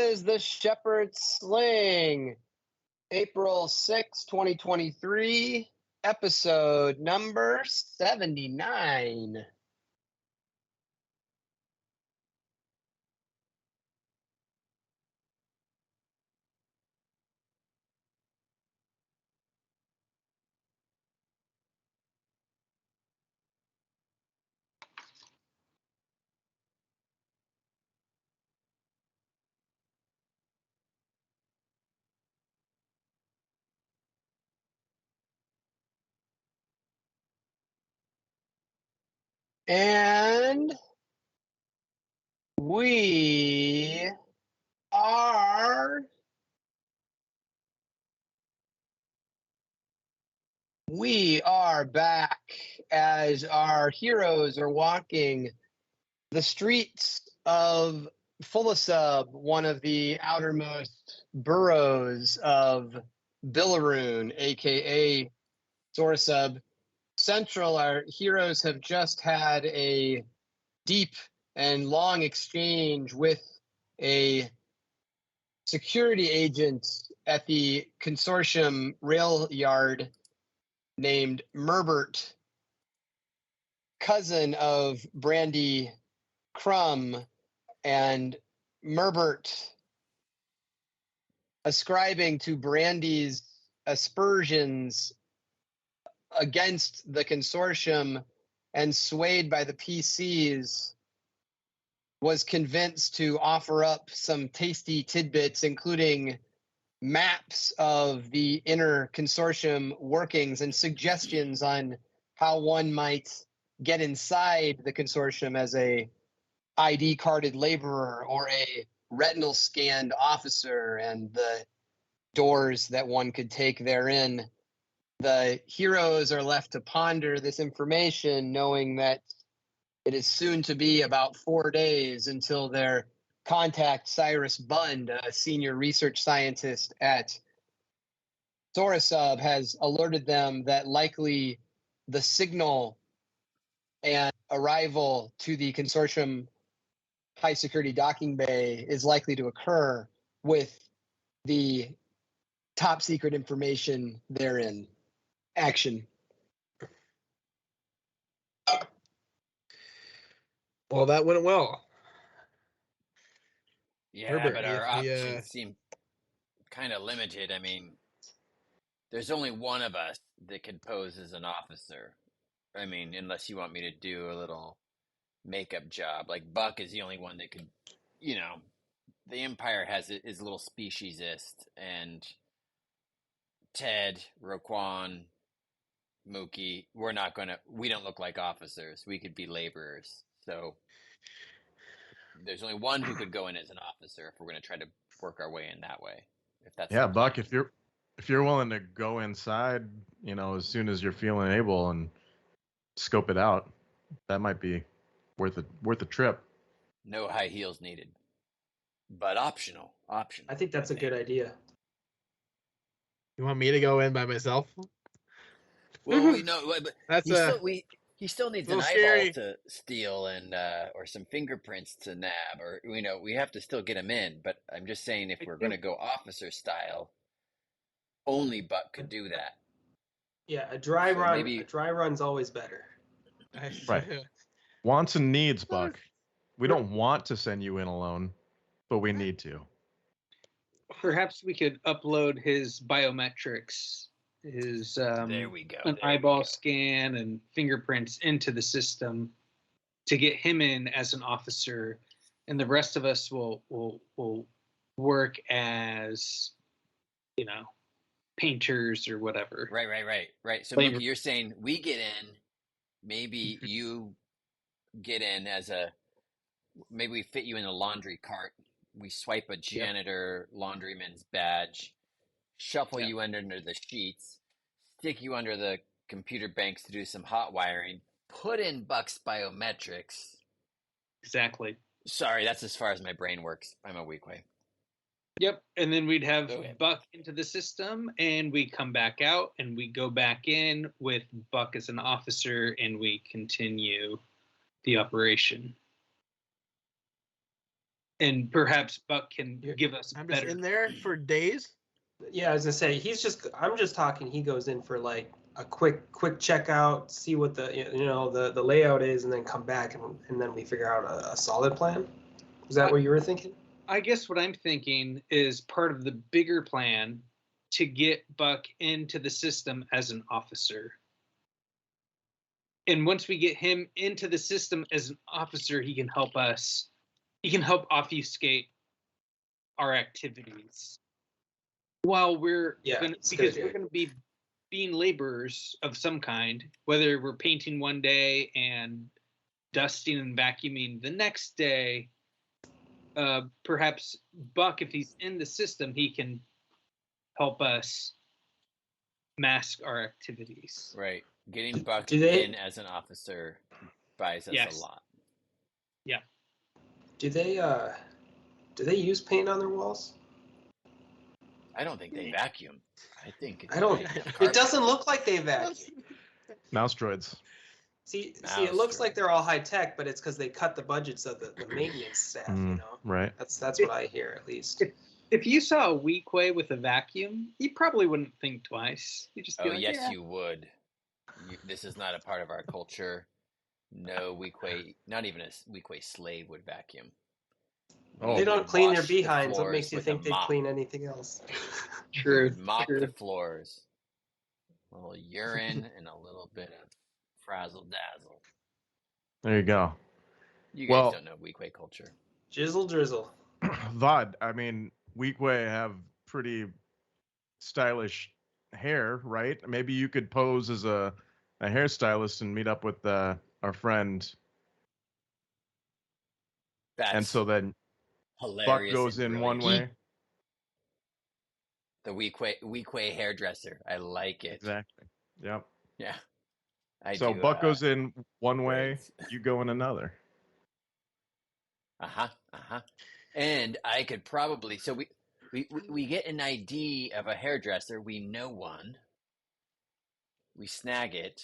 is the Shepherd Sling, April 6, 2023, episode number 79. And we are back as our heroes are walking the streets of Fulasub, one of the outermost boroughs of Bilaroon, aka Sorsub Central. Our heroes have just had a deep and long exchange with a security agent at the consortium rail yard named Merbert, cousin of Brandy Crumb, and Merbert ascribing to Brandy's aspersions against the consortium and swayed by the PCs, was convinced to offer up some tasty tidbits, including maps of the inner consortium workings and suggestions on how one might get inside the consortium as a ID carded laborer or a retinal scanned officer, and the doors that one could take therein. The heroes are left to ponder this information, knowing that it is soon to be about 4 days until their contact, Cyrus Bund, a senior research scientist at Sorisub, has alerted them that likely the signal and arrival to the consortium high security docking bay is likely to occur with the top secret information therein. Action. Well, that went well. Yeah, Herbert, but our options seem kind of limited. I mean, there's only one of us that could pose as an officer. I mean, unless you want me to do a little makeup job. Like, Buck is the only one that could, the Empire has is a little speciesist, and Ted, Roquan, Mookie, we don't look like officers. We could be laborers. So there's only one who could go in as an officer if we're going to try to work our way in that way. If that's Buck, if you're willing to go inside, as soon as you're feeling able and scope it out, that might be worth a trip. No high heels needed, but optional. I think that's a good idea. You want me to go in by myself? Well, but That's he still needs an eyeball scary to steal and or some fingerprints to nab, or we have to still get him in. But I'm just saying, if we're going to go officer style, only Buck could do that. Yeah, a dry run. A dry run's always better. Right. Wants and needs, Buck. We don't want to send you in alone, but we need to. Perhaps we could upload his biometrics, his there we go. An eyeball scan and fingerprints into the system to get him in as an officer, and the rest of us will work as painters or whatever. Right. So Mookie, you're saying we get in, maybe you get in maybe we fit you in a laundry cart. We swipe a janitor laundryman's badge, shuffle you under the sheets, stick you under the computer banks to do some hot wiring, put in Buck's biometrics. Exactly. Sorry, that's as far as my brain works. I'm a weak way. Yep, and then we'd have Buck into the system, and we come back out, and we go back in with Buck as an officer, and we continue the operation. and perhaps Buck can give us I'm just better. in there for days. Yeah, I was gonna say I'm just talking. He goes in for like a quick checkout, see what the layout is, and then come back and then we figure out a solid plan. Is that what you were thinking? I guess what I'm thinking is part of the bigger plan to get Buck into the system as an officer. And once we get him into the system as an officer, he can help us. He can help obfuscate our activities while we're because we're going to be being laborers of some kind, whether we're painting one day and dusting and vacuuming the next day. Perhaps Buck, if he's in the system, he can help us mask our activities. Right. Getting Buck in as an officer buys us a lot. Yeah. Do they use paint on their walls? I don't think they vacuum. I think it's it doesn't look like they vacuum. Mouse droids. See, it looks like they're all high tech, but it's because they cut the budgets of the maintenance staff. Right. That's what I hear, at least. If you saw a Weequay with a vacuum, you probably wouldn't think twice. You just be you would. This is not a part of our culture. No Weequay, not even a Weequay slave would vacuum. They don't clean their behinds. What makes you think they clean anything else? True. Mop the floors. A little urine and a little bit of frazzle dazzle. There you go. You guys don't know Weequay culture. Jizzle drizzle. Vod, I mean, Weequay have pretty stylish hair, right? Maybe you could pose as a hairstylist and meet up with our friend. And so then Buck goes in one way. The Weequay hairdresser. I like it. Exactly. Yep. Yeah. So Buck goes in one way, you go in another. And I could probably we get an ID of a hairdresser. We know one. We snag it.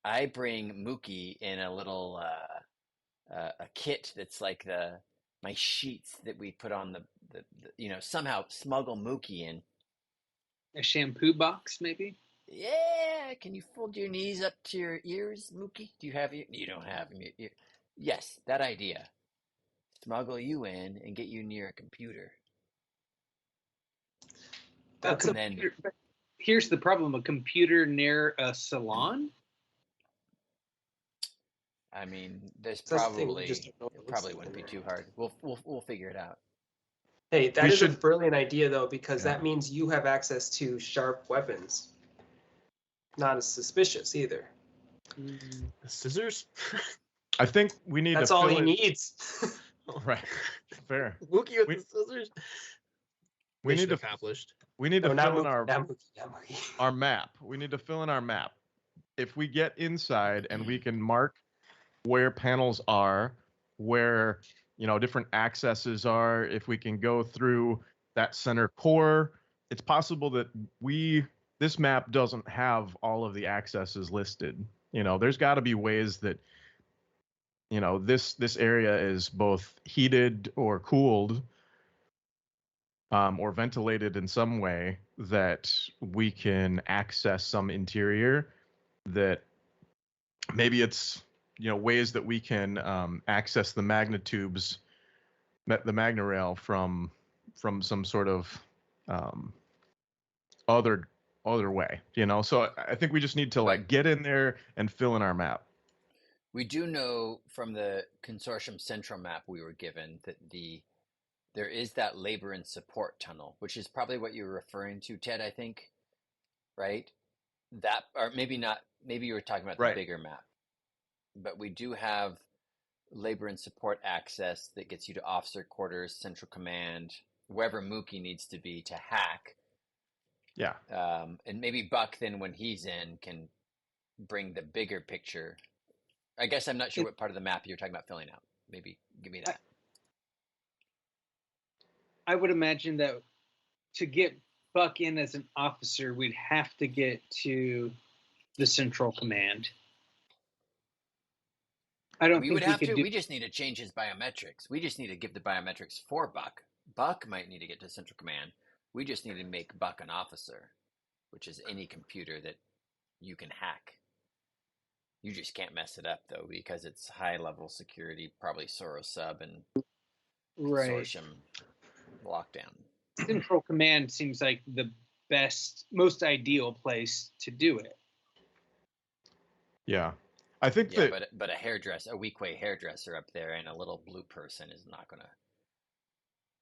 I bring Mookie in a little a kit that's like my sheets that we put on the somehow smuggle Mookie in. A shampoo box, maybe? Yeah. Can you fold your knees up to your ears, Mookie? Do you have you don't have them. Yes, that idea. Smuggle you in and get you near a computer. Here's the problem: a computer near a salon. I mean, there's probably wouldn't be too hard. We'll figure it out. Hey, that is a brilliant idea though, because that means you have access to sharp weapons. Not as suspicious either. Scissors? I think we need. That's all he needs. Right. Fair. Wookie with the scissors. We need to accomplished. We need to fill in our map. We need to fill in our map. If we get inside and we can mark where panels are, where different accesses are, if we can go through that center core, it's possible that this map doesn't have all of the accesses listed. There's got to be ways that this area is both heated or cooled or ventilated in some way that we can access some interior, that maybe it's ways that we can access the magnetubes, the magna rail from some sort of other way, so I think we just need to get in there and fill in our map. We do know from the consortium central map we were given that there is that labor and support tunnel, which is probably what you were referring to, Ted, I think, right? That, or maybe not, maybe you were talking about the bigger map. But we do have labor and support access that gets you to officer quarters, central command, wherever Mookie needs to be to hack. Yeah. And maybe Buck then, when he's in, can bring the bigger picture. I guess I'm not sure what part of the map you're talking about filling out. Maybe give me that. I would imagine that to get Buck in as an officer, we'd have to get to the central command. I don't We think would have could to. do. We just need to change his biometrics. We just need to give the biometrics for Buck. Buck might need to get to Central Command. We just need to make Buck an officer, which is any computer that you can hack. You just can't mess it up though, because it's high level security, probably Soros sub and Right. consortium lockdown. Central Command seems like the best, most ideal place to do it. Yeah. I think Yeah, that but a weak way hairdresser up there and a little blue person is not gonna,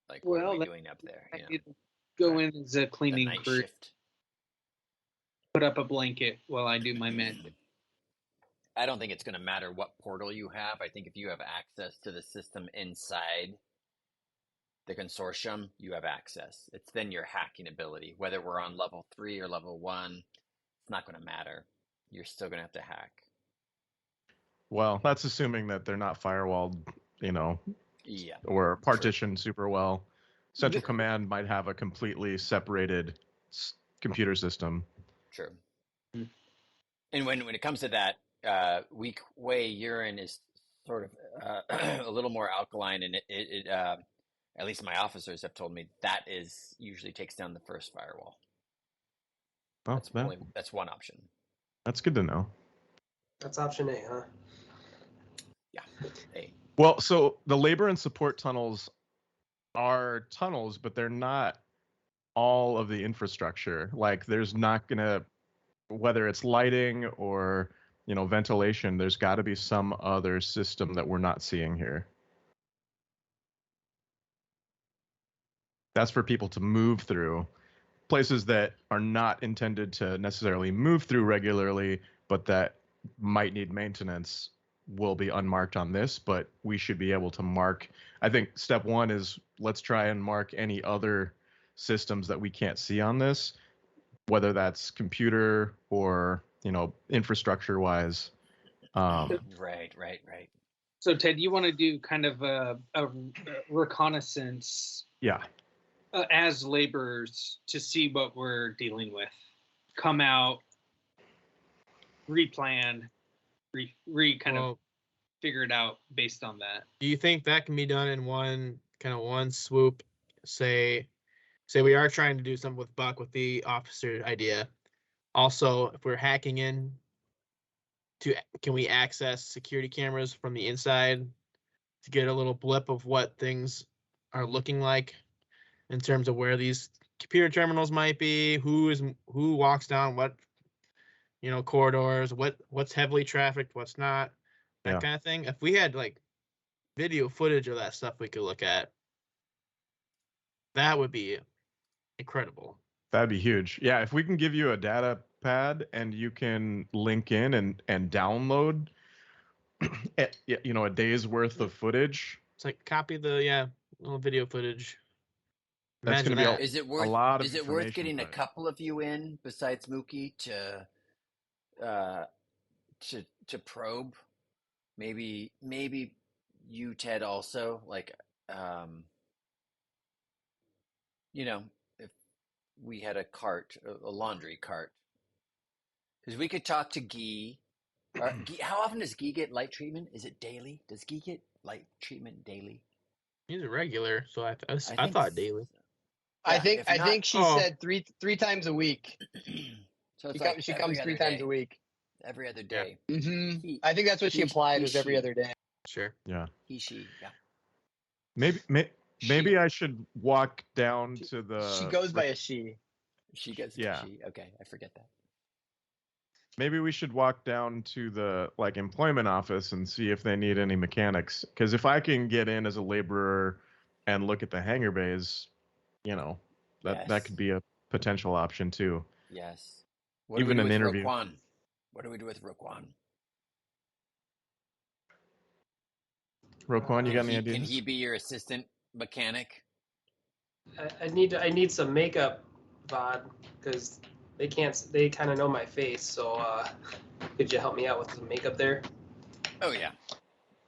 like, what are we doing up there? You know? Go in as a The cleaning night crew, shift. put up a blanket while I do my magic. I don't think it's going to matter what portal you have. I think if you have access to the system inside the consortium, you have access. It's then your hacking ability. Whether we're on level 3 or level 1, it's not going to matter. You're still going to have to hack. well, that's assuming that they're not firewalled, you know, Yeah. or partitioned super well. Central Command might have a completely separated computer system. True. And when it comes to that, weak way urine is sort of a little more alkaline, and it at least my officers have told me that is usually takes down the first firewall. Oh, That's one option. That's good to know. That's option A, huh? Yeah. A. Well, so the labor and support tunnels are tunnels, but they're not all of the infrastructure. Like there's not gonna, whether it's lighting or, you know, ventilation, there's got to be some other system that we're not seeing here. That's for people to move through. Places that are not intended to necessarily move through regularly, but that might need maintenance will be unmarked on this, but we should be able to mark. I think step one is let's try and mark any other systems that we can't see on this, whether that's computer or, you know, infrastructure wise. Right. So Ted, you want to do kind of a reconnaissance, Yeah. As laborers to see what we're dealing with. Come out, replan, kind of figure it out based on that. Do you think that can be done in one swoop? Say we are trying to do something with Buck with the officer idea. Also, if we're hacking in, can we access security cameras from the inside to get a little blip of what things are looking like in terms of where these computer terminals might be, who walks down what, you know, corridors, what's heavily trafficked, what's not, that kind of thing. If we had like video footage of that stuff we could look at, that would be incredible. That'd be huge. Yeah, if we can give you a data pad and you can link in and download you know, a day's worth of footage. It's like copy the little video footage. That's going to be Is it worth getting a couple of you in besides Mookie to probe? Maybe you, Ted, also, like, you know, if we had a laundry cart, because we could talk to Guy. How often does Guy get light treatment? Is it daily? Does Guy get light treatment daily? He's a regular, so I thought daily. I think she said three times a week. So she comes 3 times a week. Every other day. Yeah. Mm-hmm. I think that's what she implied was every other day. Sure. Yeah. She. Yeah. Maybe I should walk down to the. She goes by a she. She goes by she. Okay, I forget that. Maybe we should walk down to the employment office and see if they need any mechanics. Because if I can get in as a laborer and look at the hangar bays, you know, that could be a potential option too. Yes. What Even do we do an with interview. Roquan? What do we do with Roquan? Roquan, you got any ideas? Can he be your assistant mechanic? I need some makeup, Vod, because they kind of know my face. So could you help me out with some makeup there? Oh yeah.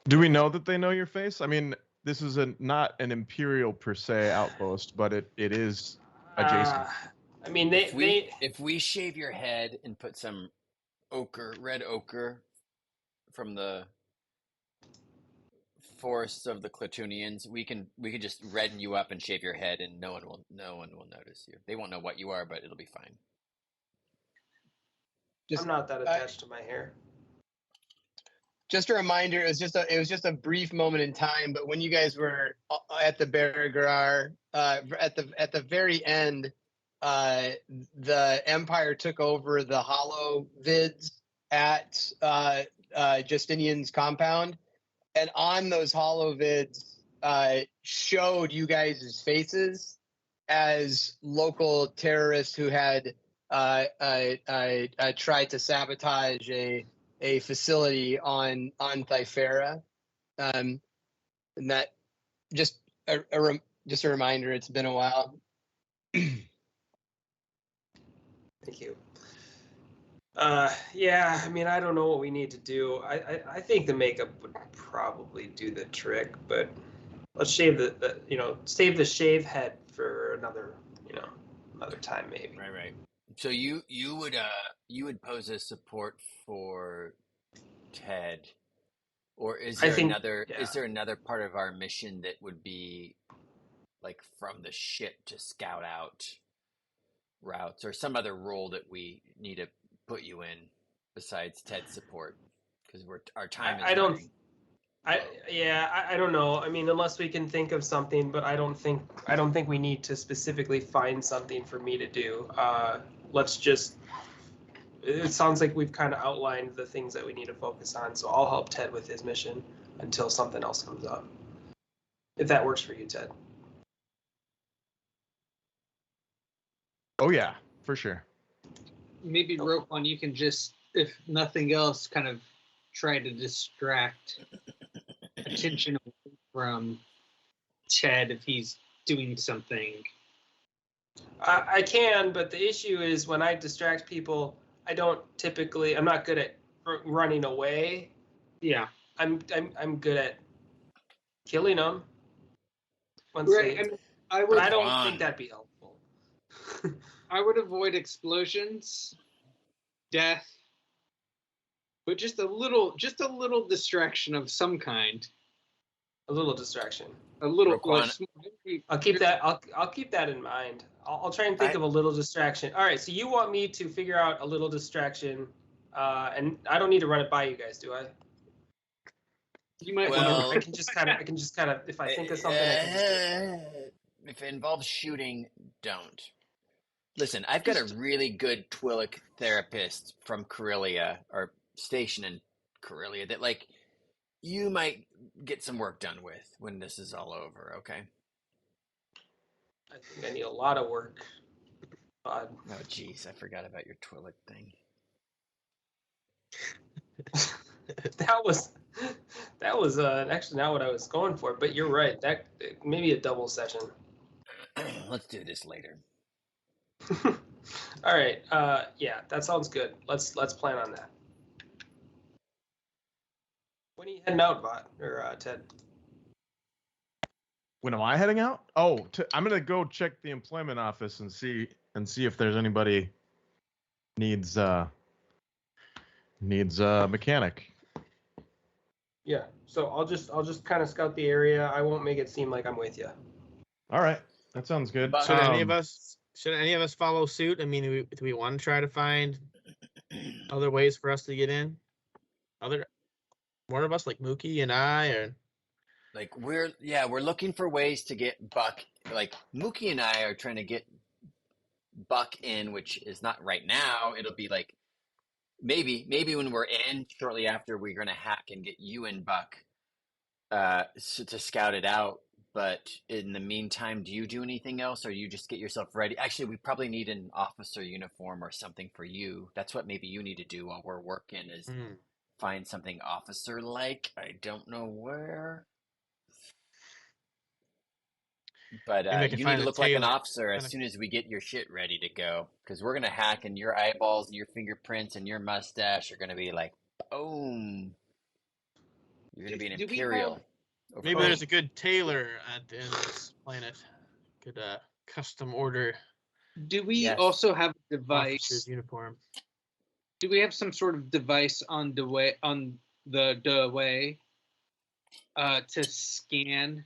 Do we know that they know your face? I mean, this is not an Imperial per se outpost, but it is adjacent. I mean, if we shave your head and put some red ochre from the force of the Clatunians, we could just redden you up and shave your head, and no one will notice you. They won't know what you are, but it'll be fine. I'm not that attached to my hair. Just a reminder, it was just a brief moment in time, but when you guys were at the Beregar, at the very end, the Empire took over the Hollow Vids at Justinian's compound, and on those Hollow Vids showed you guys' faces as local terrorists who had tried to sabotage a facility on Thyfera, and that just a reminder. It's been a while. Thank you. Yeah, I mean, I don't know what we need to do. I think the makeup would probably do the trick, but let's shave save the shave head for another time maybe. Right. So you would pose as support for Ted, or is there another part of our mission that would be like from the ship to scout out routes, or some other role that we need to put you in besides Ted's support? Because our time is running. I don't know. I mean, unless we can think of something, but I don't think we need to specifically find something for me to do. Let's just. It sounds like we've kind of outlined the things that we need to focus on. So I'll help Ted with his mission until something else comes up. If that works for you, Ted. Oh yeah, for sure. Maybe Roquan, you can just, if nothing else, kind of try to distract attention from Ted if he's doing something. I can, but the issue is when I distract people, I'm not good at running away. Yeah. I'm good at killing them. Right. I don't think that'd be helpful. I would avoid explosions, death, but just a little distraction of some kind. A little distraction. A little. I'll keep that in mind. I'll try and think of a little distraction. All right. So you want me to figure out a little distraction, and I don't need to run it by you guys, do I? You might. Well, I can just kind of. If I think of something, I can just do it. If it involves shooting, don't. Listen, I've got a really good Twi'lek therapist from Corellia, or stationed in Corellia, that you might get some work done with when this is all over, okay? I think I need a lot of work. Oh, jeez, I forgot about your Twi'lek thing. That was actually not what I was going for, but you're right. That maybe a double session. Let's do this later. All right. Yeah, that sounds good. Let's plan on that. When are you heading out, Bot or Ted? When am I heading out? Oh, I'm gonna go check the employment office and see if there's anybody needs a mechanic. Yeah. So I'll just kind of scout the area. I won't make it seem like I'm with you. All right. That sounds good. Should any of us follow suit? I mean, do we want to try to find other ways for us to get in? More of us, like Mookie and I, or we're looking for ways to get Buck. Like Mookie and I are trying to get Buck in, which is not right now. It'll be like maybe when we're in shortly after, we're gonna hack and get you and Buck to scout it out. But in the meantime, do you do anything else, or you just get yourself ready? Actually, we probably need an officer uniform or something for you. That's what maybe you need to do while we're working, is find something officer-like. I don't know where. But you need to look like an officer as soon as we get your shit ready to go. Because we're going to hack, and your eyeballs and your fingerprints and your mustache are going to be like, boom. You're going to be an Imperial. Maybe there's a good tailor at the end of this planet. Could custom order. Do we also have a device? Officer's uniform. Do we have some sort of device on the way to scan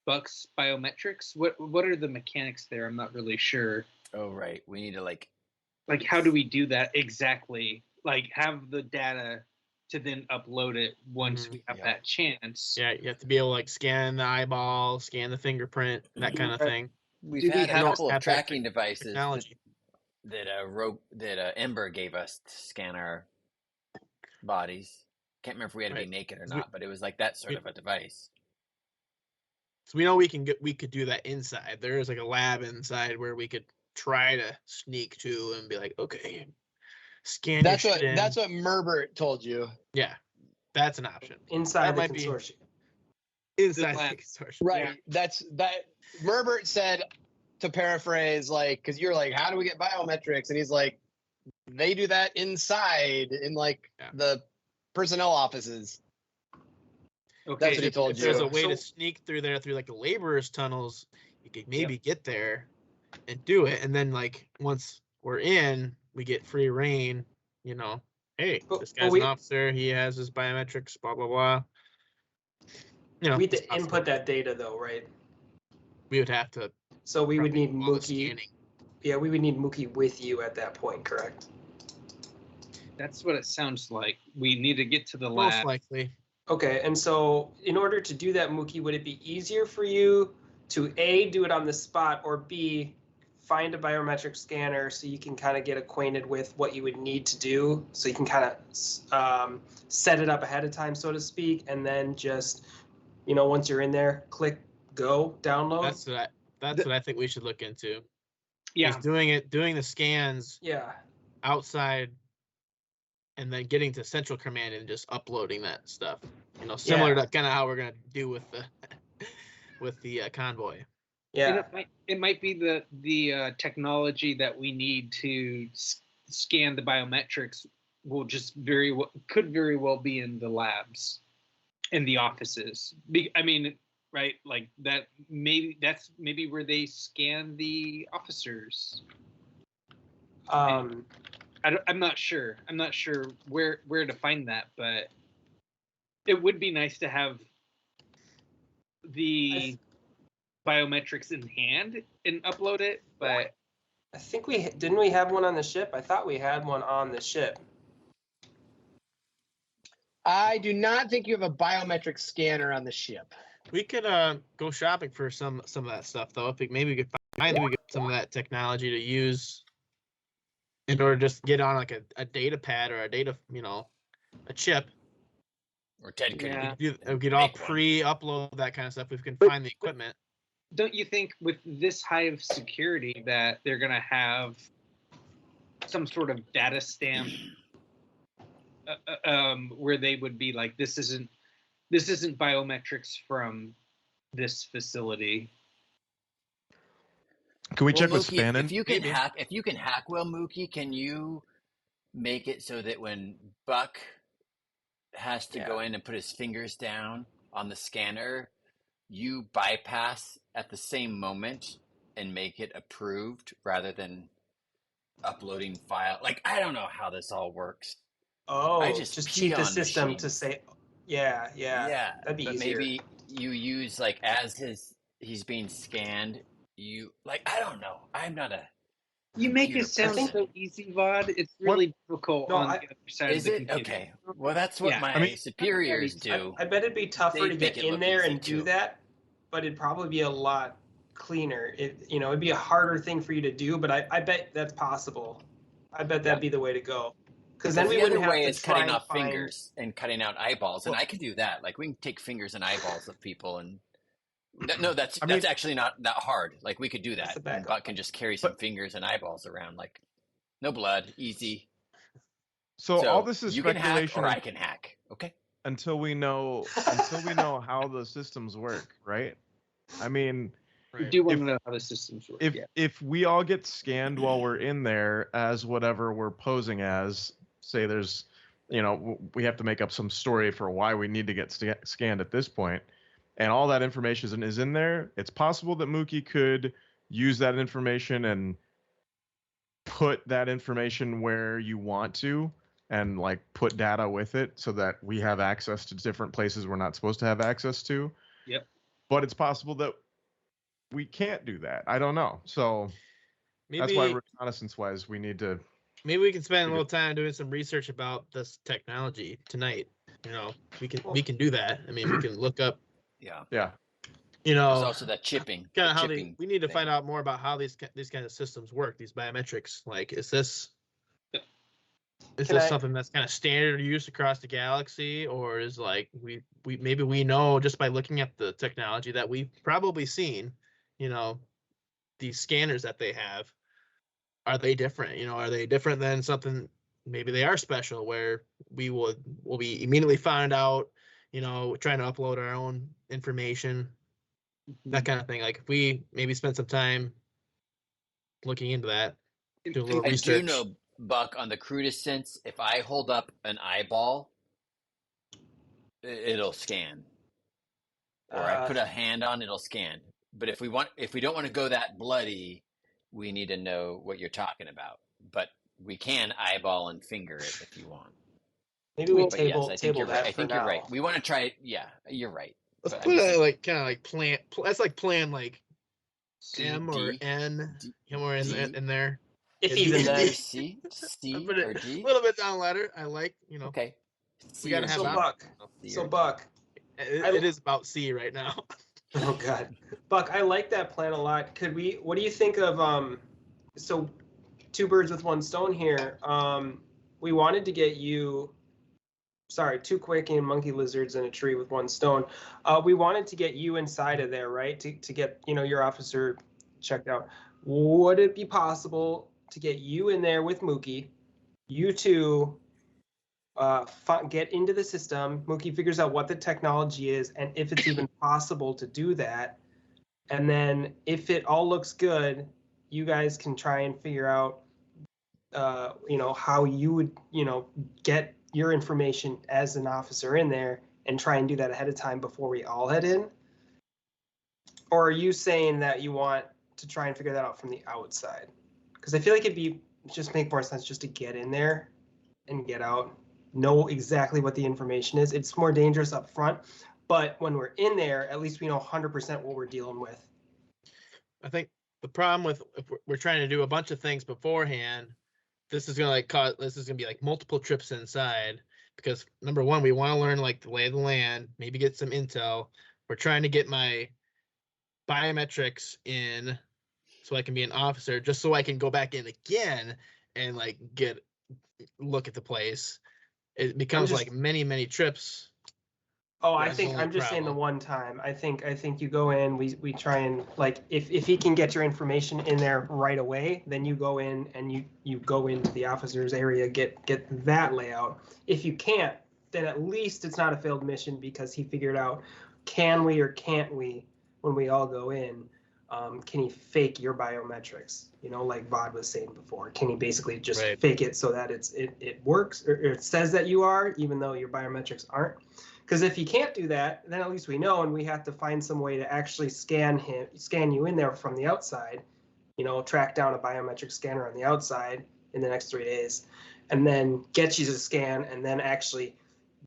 Buck's biometrics? What are the mechanics there? I'm not really sure. Oh right, we need to like how do we do that exactly? Like have the data to then upload it once we have that chance. Yeah, you have to be able to like scan the eyeball, scan the fingerprint, that kind of thing. We've had a couple of tracking devices technology that Ember gave us to scan our bodies. Can't remember if we had to be naked or not, but it was like that sort of a device. So we know we could do that inside. There is like a lab inside where we could try to sneak to and be like, okay, scan. That's what Merbert told you. Yeah, that's an option. Inside the consortium. Inside the consortium. Right. Yeah. That Merbert said, to paraphrase, like, because you're like, how do we get biometrics? And he's like, they do that inside in like the personnel offices. Okay, that's what he told if you. There's a way to sneak through there through like the laborers' tunnels. You could maybe get there and do it, and then like once we're in, we get free reign. You know, hey, this guy's an officer. He has his biometrics. Blah blah blah. You know, we had to input that data though, right? We would have to. So we would need Mookie. Yeah, we would need Mookie with you at that point, correct? That's what it sounds like. We need to get to the lab. Most likely. Okay, and so in order to do that, Mookie, would it be easier for you to A, do it on the spot, or B, find a biometric scanner so you can kind of get acquainted with what you would need to do, so you can kind of set it up ahead of time, so to speak, and then just, once you're in there, click go, download? That's what I think we should look into. Yeah. Just doing the scans outside and then getting to central command and just uploading that stuff. Similar to kind of how we're gonna do with the convoy. Yeah. It might be the technology that we need to scan the biometrics could very well be in the labs, in the offices. I mean, right? Like that. That's maybe where they scan the officers. I'm not sure. I'm not sure where to find that, but it would be nice to have the biometrics in hand and upload it. But I think didn't we have one on the ship? I thought we had one on the ship. I do not think you have a biometric scanner on the ship. We could go shopping for some of that stuff though. Maybe we could find some of that technology to use in order to just get on like a data pad or a chip. Or Ted could we could all pre-upload that kind of stuff. We can find the equipment. Don't you think with this high of security that they're going to have some sort of data stamp where they would be like, this isn't biometrics from this facility? Can we check with Mookie, Spannin? If you can hack well, Mookie, can you make it so that when Buck has to go in and put his fingers down on the scanner, you bypass at the same moment and make it approved rather than uploading file? Like, I don't know how this all works. Oh, I just cheat the system to say, yeah. That'd be easier. Maybe you use like as he's being scanned. You I don't know. I'm not a. You make it sound so easy, Vod. It's really difficult on the other side of the computer. Okay. Well, that's what my superiors do. I bet it'd be tougher to get in there and do that, but it'd probably be a lot cleaner. It'd be a harder thing for you to do, but I bet that's possible. I bet that'd be the way to go. Because then we wouldn't have to try cutting off fingers and cutting out eyeballs, and I could do that. Like we can take fingers and eyeballs of people and. No, that's actually not that hard. Like we could do that. And Buck can just carry some fingers and eyeballs around. Like no blood, easy. So all this is speculation. You can hack, or I can hack. Okay. Until we know how the systems work, right? I mean, we do want to know how the systems work. If we all get scanned while we're in there as whatever we're posing as, say there's, we have to make up some story for why we need to get scanned at this point. And all that information is in there. It's possible that Mookie could use that information and put that information where you want to. and like put data with it so that we have access to different places we're not supposed to have access to. Yep. But it's possible that we can't do that. I don't know. So that's why reconnaissance wise we need to. Maybe we can spend a little time doing some research about this technology tonight. You know, we can do that. I mean, we can look up. Yeah. You know, there's also that chipping. Kind of how we need to find out more about how these kind of systems work. These biometrics. Like, is this something that's kind of standard use across the galaxy, or is like we maybe we know just by looking at the technology that we've probably seen, you know, these scanners that they have, are they different? You know, are they different than something? Maybe they are special, where we'll be immediately find out, you know, trying to upload our own information, that kind of thing. Like, if we maybe spend some time looking into that, do a little research. I do know, Buck, on the crudest sense, if I hold up an eyeball, it'll scan. Or I put a hand on, it'll scan. But if we don't want to go that bloody, we need to know what you're talking about. But we can eyeball and finger it if you want. Maybe we table you're that right. I think you're right. We want to try it. Yeah, you're right. Let's put it like kind of like plan. That's like plan like M or D, N, somewhere in there. If even then. C put it or D. A little bit down ladder. I like, you know. Okay. We gotta have Buck. It is about C right now. Oh God, Buck, I like that plan a lot. What do you think of so two birds with one stone here? We wanted to get you, two quaking monkey lizards in a tree with one stone. We wanted to get you inside of there, right? To get, you know, your officer checked out. Would it be possible to get you in there with Mookie? You two get into the system. Mookie figures out what the technology is and if it's even possible to do that. And then if it all looks good, you guys can try and figure out, you know, how you would, you know, get your information as an officer in there and try and do that ahead of time before we all head in. Or are you saying that you want to try and figure that out from the outside? Because I feel like just make more sense just to get in there and get out. Know exactly what the information is. It's more dangerous up front, but when we're in there, at least we know 100% what we're dealing with. I think the problem with if we're trying to do a bunch of things beforehand, this is gonna be like multiple trips inside, because number one, we want to learn like the lay of the land, maybe get some intel. We're trying to get my biometrics in so I can be an officer, just so I can go back in again and like look at the place. It becomes like many trips. Oh, I think I'm just saying the one time. I think you go in, we try and, like, if he can get your information in there right away, then you go in and you go into the officer's area, get that layout. If you can't, then at least it's not a failed mission, because he figured out, can we or can't we, when we all go in, can he fake your biometrics? You know, like Vod was saying before, can he basically just fake it so that it works, or it says that you are, even though your biometrics aren't? Because if he can't do that, then at least we know, and we have to find some way to actually scan you in there from the outside, you know, track down a biometric scanner on the outside in the next 3 days, and then get you to scan, and then actually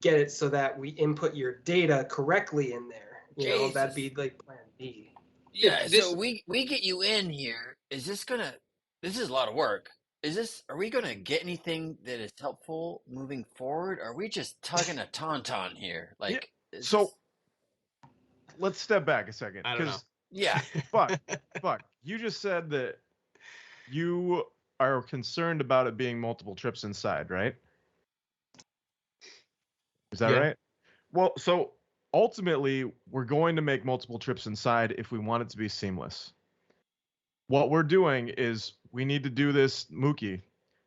get it so that we input your data correctly in there. You know, that'd be like plan B. Yeah, so we get you in here. Is this is a lot of work. Are we gonna get anything that is helpful moving forward? Or are we just tugging a tauntaun here? Like, let's step back a second. I don't know. Yeah. Buck, you just said that you are concerned about it being multiple trips inside, right? Is that right? Well, so ultimately, we're going to make multiple trips inside if we want it to be seamless. What we're doing is we need to do this, Mookie.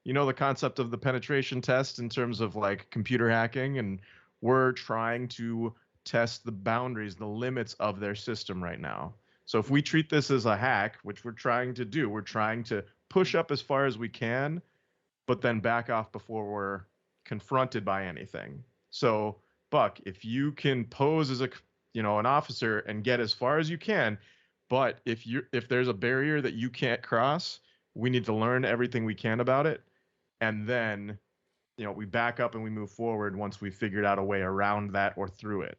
You know the concept of the penetration test in terms of like computer hacking, and we're trying to test the boundaries, the limits of their system right now. So if we treat this as a hack, which we're trying to do, we're trying to push up as far as we can, but then back off before we're confronted by anything. So Buck, if you can pose as an officer and get as far as you can, but if there's a barrier that you can't cross, we need to learn everything we can about it, and then we back up and we move forward once we figured out a way around that or through it.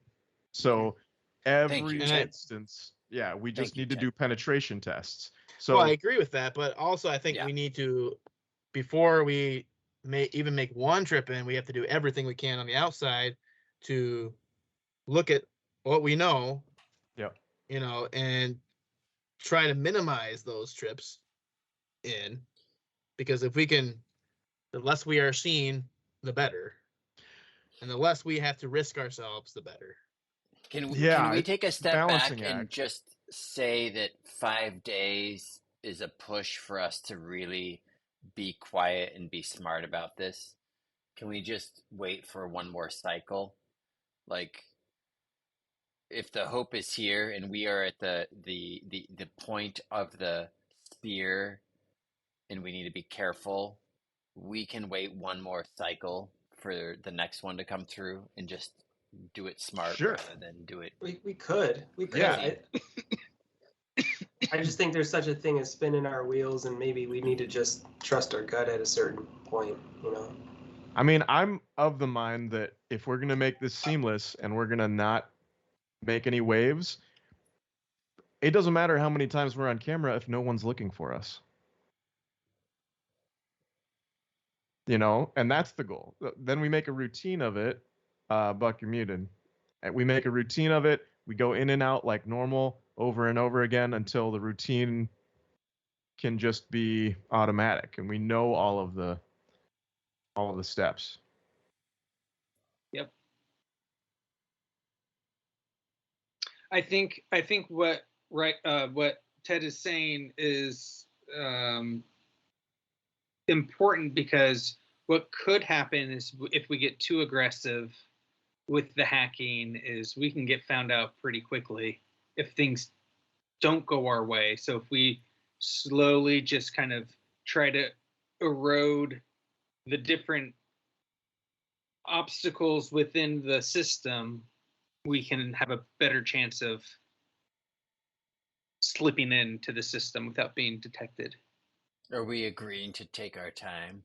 So every instance, we just need to do penetration tests. So I agree with that, but also I think we need to, before we even make one trip in, we have to do everything we can on the outside to look at what we know, and try to minimize those trips in, because if we can, the less we are seen, the better, and the less we have to risk ourselves, the better. Can we take a step back and just say that 5 days is a push for us to really be quiet and be smart about this? Can we just wait for one more cycle? Like, if the hope is here and we are at the point of the spear and we need to be careful, we can wait one more cycle for the next one to come through and just do it smart rather than do it. We could. Yeah. I just think there's such a thing as spinning our wheels, and maybe we need to just trust our gut at a certain point, I mean, I'm of the mind that if we're going to make this seamless and we're going to not make any waves, it doesn't matter how many times we're on camera if no one's looking for us. And that's the goal. Then we make a routine of it. Buck, you're muted. And we make a routine of it. We go in and out like normal over and over again until the routine can just be automatic and we know all of the steps. Yep. I think what Ted is saying is important, because what could happen is if we get too aggressive with the hacking is we can get found out pretty quickly if things don't go our way. So if we slowly just kind of try to erode the different obstacles within the system, we can have a better chance of slipping into the system without being detected. Are we agreeing to take our time?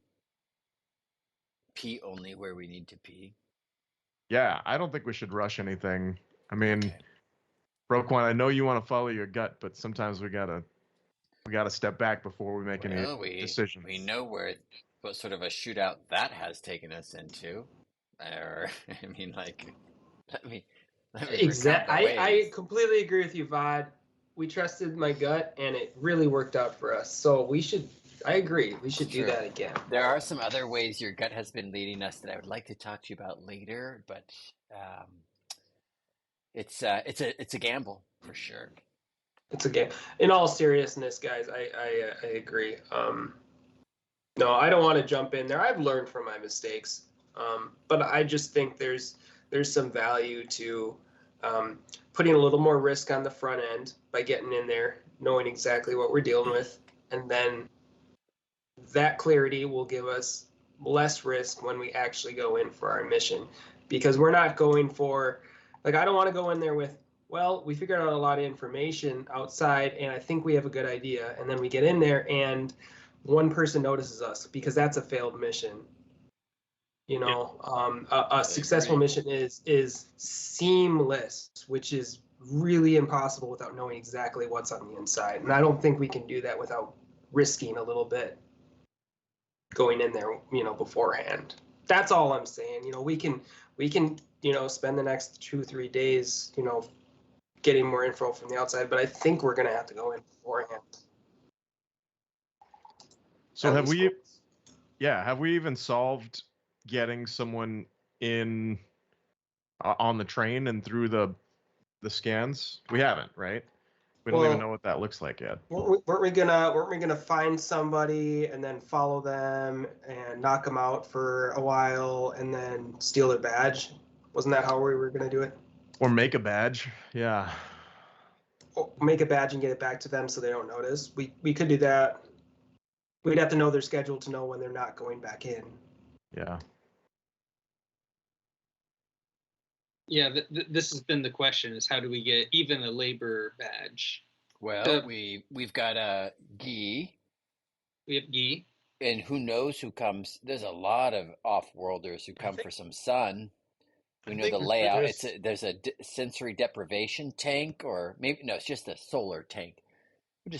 Pee only where we need to pee? Yeah, I don't think we should rush anything. I mean, Roquan, I know you want to follow your gut, but sometimes we gotta step back before we make any decisions. We know what sort of a shootout that has taken us into. Or I mean, like, let me exactly. I completely agree with you, Vod. We trusted my gut, and it really worked out for us. So we should. I agree. We should do that again. There are some other ways your gut has been leading us that I would like to talk to you about later, but it's a gamble for sure. It's a game. In all seriousness, guys, I agree. No, I don't want to jump in there. I've learned from my mistakes, but I just think there's some value to putting a little more risk on the front end by getting in there, knowing exactly what we're dealing with, and then that clarity will give us less risk when we actually go in for our mission, because we're not going for, like, I don't want to go in there with, well, we figured out a lot of information outside and I think we have a good idea, and then we get in there and one person notices us, because that's a failed mission. A successful mission is seamless, which is really impossible without knowing exactly what's on the inside, and I don't think we can do that without risking a little bit going in there, beforehand. That's all I'm saying. We can spend the next 2-3 days, getting more info from the outside, but I think we're going to have to go in beforehand. So have we even solved getting someone in on the train and through the scans? We haven't, right? We don't even know what that looks like yet. Weren't we gonna find somebody and then follow them and knock them out for a while and then steal their badge? Wasn't that how we were gonna do it? Or make a badge, yeah. Or make a badge and get it back to them so they don't notice. We could do that. We'd have to know their schedule to know when they're not going back in. Yeah. Yeah, this has been the question: is how do we get even a labor badge? Well, we've got Guy. We have Guy. And who knows who comes? There's a lot of off-worlders who come for some sun. We know the layout. There's a sensory deprivation tank, or maybe no, it's just a solar tank. You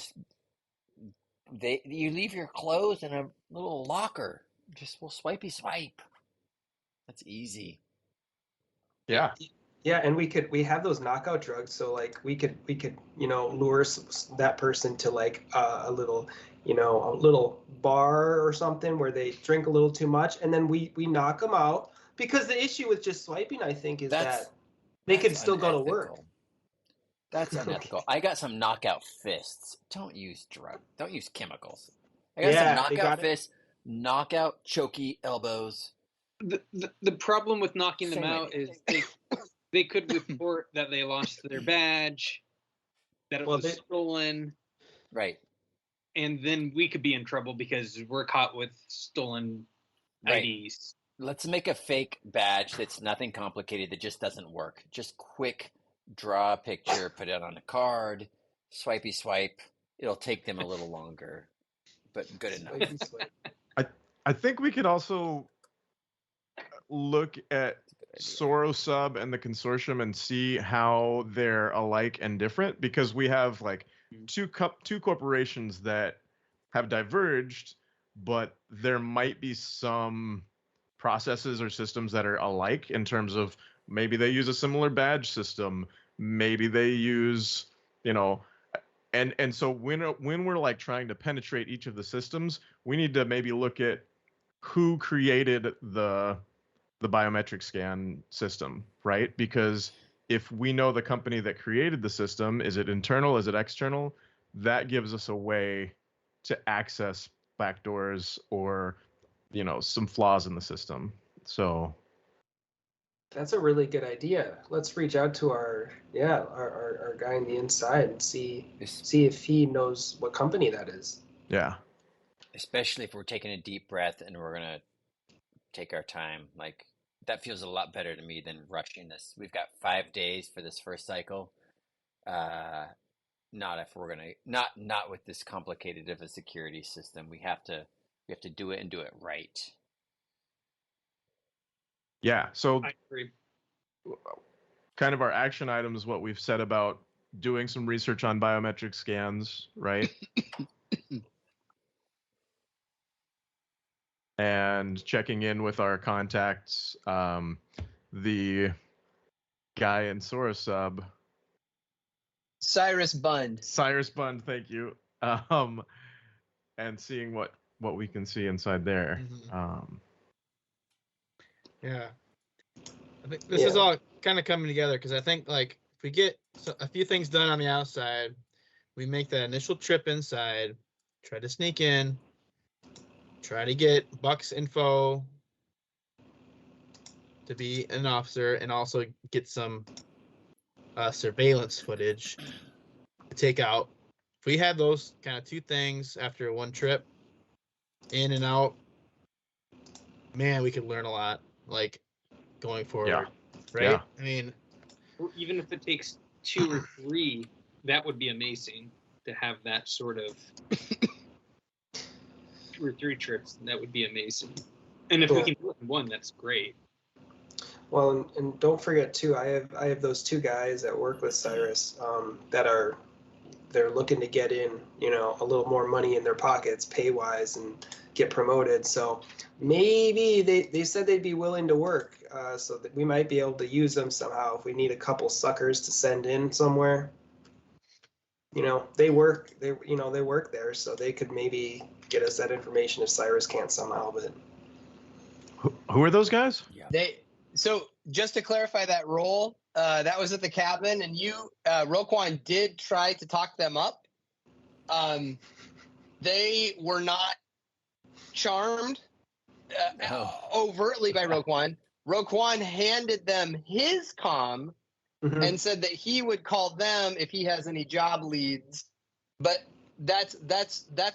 leave your clothes in a little locker. We'll swipey swipe. That's easy. Yeah. Yeah, and we have those knockout drugs, so like we could lure that person to like a little bar or something where they drink a little too much, and then we knock them out, because the issue with just swiping, I think, is that they could still go to work. That's unethical. I got some knockout fists. Don't use drugs. Don't use chemicals. I got some knockout fists, knockout chokey elbows. The problem with knocking them out is they could report that they lost their badge, that it was stolen. Right. And then we could be in trouble because we're caught with stolen IDs. Let's make a fake badge that's nothing complicated, that just doesn't work. Just quick, draw a picture, put it on a card, swipey swipe. It'll take them a little longer, but good enough. I think we could also look at Sorosub and the consortium and see how they're alike and different, because we have like two corporations that have diverged, but there might be some processes or systems that are alike in terms of maybe they use a similar badge system, maybe they use, and so when we're like trying to penetrate each of the systems, we need to maybe look at who created the biometric scan system, right? Because if we know the company that created the system, is it internal, is it external? That gives us a way to access backdoors or, some flaws in the system. So that's a really good idea. Let's reach out to our guy on the inside and see if he knows what company that is. Yeah. Especially if we're taking a deep breath and we're gonna take our time. Like, that feels a lot better to me than rushing this. We've got 5 days for this first cycle. Not if we're gonna not with this complicated of a security system. We have to do it and do it right. Yeah. So I agree. Kind of our action items, what we've said about doing some research on biometric scans, right? And checking in with our contacts, the guy in Sorosub. Cyrus Bund, thank you. And seeing what we can see inside there. Yeah. I think this is all kind of coming together, because I think like if we get a few things done on the outside, we make that initial trip inside, try to sneak in, try to get Buck's info to be an officer, and also get some surveillance footage to take out. If we had those kind of two things after one trip, in and out, man, we could learn a lot, like, going forward. Yeah. Right? Yeah. I mean, even if it takes 2 or 3, that would be amazing to have that sort of 2 or 3 trips. That would be amazing. And if we can do it in one, that's great. Well, and don't forget too, I have those 2 guys that work with Cyrus they're looking to get in, a little more money in their pockets, pay wise, and get promoted. So maybe they said they'd be willing to work, so that we might be able to use them somehow if we need a couple suckers to send in somewhere. They work there, so they could maybe get us that information if Cyrus can't somehow. But who are those guys? Yeah. So just to clarify that role, that was at the cabin, and Roquan did try to talk them up. They were not charmed overtly by Roquan. Roquan handed them his comm and said that he would call them if he has any job leads. But that's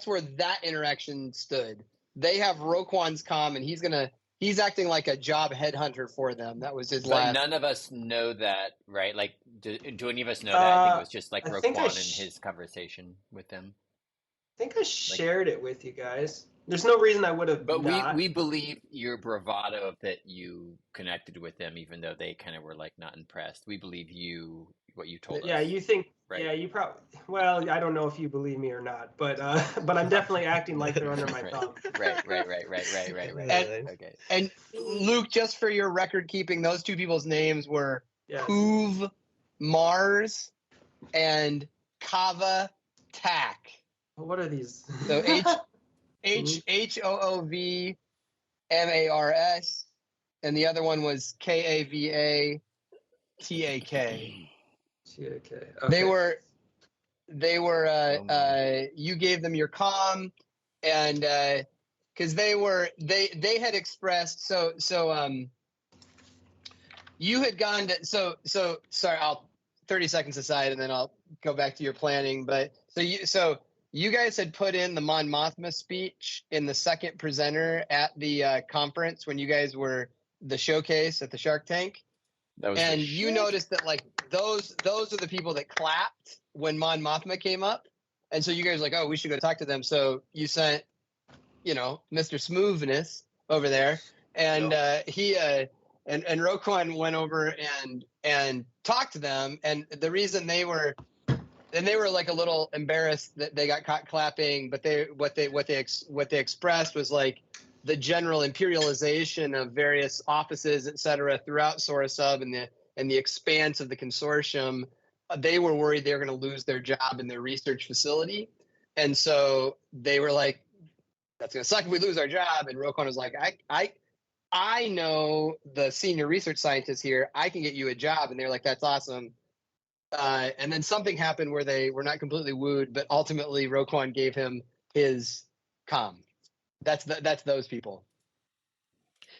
where that interaction stood. They have Roquan's comm, and he's acting like a job headhunter for them. That was his last. None of us know that, right? Like, do any of us know that? I think it was just like Roquan and his conversation with them. I think I shared it with you guys. There's no reason I would have. But we believe your bravado that you connected with them, even though they kind of were like not impressed. We believe what you told us. Yeah, you think. Right. Yeah, you probably. Well, I don't know if you believe me or not, but I'm definitely acting like they're under my thumb. Right. Okay. And Luke, just for your record keeping, those two people's names were Hoov Mars and Kava Tak. What are these? So Hoov Mars, and the other one was Kava Tak. Okay. They were you gave them your comm, and because they had expressed you had gone to so sorry, I'll 30 seconds aside and then I'll go back to your planning. But so you guys had put in the Mon Mothma speech in the second presenter at the conference when you guys were the showcase at the Shark Tank. And you noticed that like those are the people that clapped when Mon Mothma came up. And so you guys were like, oh, we should go talk to them. So you sent, Mr. Smoothness over there. And he and Roquan went over and talked to them. And the reason they were like a little embarrassed that they got caught clapping, but what they expressed was like the general imperialization of various offices, et cetera, throughout Sorosub and the expanse of the consortium. They were worried they were going to lose their job in their research facility. And so they were like, that's going to suck if we lose our job. And Roquan was like, I know the senior research scientist here. I can get you a job. And they're like, that's awesome. And then something happened where they were not completely wooed, but ultimately Roquan gave him his comm. That's those people.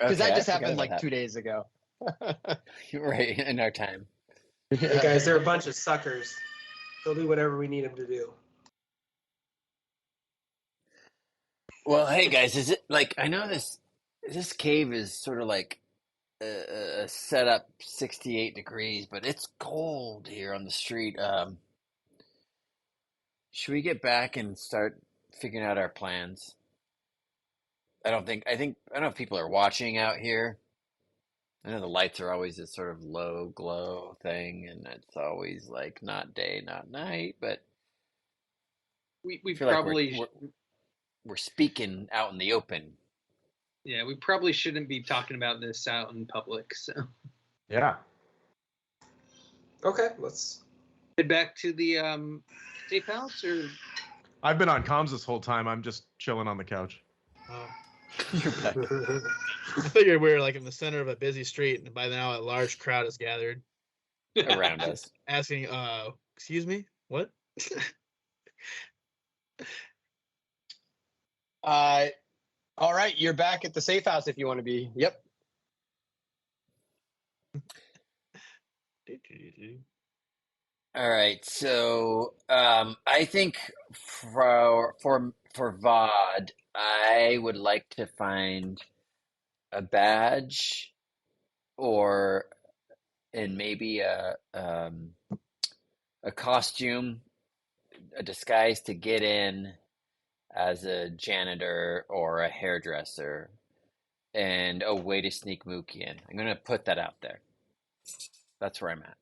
Because that just happened like 2 days ago. Right, in our time. Hey guys, they're a bunch of suckers. They'll do whatever we need them to do. Well, hey guys, is it like I know this cave is sort of like set up 68 degrees, but it's cold here on the street. Should we get back and start figuring out our plans? I don't know if people are watching out here. I know the lights are always this sort of low glow thing, and it's always like not day, not night, but we feel probably like we're speaking out in the open. Yeah, we probably shouldn't be talking about this out in public. So Yeah. Okay, let's head back to the safe house. Or I've been on comms this whole time. I'm just chilling on the couch. Oh. You're back. I figured we were like in the center of a busy street, and by now a large crowd has gathered Around us. asking, excuse me, what? All right, you're back at the safe house if you want to be. Yep. All right, so I think for VOD, I would like to find a badge and maybe a costume, a disguise to get in as a janitor or a hairdresser, and a way to sneak Mookie in. I'm gonna put that out there. That's where I'm at.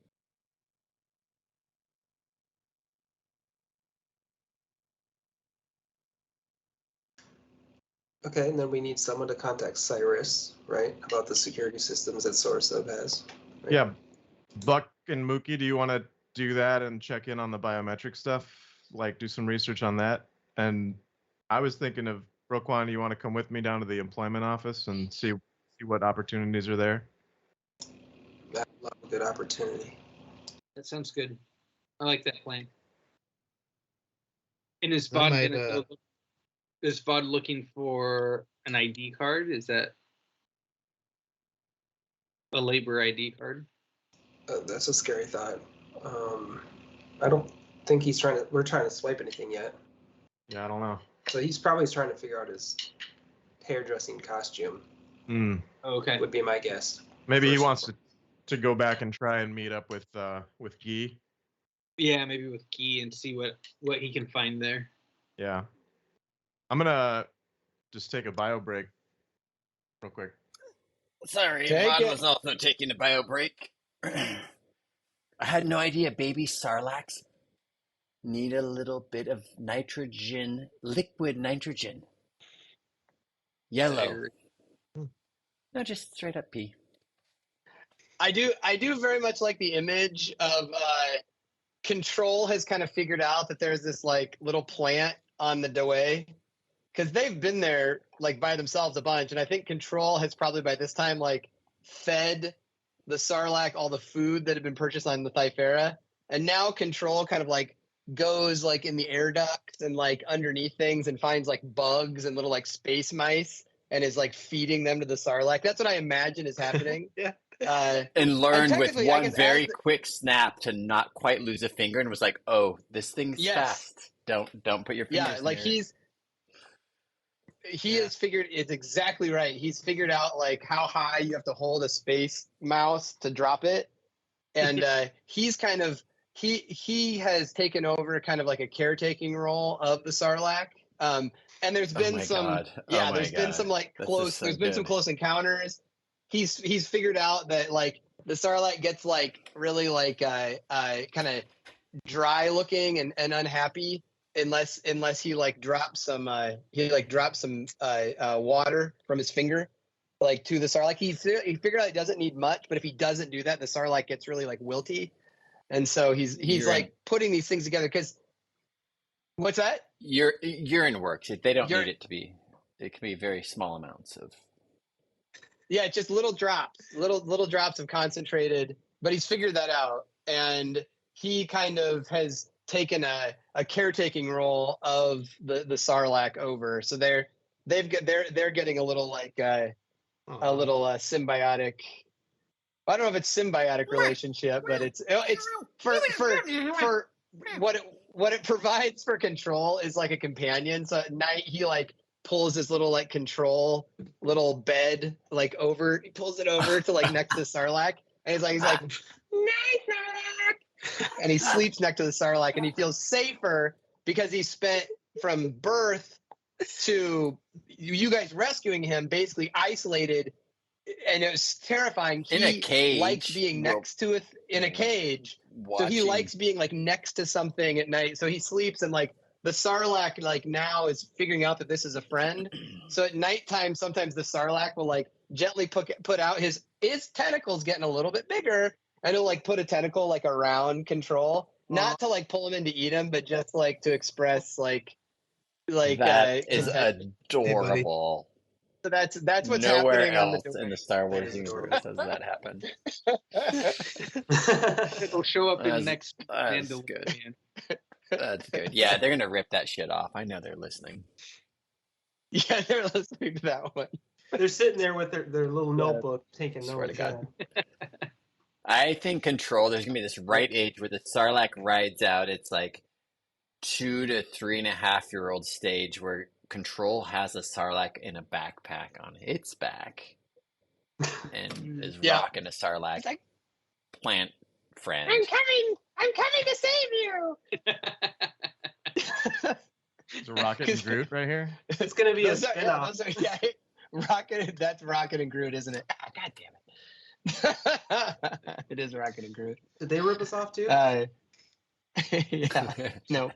Okay, and then we need someone to contact Cyrus, right, about the security systems that Sorosub has. Right? Yeah. Buck and Mookie, do you want to do that and check in on the biometric stuff? Like do some research on that? And I was thinking of Roquan, you want to come with me down to the employment office and see what opportunities are there? That's a good opportunity. that sounds good. I like that plan. And is VOD is VOD looking for an ID card? Is that a labor ID card? That's a scary thought. I don't think we're trying to swipe anything yet. Yeah, I don't know. So he's probably trying to figure out his hairdressing costume. Okay. Would be my guess. Maybe he wants to go back and try and meet up with Guy. Yeah, maybe with Guy and see what he can find there. Yeah. I'm gonna just take a bio break real quick. Sorry, Take Vaughn it. was also taking a bio break. I had no idea baby sarlaccs need a little bit of nitrogen, liquid nitrogen. Yellow. No, just straight up pee. I do very much like the image of Control has kind of figured out that there's this like little plant on the Dewey, because they've been there like by themselves a bunch, and I think Control has probably by this time like fed the Sarlacc all the food that had been purchased on the Thyfera, and now Control kind of like goes like in the air ducts and like underneath things and finds like bugs and little like space mice and is like feeding them to the Sarlacc. That's what I imagine is happening. Yeah. And learned with technically, I one guess very quick snap to not quite lose a finger, and was like, "Oh, this thing's Yes. fast. Don't put your fingers." Yeah, like near it." he has figured, it's exactly right. He's figured out like how high you have to hold a space mouse to drop it, and he's kind of he has taken over kind of like a caretaking role of the Sarlacc. And there's been been some like close. There's been some close encounters. He's figured out that like the Sarlacc gets like really like kind of dry looking and unhappy unless he like drops some water from his finger like to the Sarlacc. He figured out it doesn't need much, but if he doesn't do that, the Sarlacc gets really like wilty, and so he's like putting these things together. Because what's that? Urine works. They don't need it to be. It can be very small amounts of. Yeah, just little drops of concentrated. But he's figured that out, and he kind of has taken a caretaking role of the Sarlacc over. So they're getting a little like a little symbiotic. I don't know if it's symbiotic relationship, but it's for what it provides for Control is like a companion. So at night he like pulls his little like Control little bed like over. He pulls it over to like next to the Sarlacc, and he's like night Sarlacc, and he sleeps next to the Sarlacc, and he feels safer because he spent from birth to you guys rescuing him basically isolated, and it was terrifying. In a cage, likes being next to it in a cage. Watching. So he likes being like next to something at night. So he sleeps, and like the Sarlacc like now is figuring out that this is a friend. So at nighttime, sometimes the Sarlacc will like gently put out his tentacles getting a little bit bigger, and he'll like put a tentacle like around Control, not to like pull him in to eat him, but just like to express like that is adorable. So that's what's nowhere happening else on the in the Star Wars universe has that happened. It'll show up in the next Mandalorian. That's good. Yeah, they're gonna rip that shit off. I know they're listening. Yeah, they're listening to that one. They're sitting there with their little notebook taking notes. Swear to God. I think Control, there's gonna be this right age where the Sarlacc rides out. It's like 2 to 3.5-year-old stage where Control has a Sarlacc in a backpack on its back and is rocking a Sarlacc plant friend. I'm coming to save you. It's a Rocket and Groot right here. It's gonna be a spin-off. Rocket. That's Rocket and Groot, isn't it? Ah, God damn it! It is Rocket and Groot. Did they rip us off too? Yeah. No.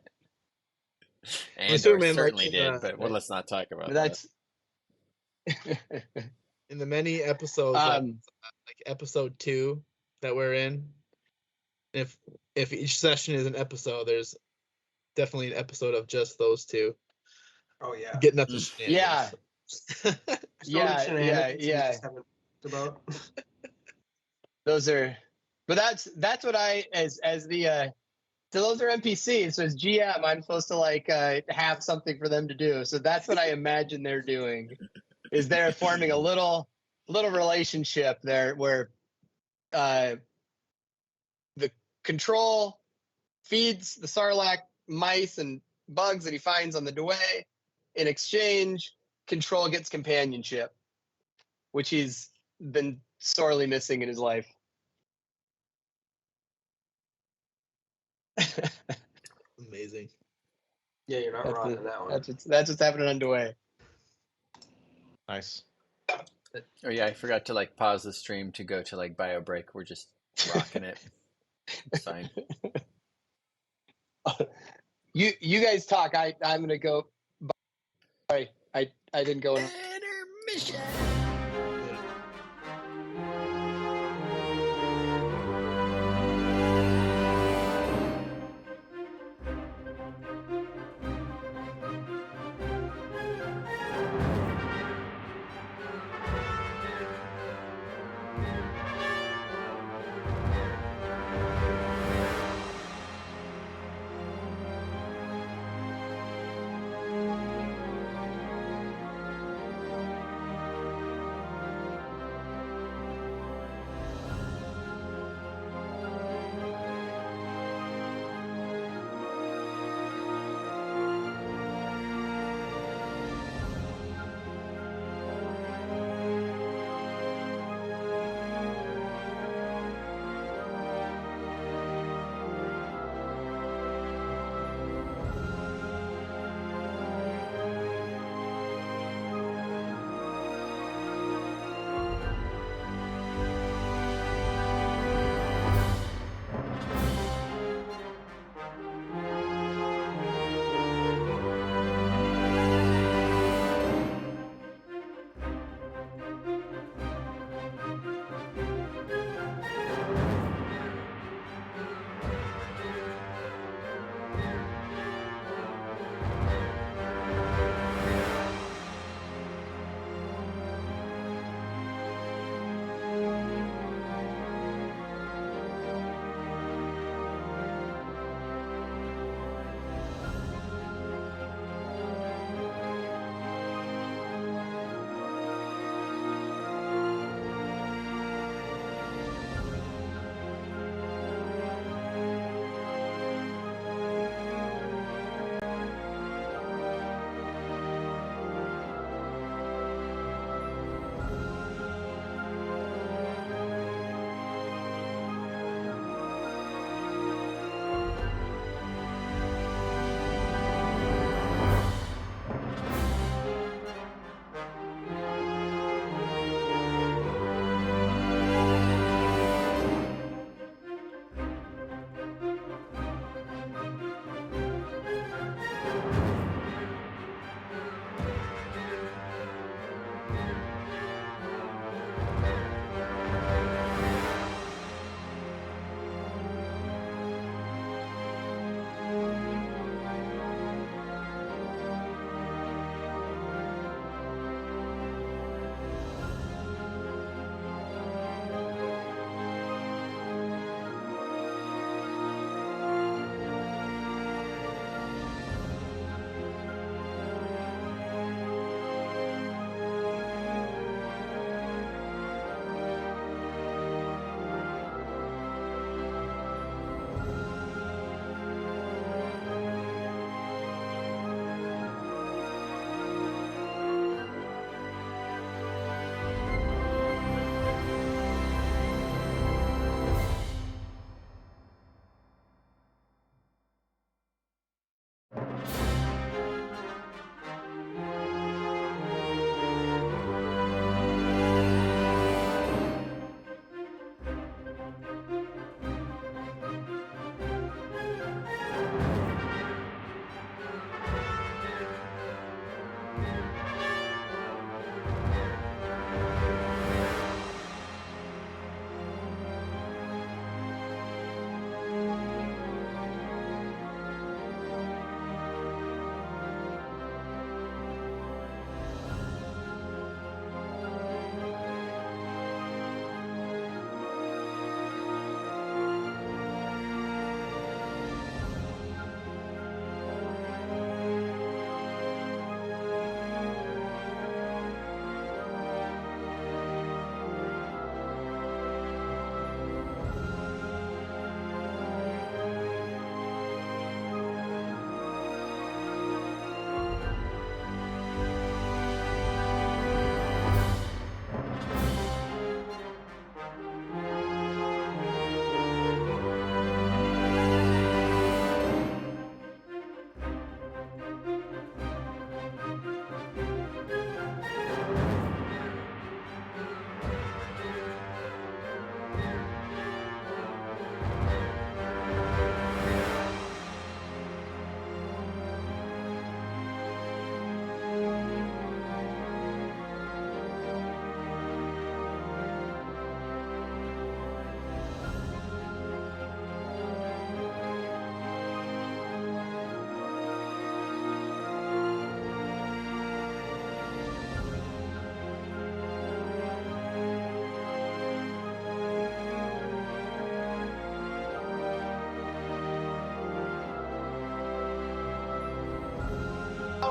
And certainly did, but let's not talk about that. In the many episodes, like episode 2 that we're in, if each session is an episode, there's definitely an episode of just those two. Oh yeah, getting up to shenanigans. Yeah. About. Those are, but that's what I as the. So those are NPCs. So as GM, I'm supposed to like have something for them to do. So that's what I imagine they're doing. Is they're forming a little relationship there where the Control feeds the Sarlacc mice and bugs that he finds on the Dewey. In exchange, Control gets companionship, which he's been sorely missing in his life. Amazing. Yeah, you're not wrong on that one. That's what's happening on Dewey. Nice. Oh yeah, I forgot to like pause the stream to go to like bio break. We're just rocking it. It's fine. You guys talk. I'm gonna go. Sorry, I didn't go. Intermission.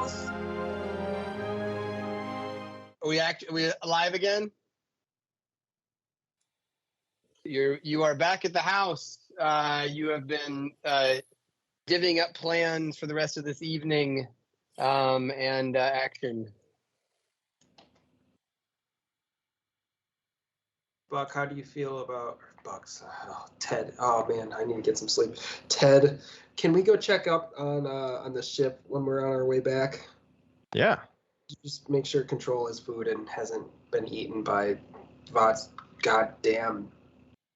house? Are we alive again? You are back at the house. You have been divvying up plans for the rest of this evening, and action. Buck, how do you feel about Ted? Oh man, I need to get some sleep. Ted, can we go check up on the ship when we're on our way back? Yeah. Just make sure Control has food and hasn't been eaten by Vod's goddamn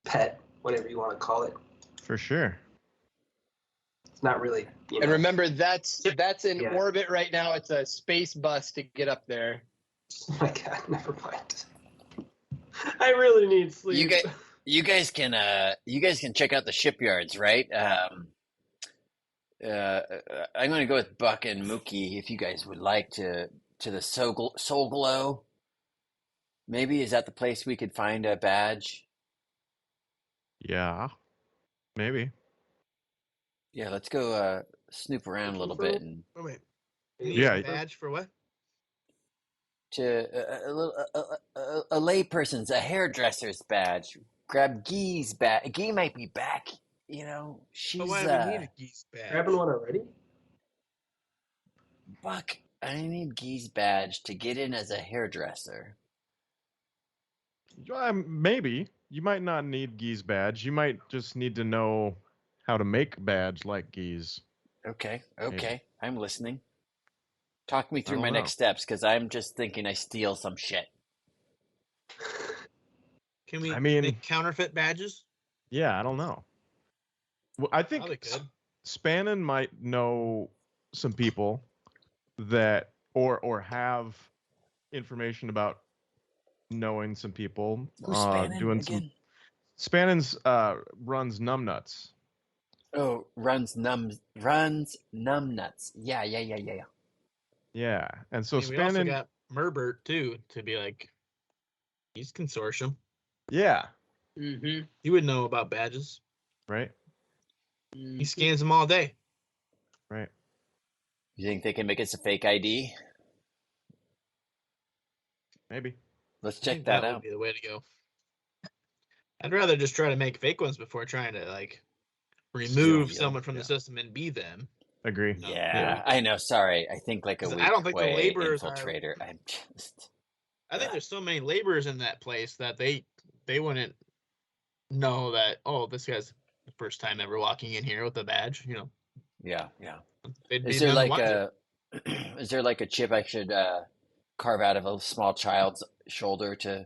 pet, whatever you want to call it. For sure. It's not really. And remember, that's in orbit right now. It's a space bus to get up there. Oh my god, never mind. I really need sleep. You guys can check out the shipyards, right? I'm going to go with Buck and Mookie if you guys would like to the Soul Glow. Maybe is that the place we could find a badge? Yeah. Maybe. Yeah, let's go snoop around a little bit and. Oh, wait. Yeah. Badge for what? To a layperson's, a hairdresser's badge. Grab Gee's badge. Gee might be back. You know, she's. Why do we need a Geese badge? Grabbing one already? Buck, I need Gee's badge to get in as a hairdresser. Maybe. You might not need Gee's badge. You might just need to know how to make a badge like Gee's. Okay, I'm listening. Talk me through my know. next steps, because I'm just thinking I steal some shit. Can we mean, make counterfeit badges? Yeah, I don't know. Well, I think Spannin might know some people that or have information about knowing some people. Who's Spannin doing again? Spannin's runs Numbnuts. Oh, runs Numbnuts. Yeah. Yeah, and so we also Spannin got Merbert too to be like, he's consortium. Yeah. Mm-hmm. He would know about badges, right? He scans them all day. Right. You think they can make us a fake ID? Maybe. Let's check that That out. would be the way to go. I'd rather just try to make fake ones before trying to like remove someone from the system and be them. Agree. Yeah, I know. Sorry, I think like a weak I don't think the way laborers infiltrator. I think there's so many laborers in that place that they wouldn't know that, oh, this guy's the first time ever walking in here with a badge, you know. Yeah. Is there like a chip I should carve out of a small child's shoulder to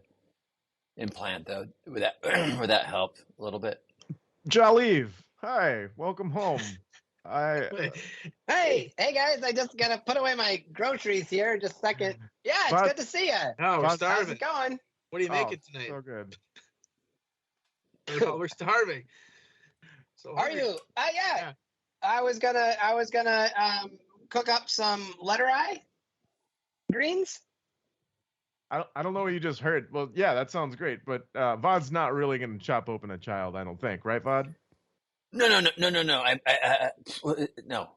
implant though? Would that help a little bit? Jaliv, hi, welcome home. Hey guys, I just gotta put away my groceries here. Just a second. Yeah, it's good to see you. Oh, we're How's starving. it going? What are you making tonight? So good. We're starving. So are you? Yeah. I was gonna cook up some letter eye greens. Oh, I don't know what you just heard. Well, yeah, that sounds great, but Vod's not really gonna chop open a child, I don't think, right, Vod? No. No.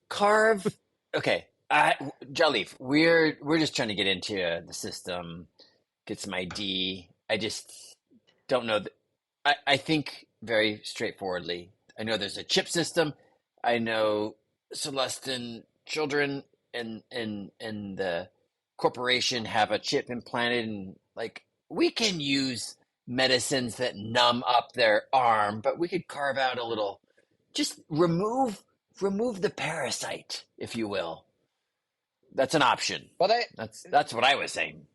Carve. Okay. Jalif, we're just trying to get into the system, get some ID. I just don't know. I think very straightforwardly. I know there's a chip system. I know Celestin children and the corporation have a chip implanted, and like we can use medicines that numb up their arm, but we could carve out a little, just remove the parasite, if you will. That's an option. Well, that's what I was saying.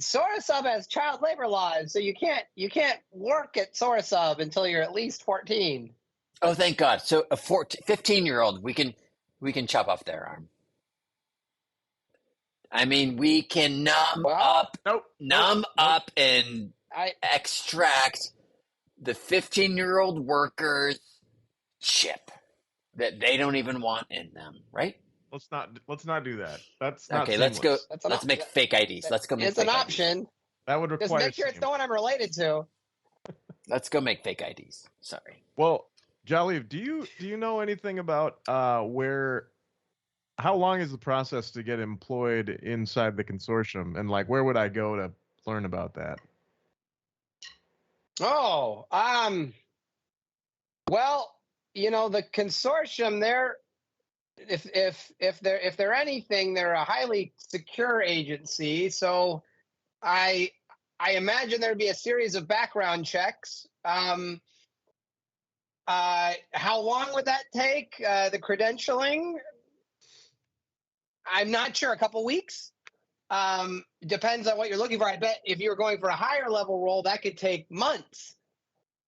Sorisub has child labor laws, so you can't work at Sorisub until you're at least 14. Oh, thank God. So a 15-year-old, we can chop off their arm. I mean, we can numb up and extract the 15-year-old worker's chip that they don't even want in them, right? Let's not do that. That's not okay. seamless. Let's go. Let's make fake IDs. Let's go make. It's an option. IDs. That would require. Just make sure it's the one I'm related to. Let's go make fake IDs. Sorry. Well, Jaliv, do you know anything about where how long is the process to get employed inside the consortium, and like where would I go to learn about that? Oh, well, the consortium, if they're anything, they're a highly secure agency. So I imagine there'd be a series of background checks. How long would that take? The credentialing? I'm not sure. A couple weeks? Depends on what you're looking for. I bet if you were going for a higher level role, that could take months.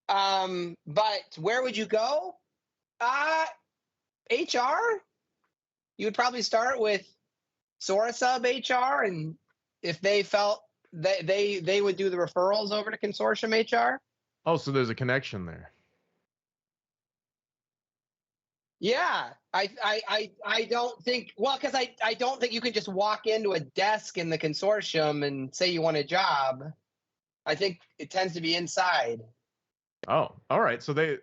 But where would you go? HR. You would probably start with Sorasub HR, and if they felt that they would do the referrals over to Consortium HR. Oh, so there's a connection there. Yeah, I don't think, well, because I don't think you can just walk into a desk in the consortium and say you want a job. I think it tends to be inside. Oh, all right. So they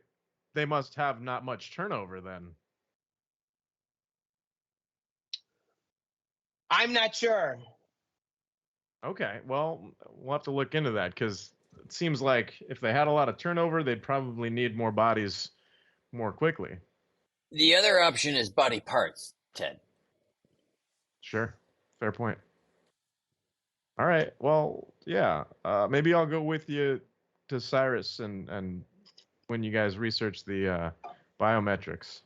must have not much turnover then. I'm not sure. Okay, well, we'll have to look into that because it seems like if they had a lot of turnover, they'd probably need more bodies more quickly. The other option is body parts, Ted. Sure, fair point. All right, well, yeah, maybe I'll go with you to Cyrus and when you guys research the biometrics.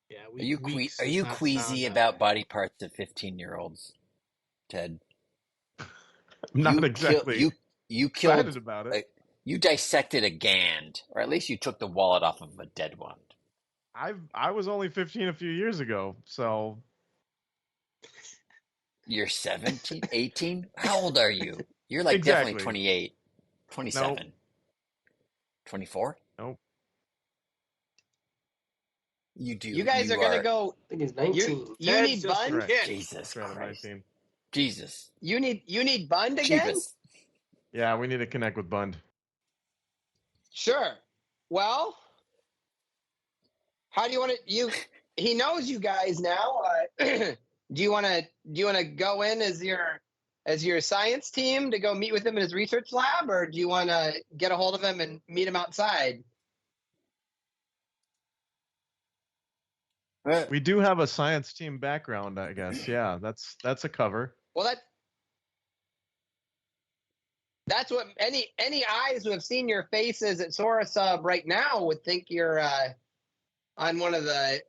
Yeah, Are you queasy about body parts of 15-year-olds, Ted? Not exactly You excited killed about it. You dissected a Gand, or at least you took the wallet off of a dead one. I was only 15 a few years ago, so. You're 17, 18? How old are you? You're like exactly. Definitely 28, 27, nope. 24? Nope. You do. You guys are going to go. I think he's 19. You need Bund? Jesus Christ. 19. Jesus. You need Bund again? Jeebus. Yeah, we need to connect with Bund. Sure. Well, how do you want to? He knows you guys now. Do you want to go in as your science team to go meet with him in his research lab, or do you want to get a hold of him and meet him outside? We do have a science team background, I guess. Yeah, that's a cover. Well, that's what any eyes who have seen your faces at Sorasub right now would think you're on one of the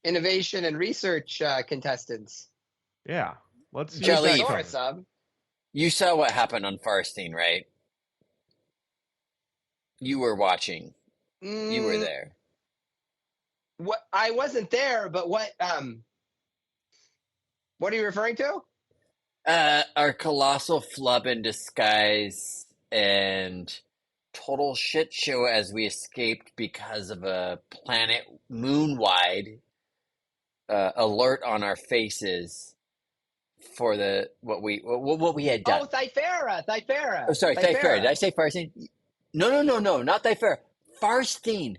innovation and research contestants. Yeah, let's use Jaleel, that cover. Sorasub. You saw what happened on Farstein, right? You were watching. You were there. What? I wasn't there, but what are you referring to? Our colossal flub in disguise and total shit show as we escaped because of a planet moon-wide alert on our faces for what we had done. Oh, Thyfera. Oh, sorry, Thyfera. Did I say Farstein? No, not Thyfera. Farstein.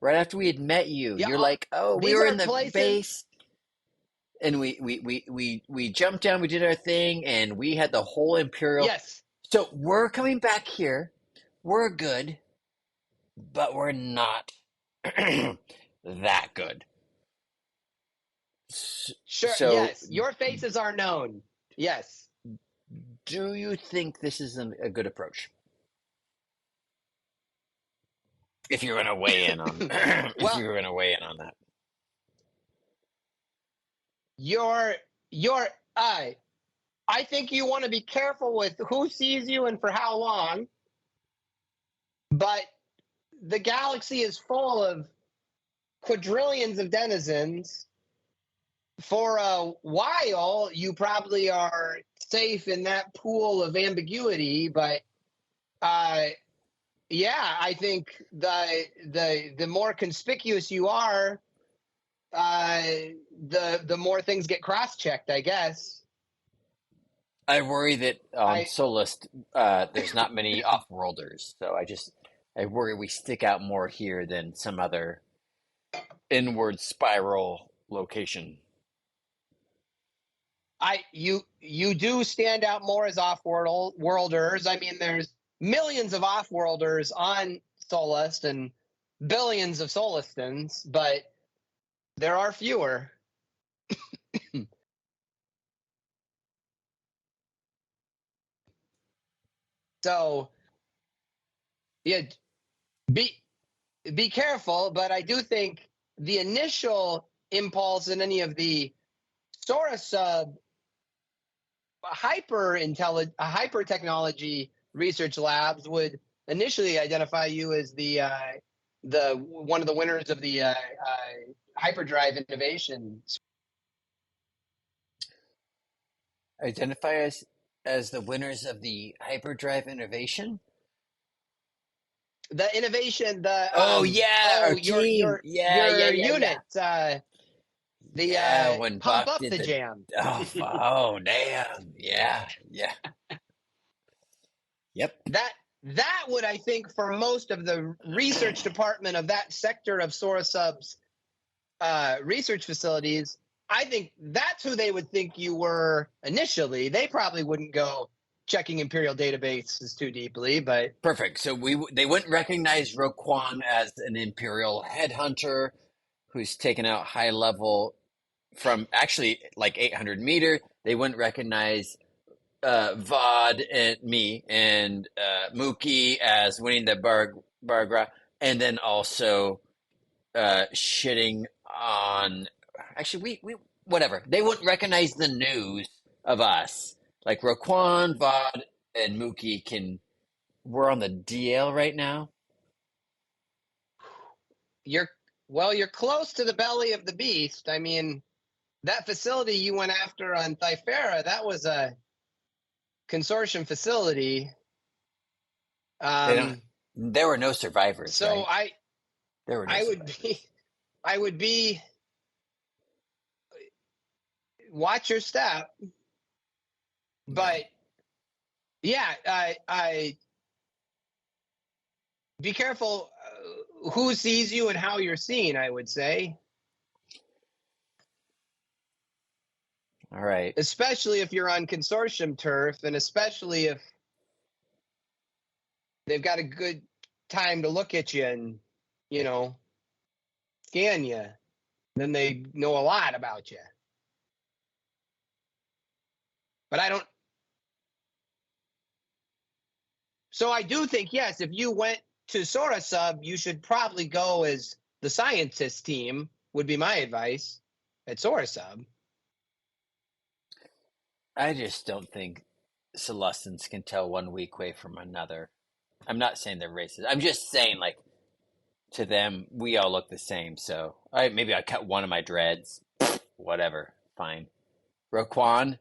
Right after we had met you, Yeah, you're like, oh, we were in the places. base, and we jumped down, we did our thing, and we had the whole Imperial. Yes. So we're coming back here. We're good, but we're not that good. Sure. So, yes. Your faces are known. Yes. do you think this is a good approach? If you're going to weigh in on, if you're going to weigh in on that, I think you want to be careful with who sees you and for how long. But the galaxy is full of quadrillions of denizens. For a while, you probably are safe in that pool of ambiguity, but yeah, I think the more conspicuous you are, the more things get cross-checked, I guess. I worry that on Solus, there's not many off-worlders, so I worry we stick out more here than some other inward spiral location. You do stand out more as off-worlders. I mean, there's millions of off-worlders on Solist and billions of Solistans, but there are fewer. So, yeah, be careful. But I do think the initial impulse in any of the Sora sub hyper technology research labs would initially identify you as the one of the winners of the hyperdrive innovation. Identify us as the winners of the hyperdrive innovation. The innovation, the our team. your unit, when pump Buck up did the jam. Oh damn, yeah. Yep. That would, I think, for most of the research department of that sector of Sorasub's research facilities, I think that's who they would think you were initially. They probably wouldn't go checking Imperial databases too deeply, but perfect. So they wouldn't recognize Roquan as an Imperial headhunter who's taken out high level from actually like 800 meter. They wouldn't recognize Vod and me and Mookie as winning the Bargra, and then also shitting on. Actually, we whatever. They wouldn't recognize the news of us. Like Roquan, Vod, and Mookie we're on the DL right now. You're close to the belly of the beast. I mean, that facility you went after on Thyfera, that was a consortium facility. There were no survivors. So right? I would be watch your step. But yeah, I be careful who sees you and how you're seen, I would say. All right. Especially if you're on consortium turf, and especially if they've got a good time to look at you and, scan you, then they know a lot about you. But I don't. So I do think, yes, if you went to Sora Sub, you should probably go as the scientist team, would be my advice at Sora Sub. I just don't think Celestins can tell one weak way from another. I'm not saying they're racist. I'm just saying, like, to them, we all look the same. So maybe I cut one of my dreads. Whatever. Fine. Roquan,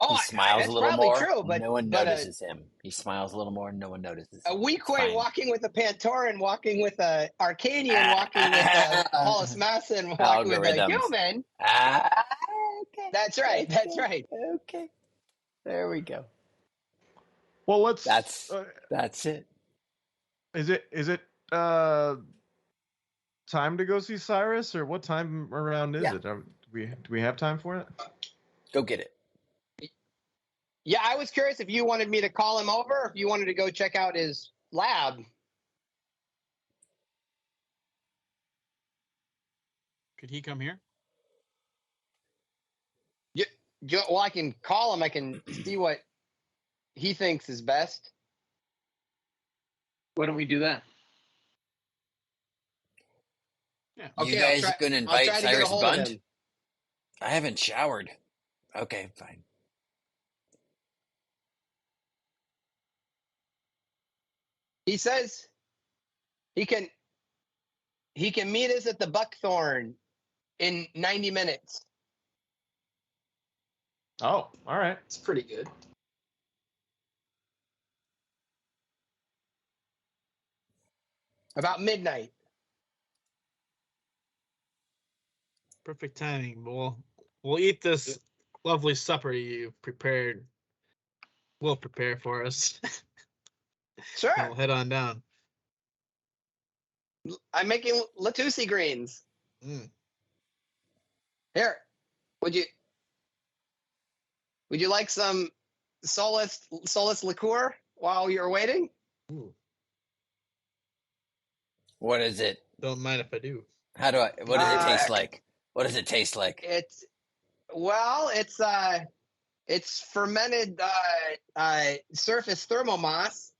he smiles a little more. True, but no one notices him. He smiles a little more. No one notices him. A weak way walking with a Pantoran, walking with a Arcanian, walking with a Hollis Masson, walking with a human. Okay. That's right. That's right. Okay. There we go. Well, that's it. Is it time to go see Cyrus, or what time around is it? Do we have time for it? Go get it. Yeah, I was curious if you wanted me to call him over, or if you wanted to go check out his lab. Could he come here? Yeah, well, I can call him. I can see what he thinks is best. Why don't we do that? Yeah. Okay, you guys going to invite Cyrus Bunt? I haven't showered. Okay, fine. He says he can meet us at the Buckthorn in 90 minutes. Oh, all right. It's pretty good. About midnight. Perfect timing. We'll eat this lovely supper you prepared. Will prepare for us. Sure. We'll head on down. I'm making Latusi greens. Here, would you like some solace liqueur while you're waiting? Ooh. What is it? Don't mind if I do. What does it taste like? What does it taste like? It's fermented surface thermomoss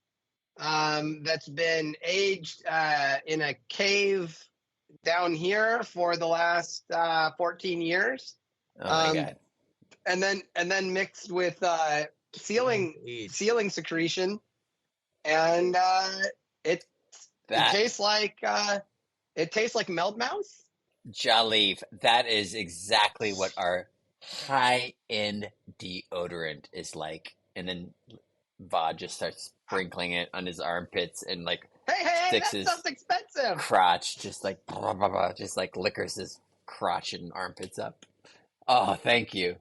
that's been aged in a cave down here for the last 14 years. Oh my god! And then mixed with sealing secretion, and it tastes like meld mouse. Jaleef, that is exactly what our high-end deodorant is like. And then Vod just starts sprinkling it on his armpits and like Hey, sticks that his stuff's expensive. crotch, just like blah, blah, blah, just like liquors his crotch and armpits up. Oh, thank you.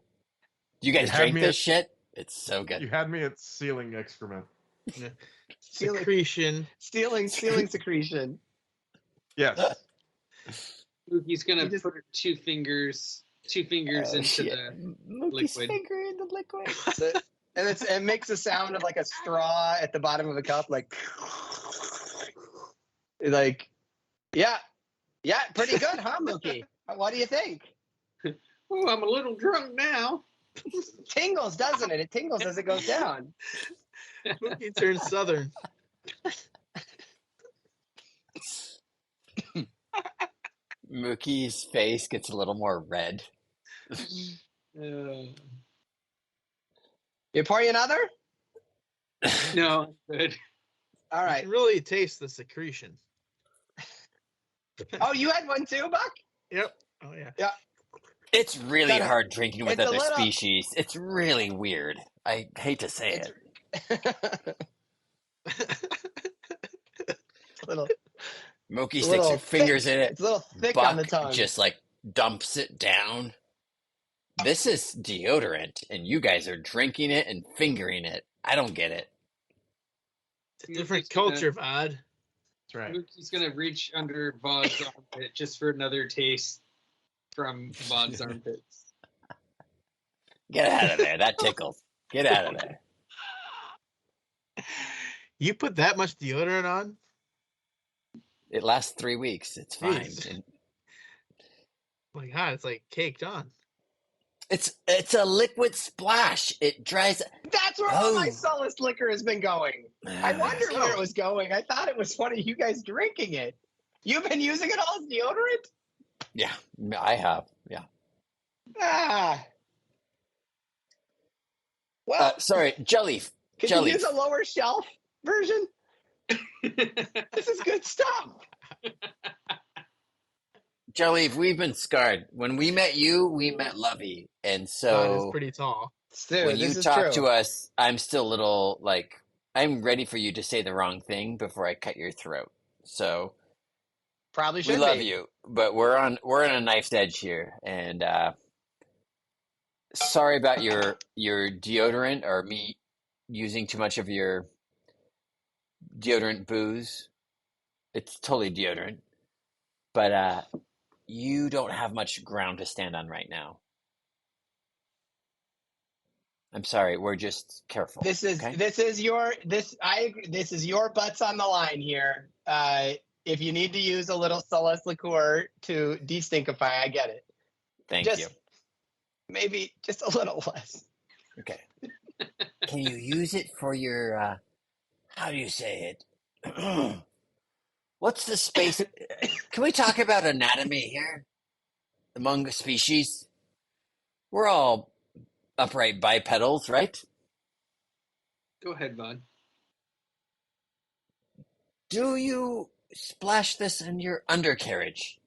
Do you guys drink this shit? It's so good. You had me at sealing excrement. Secretion. Stealing secretion. Yes. Mookie's gonna put her two fingers into the Mookie's liquid. finger in the liquid. And it makes a sound of like a straw at the bottom of a cup, like yeah, pretty good, huh, Mookie? What do you think? Oh, I'm a little drunk now. Tingles, doesn't it? It tingles as it goes down. Mookie turns southern. Mookie's face gets a little more red. You pour you another? No, I'm good. All You right. can really taste the secretion. Oh, you had one too, Buck? Yep. Oh yeah. Yeah. It's really hard drinking with it's a other little- species. It's really weird. I hate to say it. little Mookie a sticks little her fingers thick. in it. It's a little thick Buck on the tongue. just like dumps it down. This is deodorant, and you guys are drinking it and fingering it. I don't get it. It's a different culture, Vod. That's right. Mookie's gonna reach under Vod's armpit just for another taste from Vod's armpits. Get out of there. That tickles. Get out of there. You put that much deodorant on? It lasts 3 weeks. It's fine. Jeez. And Oh my God, it's like caked on. it's a liquid splash. It dries. That's where all my Oh. solace liquor has been going. I wondered where it was going. I thought it was one of you guys drinking it. You've been using it all as deodorant? Yeah, I have. Yeah. Ah. Well, Sorry, Jelleaf. could you use a lower shelf version? This is good stuff. Jelleaf, we've been scarred. When we met you, we met Lovey. And Vod is so pretty tall. Dude, when you this is talk true. to us, I'm still a little like, I'm ready for you to say the wrong thing before I cut your throat. So Probably should we love be. you, but we're on a knife's edge here. And sorry about your deodorant or me using too much of your deodorant booze. It's totally deodorant. But you don't have much ground to stand on right now. I'm sorry, we're just careful. This is okay? this is your butts on the line here. If you need to use a little solace liqueur to destinkify, I get it. Thank Just you. maybe just a little less. Okay. Can you use it for your how do you say it? What's the space? Can we talk about anatomy here among species? We're all upright bipedals, right? Go ahead, Vod. Do you splash this in your undercarriage?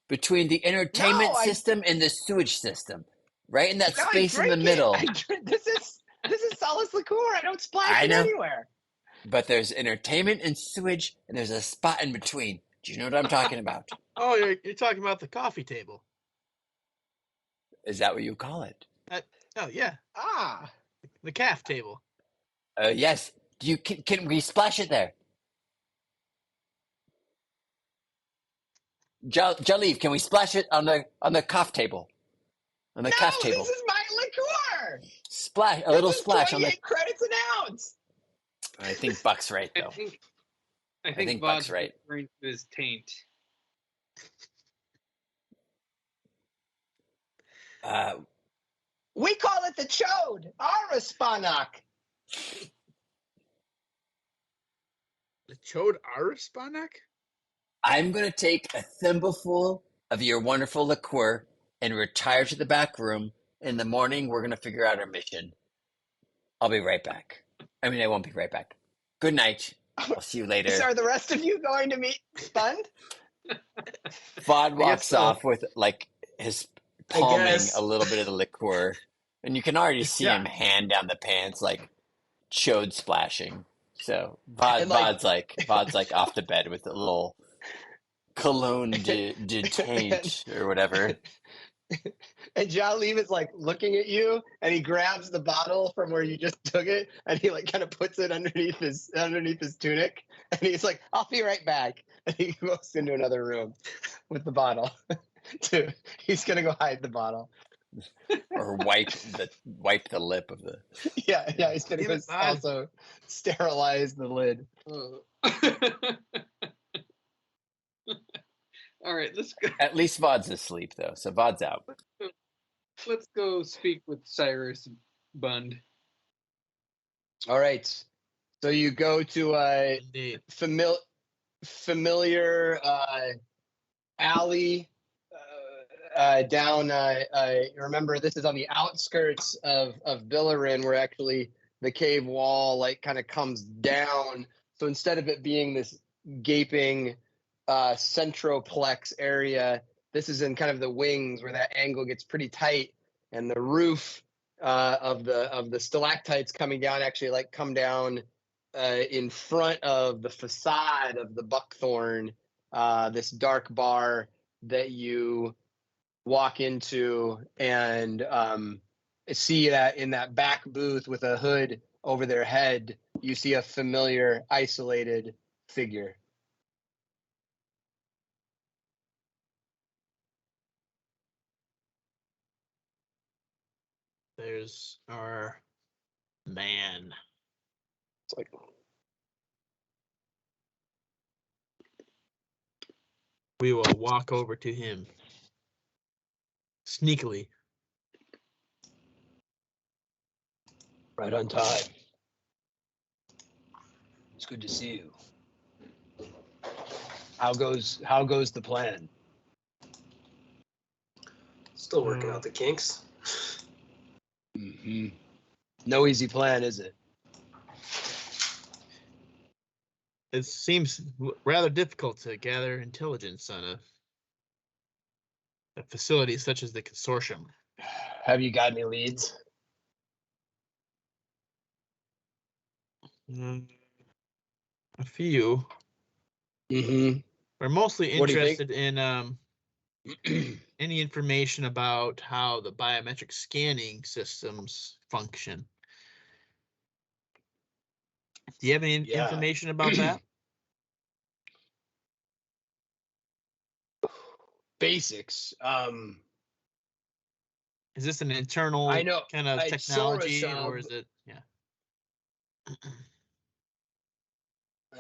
Between the entertainment No, system and the sewage system. Right in that No, I space in the drink it. middle. This is solace liqueur. I don't splash I it know. anywhere. But there's entertainment and sewage, and there's a spot in between. Do you know what I'm talking about? Oh, you're talking about the coffee table. Is that what you call it? Oh yeah, Ah. the calf table. Yes. Do you can we splash it there? Jaleef, can we splash it on the cough table? On the cough table. This is my liqueur. Splash a little splash on the. 28 credits an ounce. I think Buck's right I though. think Buck's Vod's right. referring to his taint. We call it the chode, Araspanak. The Chode Araspanak? I'm going to take a thimbleful of your wonderful liqueur and retire to the back room. In the morning, we're going to figure out our mission. I'll be right back. I mean, I won't be right back. Good night. I'll see you later. So are the rest of you going to meet Spund? Vod walks so. off with like his palming a little bit of the liqueur. And you can already see him hand down the pants, like chode splashing. So Vod's like off to bed with a little cologne de taint or whatever. And Jaleef is like looking at you, and he grabs the bottle from where you just took it, and he like kind of puts it underneath his tunic, and he's like, "I'll be right back." And he goes into another room with the bottle. He's gonna go hide the bottle. Or wipe the lip of the. Yeah. He's gonna go also sterilize the lid. All right, let's go. At least Vod's asleep though, so Vod's out. Let's go speak with Cyrus Bund. All right. So you go to a familiar alley down. Remember, this is on the outskirts of Billarin, where actually the cave wall like kind of comes down. So instead of it being this gaping centroplex area, this is in kind of the wings where that angle gets pretty tight, and the roof of the stalactites coming down actually like come down in front of the facade of the buckthorn, this dark bar that you walk into, and see that in that back booth with a hood over their head, you see a familiar isolated figure. There's our man. It's like, we will walk over to him sneakily. right on time. It's good to see you. How goes the plan? Still working out the kinks. Mm-hmm. No easy plan, is it? It seems rather difficult to gather intelligence on a facility such as the consortium. Have you got any leads? A few. Mm-hmm. We're mostly What do you interested in any information about how the biometric scanning systems function. Do you have any information about that? Basics. Is this an internal kind of technology, or is it? Yeah.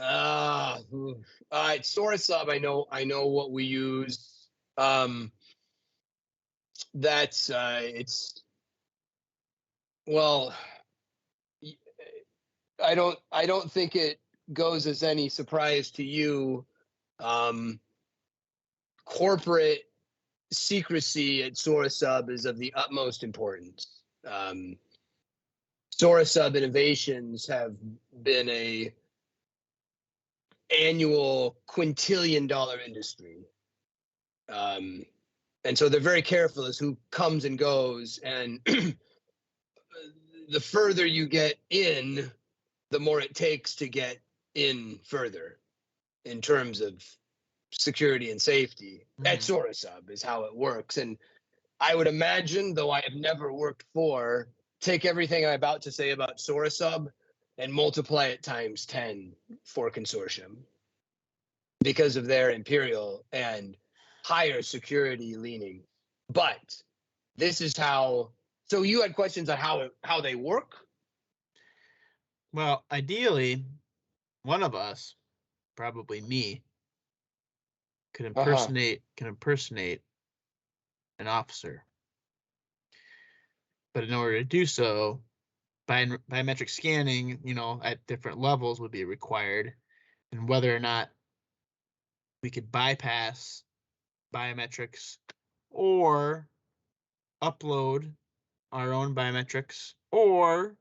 All right, Sourasub. I know what we use. That's it's. Well, I don't think it goes as any surprise to you. Corporate secrecy at Sourasub is of the utmost importance. Sourasub innovations have been a annual quintillion-dollar industry. And so they're very careful as who comes and goes. And the further you get in, the more it takes to get in further in terms of security and safety. At Sourasub is how it works. And I would imagine, though I have never worked for, take everything I'm about to say about Sourasub and multiply it times 10 for Consortium because of their imperial and higher security leaning. But this is how. So you had questions on how they work? Well, ideally, one of us, probably me, can impersonate an officer. But in order to do so, biometric scanning, at different levels would be required, and whether or not we could bypass biometrics or upload our own biometrics or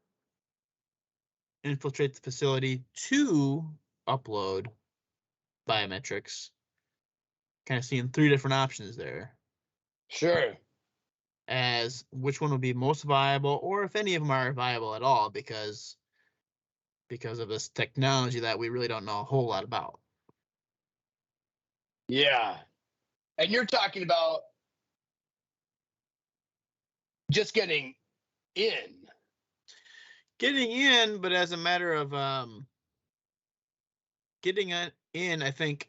infiltrate the facility to upload biometrics. Kind of seeing three different options there. Sure. As which one would be most viable, or if any of them are viable at all, because of this technology that we really don't know a whole lot about. Yeah. And you're talking about just getting in. Getting in, but as a matter of getting in, I think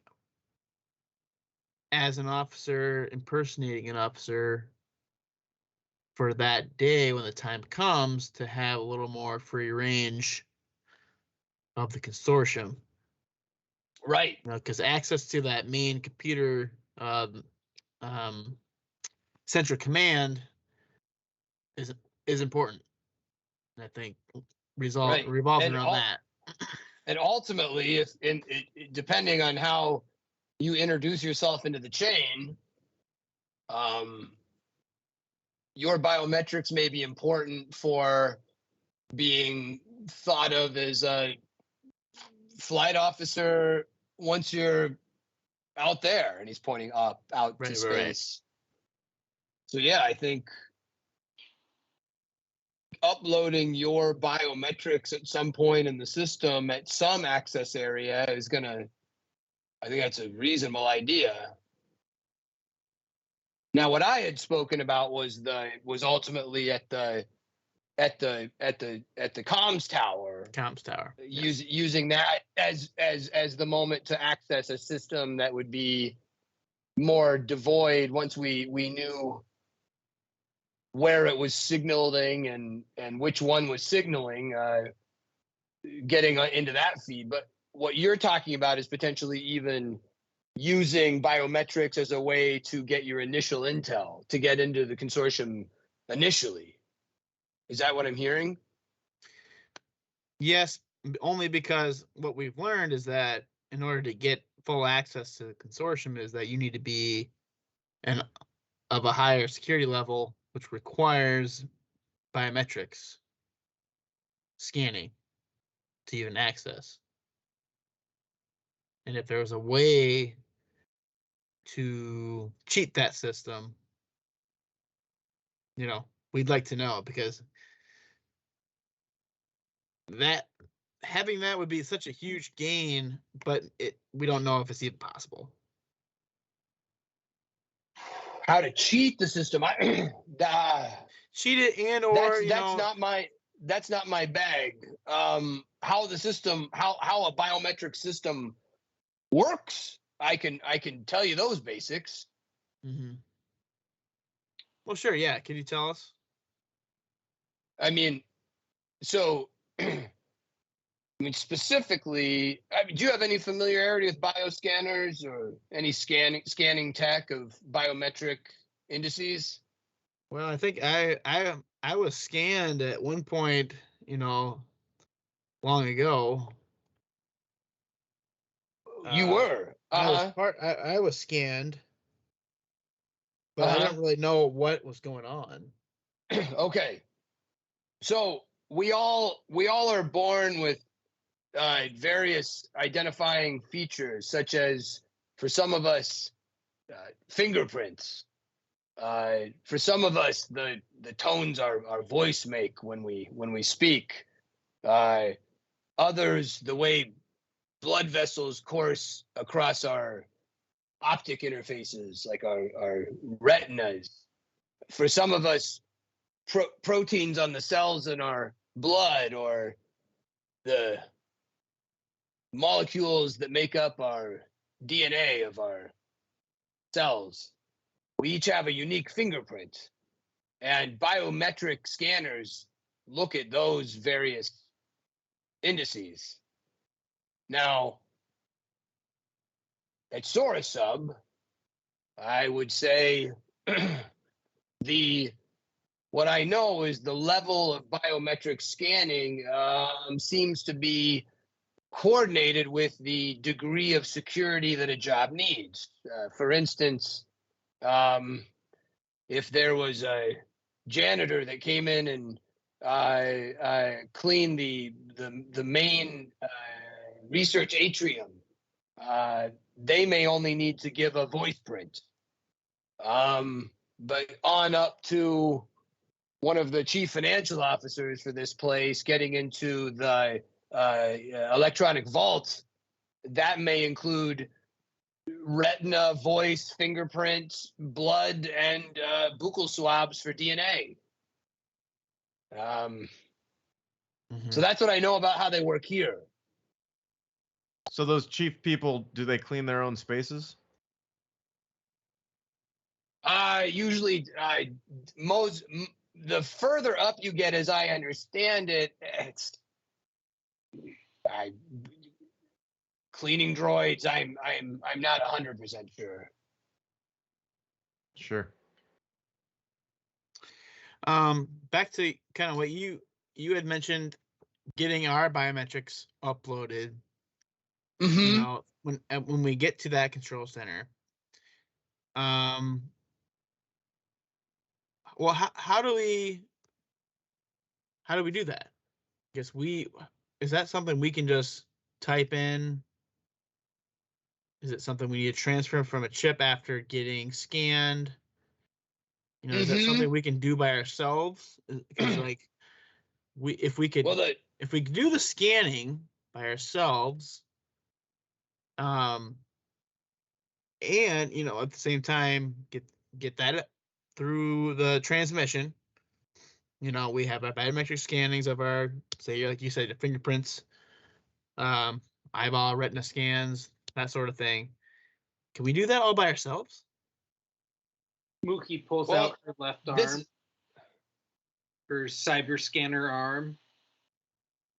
as an officer, impersonating an officer for that day when the time comes to have a little more free range of the consortium. Right. Because access to that main computer central command is important. I think revolving around that. And ultimately, depending on how you introduce yourself into the chain, your biometrics may be important for being thought of as a flight officer once you're out there. And he's pointing out to space. Right. So yeah, I think uploading your biometrics at some point in the system at some access area is I think that's a reasonable idea. Now, what I had spoken about was ultimately at the comms tower. Using that as the moment to access a system that would be more devoid once we knew where it was signaling and which one was signaling, getting into that feed. But what you're talking about is potentially even using biometrics as a way to get your initial intel, to get into the consortium initially. Is that what I'm hearing? Yes, only because what we've learned is that in order to get full access to the consortium is that you need to be of a higher security level, which requires biometrics scanning to even access. And if there was a way to cheat that system, we'd like to know, because having that would be such a huge gain, but we don't know if it's even possible. How to cheat the system? Cheat it, and or that's not my bag. How the system, how a biometric system works, I can tell you those basics. Mm-hmm. Well, sure, yeah. Can you tell us? I mean, so specifically, do you have any familiarity with bioscanners or any scanning tech of biometric indices? Well, I think I was scanned at one point, long ago. You were. I was scanned, but I don't really know what was going on. Okay, so we all are born with various identifying features, such as, for some of us, fingerprints. For some of us, the tones our voice make when we speak. Others, the way blood vessels course across our optic interfaces, like our retinas. For some of us, proteins on the cells in our blood, or the molecules that make up our DNA of our cells. We each have a unique fingerprint, and biometric scanners look at those various indices. Now, at Sorosub, I would say what I know is the level of biometric scanning seems to be coordinated with the degree of security that a job needs. For instance, if there was a janitor that came in and cleaned the main research atrium, they may only need to give a voice print. But on up to one of the chief financial officers for this place getting into the electronic vault, that may include retina, voice, fingerprints, blood, and buccal swabs for DNA. So that's what I know about how they work here. So those chief people, do they clean their own spaces? Usually, the further up you get, as I understand it, it's cleaning droids. I'm not 100% sure. Sure. Back to kind of what you had mentioned, getting our biometrics uploaded. Mm-hmm. You know, when we get to that control center, well, how do we do that? I guess is that something we can just type in? Is it something we need to transfer from a chip after getting scanned? You know, is that something we can do by ourselves? Because like if we could do the scanning by ourselves, and you know, at the same time get that through the transmission. You know, we have our biometric scannings of our, say, like you said, the fingerprints, eyeball, retina scans, that sort of thing. Can we do that all by ourselves? Mookie pulls out her left arm, her cyber scanner arm,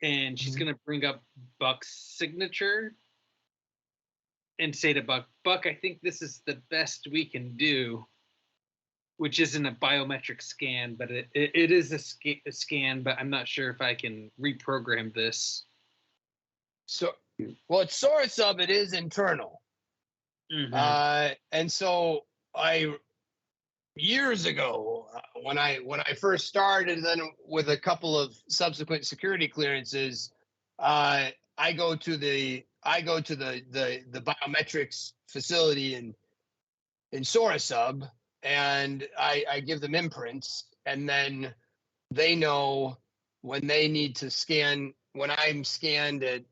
and she's going to bring up Buck's signature and say to Buck, I think this is the best we can do, which isn't a biometric scan, but it is a scan, but I'm not sure if I can reprogram this. So, well, at Sorosub, it is internal. Mm-hmm. And so years ago, when I first started, then with a couple of subsequent security clearances, I go to the biometrics facility in Sorosub, and I give them imprints, and then they know when they need to scan, when I'm scanned at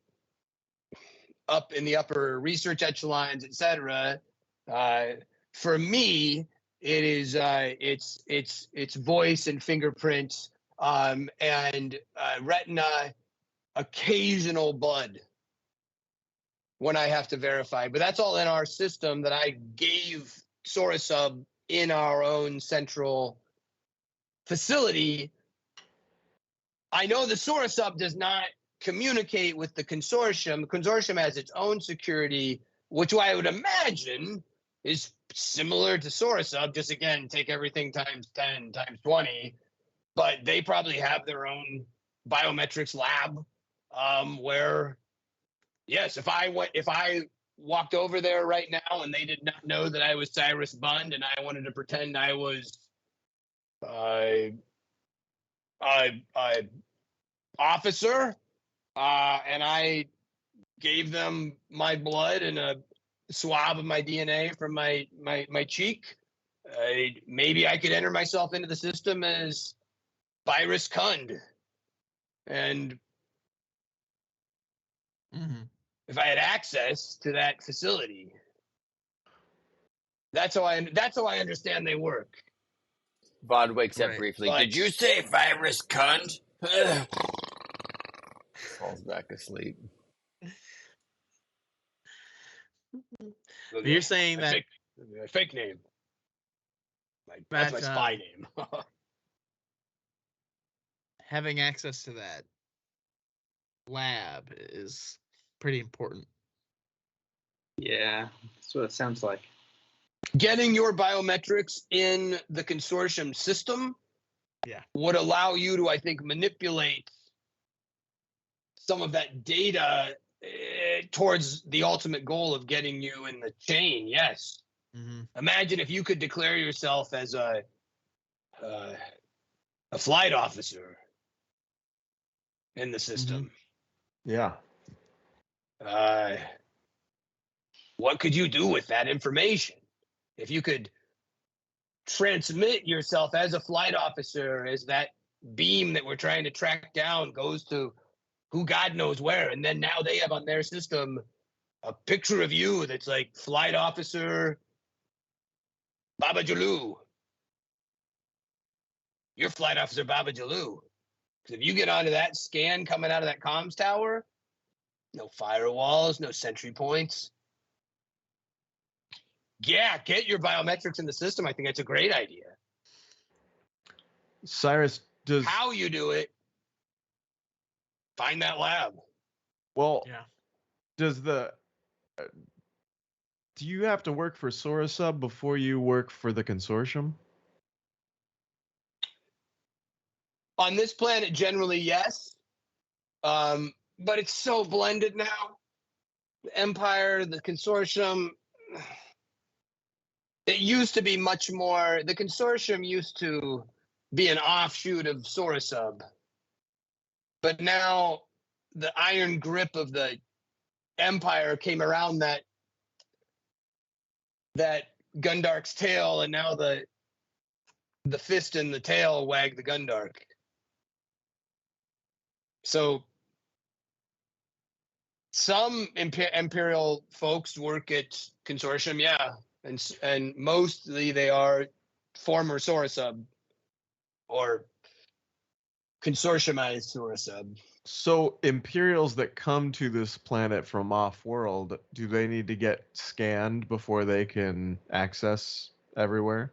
up in the upper research echelons, etc. For me, it is it's voice and fingerprints, and retina, occasional blood when I have to verify. But that's all in our system that I gave Sorosub in our own central facility. I know the Sorosub does not communicate with the consortium. The consortium has its own security, which I would imagine is similar to Sorosub. Just again, take everything times 10, times 20. But they probably have their own biometrics lab, where, yes, if I walked over there right now and they did not know that I was Cyrus Bund and I wanted to pretend I was officer, and I gave them my blood and a swab of my DNA from my cheek, maybe I could enter myself into the system as Cyrus Kund. And if I had access to that facility, that's how I understand they work. Vaughn wakes up briefly. Did you say Virus Cunt? Falls back asleep. You're saying that Fake name. That's my spy name. Having access to that lab is pretty important. Yeah, that's what it sounds like. Getting your biometrics in the consortium system would allow you to, I think, manipulate some of that data towards the ultimate goal of getting you in the chain. Yes. Mm-hmm. Imagine if you could declare yourself as a flight officer in the system. Yeah. What could you do with that information? If you could transmit yourself as a flight officer, as that beam that we're trying to track down goes to who God knows where, and then now they have on their system a picture of you that's like flight officer Baba Jaloo. You're flight officer Baba Jaloo. Because if you get onto that scan coming out of that comms tower, no firewalls, no sentry points. Yeah, get your biometrics in the system. I think that's a great idea. Cyrus, does how you do it? Find that lab. Well, does the do you have to work for Sorosub before you work for the consortium? On this planet, generally, yes. But it's so blended now. The Empire, the consortium. It used to be much more. The consortium used to be an offshoot of Sorosub. But now the iron grip of the Empire came around that Gundark's tail, and now the fist and the tail wag the Gundark. So some Imperial folks work at Consortium, yeah, and mostly they are former Sorosub or consortiumized Sorosub. So Imperials that come to this planet from off-world, do they need to get scanned before they can access everywhere?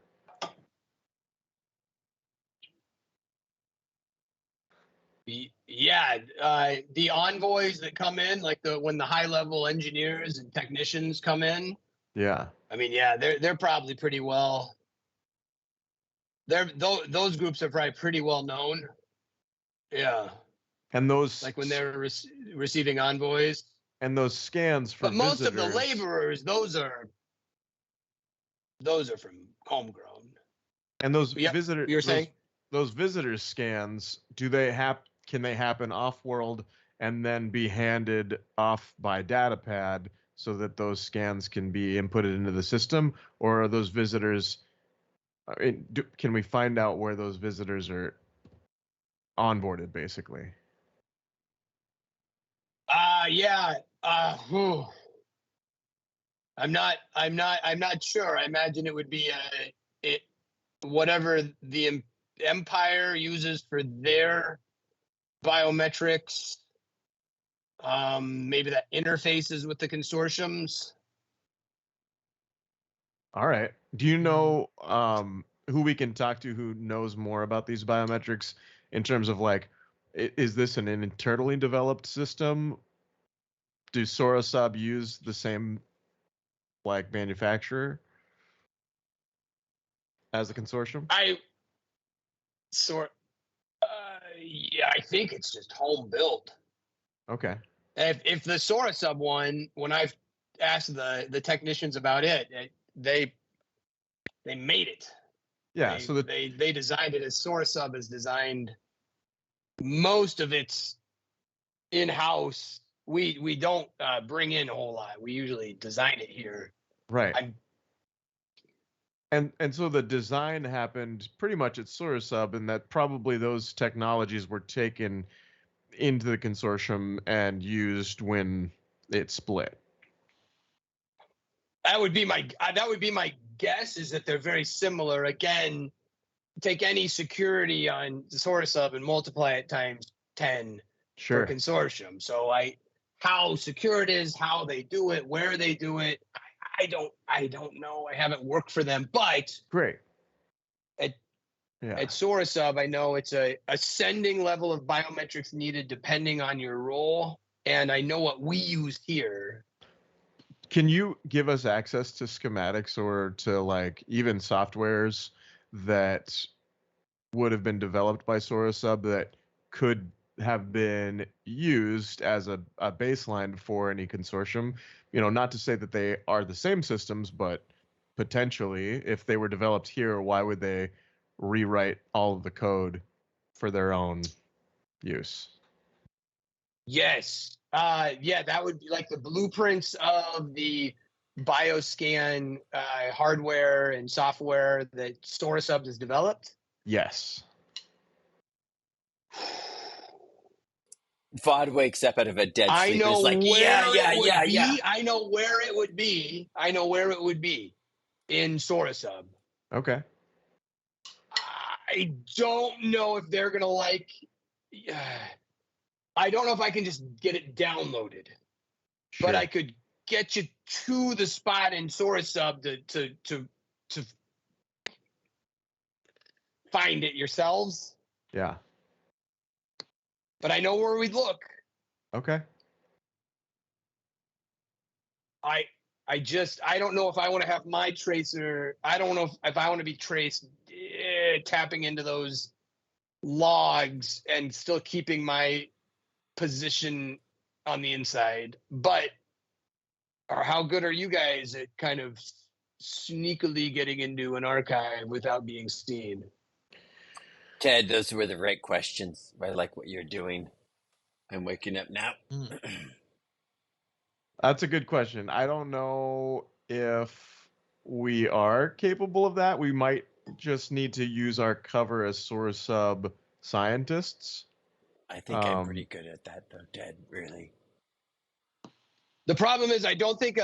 Yeah, the envoys that come in, like when the high-level engineers and technicians come in. Yeah. I mean, yeah, they're probably pretty well. Those groups are probably pretty well known. Yeah. And those like when they're receiving envoys. And those scans for but most visitors, of the laborers, those are from homegrown. And those Yep, visitors, you're saying those visitors scans, can they happen off-world and then be handed off by datapad so that those scans can be inputted into the system, or are those visitors? Can we find out where those visitors are onboarded, basically? Yeah. I'm not sure. I imagine it would be whatever the Empire uses for their biometrics. Maybe that interfaces with the consortiums. All right. Do you know who we can talk to who knows more about these biometrics in terms of like, is this an internally developed system? Do Sorosub use the same like manufacturer as the consortium? Yeah, I think it's just home built. Okay. If the Sorosub one, when I've asked the technicians about it, they made it. Yeah, they designed it as Sorosub has designed most of its in-house. We don't bring in a whole lot. We usually design it here. Right. And so the design happened pretty much at Sorosub, and that probably those technologies were taken into the consortium and used when it split. That would be my guess, is that they're very similar. Again, take any security on Sorosub and multiply it times 10 for consortium. So how secure it is, how they do it, where they do it, I don't know. I haven't worked for them, but Great. At Yeah. Sourasub, I know it's a ascending level of biometrics needed depending on your role, and I know what we use here. Can you give us access to schematics or to like even softwares that would have been developed by Sourasub that could have been used as a baseline for any consortium? You know, not to say that they are the same systems, but potentially, if they were developed here, why would they rewrite all of the code for their own use? Yes. Yeah, that would be like the blueprints of the bioscan hardware and software that Sourasub has developed. Yes. Vod wakes up out of a dead I sleep and know is like, where yeah. I know where it would be. I know where it would be in Sourasub. Okay. I don't know if they're gonna like. I don't know if I can just get it downloaded, but I could get you to the spot in Sourasub to find it yourselves. Yeah. But I know where we'd look. Okay. I don't know if I want to have my tracer. I don't know if I want to be traced tapping into those logs and still keeping my position on the inside. But or how good are you guys at kind of sneakily getting into an archive without being seen? Ted, those were the right questions. I like what you're doing. I'm waking up now. That's a good question. I don't know if we are capable of that. We might just need to use our cover as Sourasub scientists. I think I'm pretty good at that, though, Ted. Really. The problem is, I don't think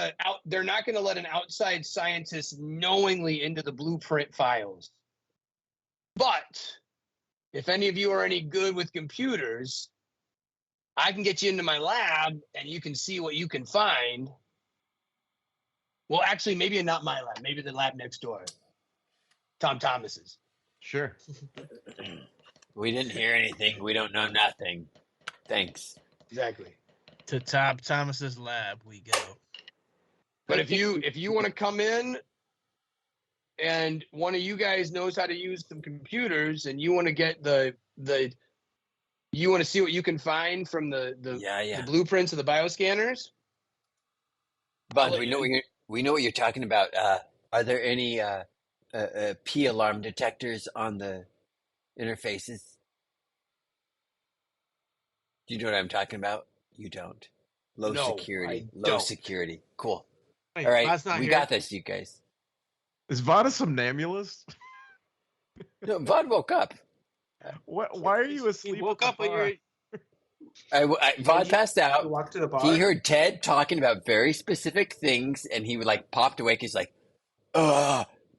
they're not going to let an outside scientist knowingly into the blueprint files. But if any of you are any good with computers, I can get you into my lab and you can see what you can find. Well, actually, maybe not my lab. Maybe the lab next door. Tom Thomas's. Sure. We didn't hear anything. We don't know nothing. Thanks. Exactly. To Tom Thomas's lab we go. But if you want to come in and one of you guys knows how to use some computers and you want to get you want to see what you can find from the blueprints of the bioscanners? Bud, we know what you're talking about. Are there any P alarm detectors on the interfaces? Do you know what I'm talking about? You don't. Low security. Cool. Wait, all right, Vod's not we here. got this, you guys. Is Vod a somnambulist? No, Vod woke up. Why are you asleep? He woke up when you're. Vod passed out. Walk to the bar. He heard Ted talking about very specific things, and he like popped awake. He's like,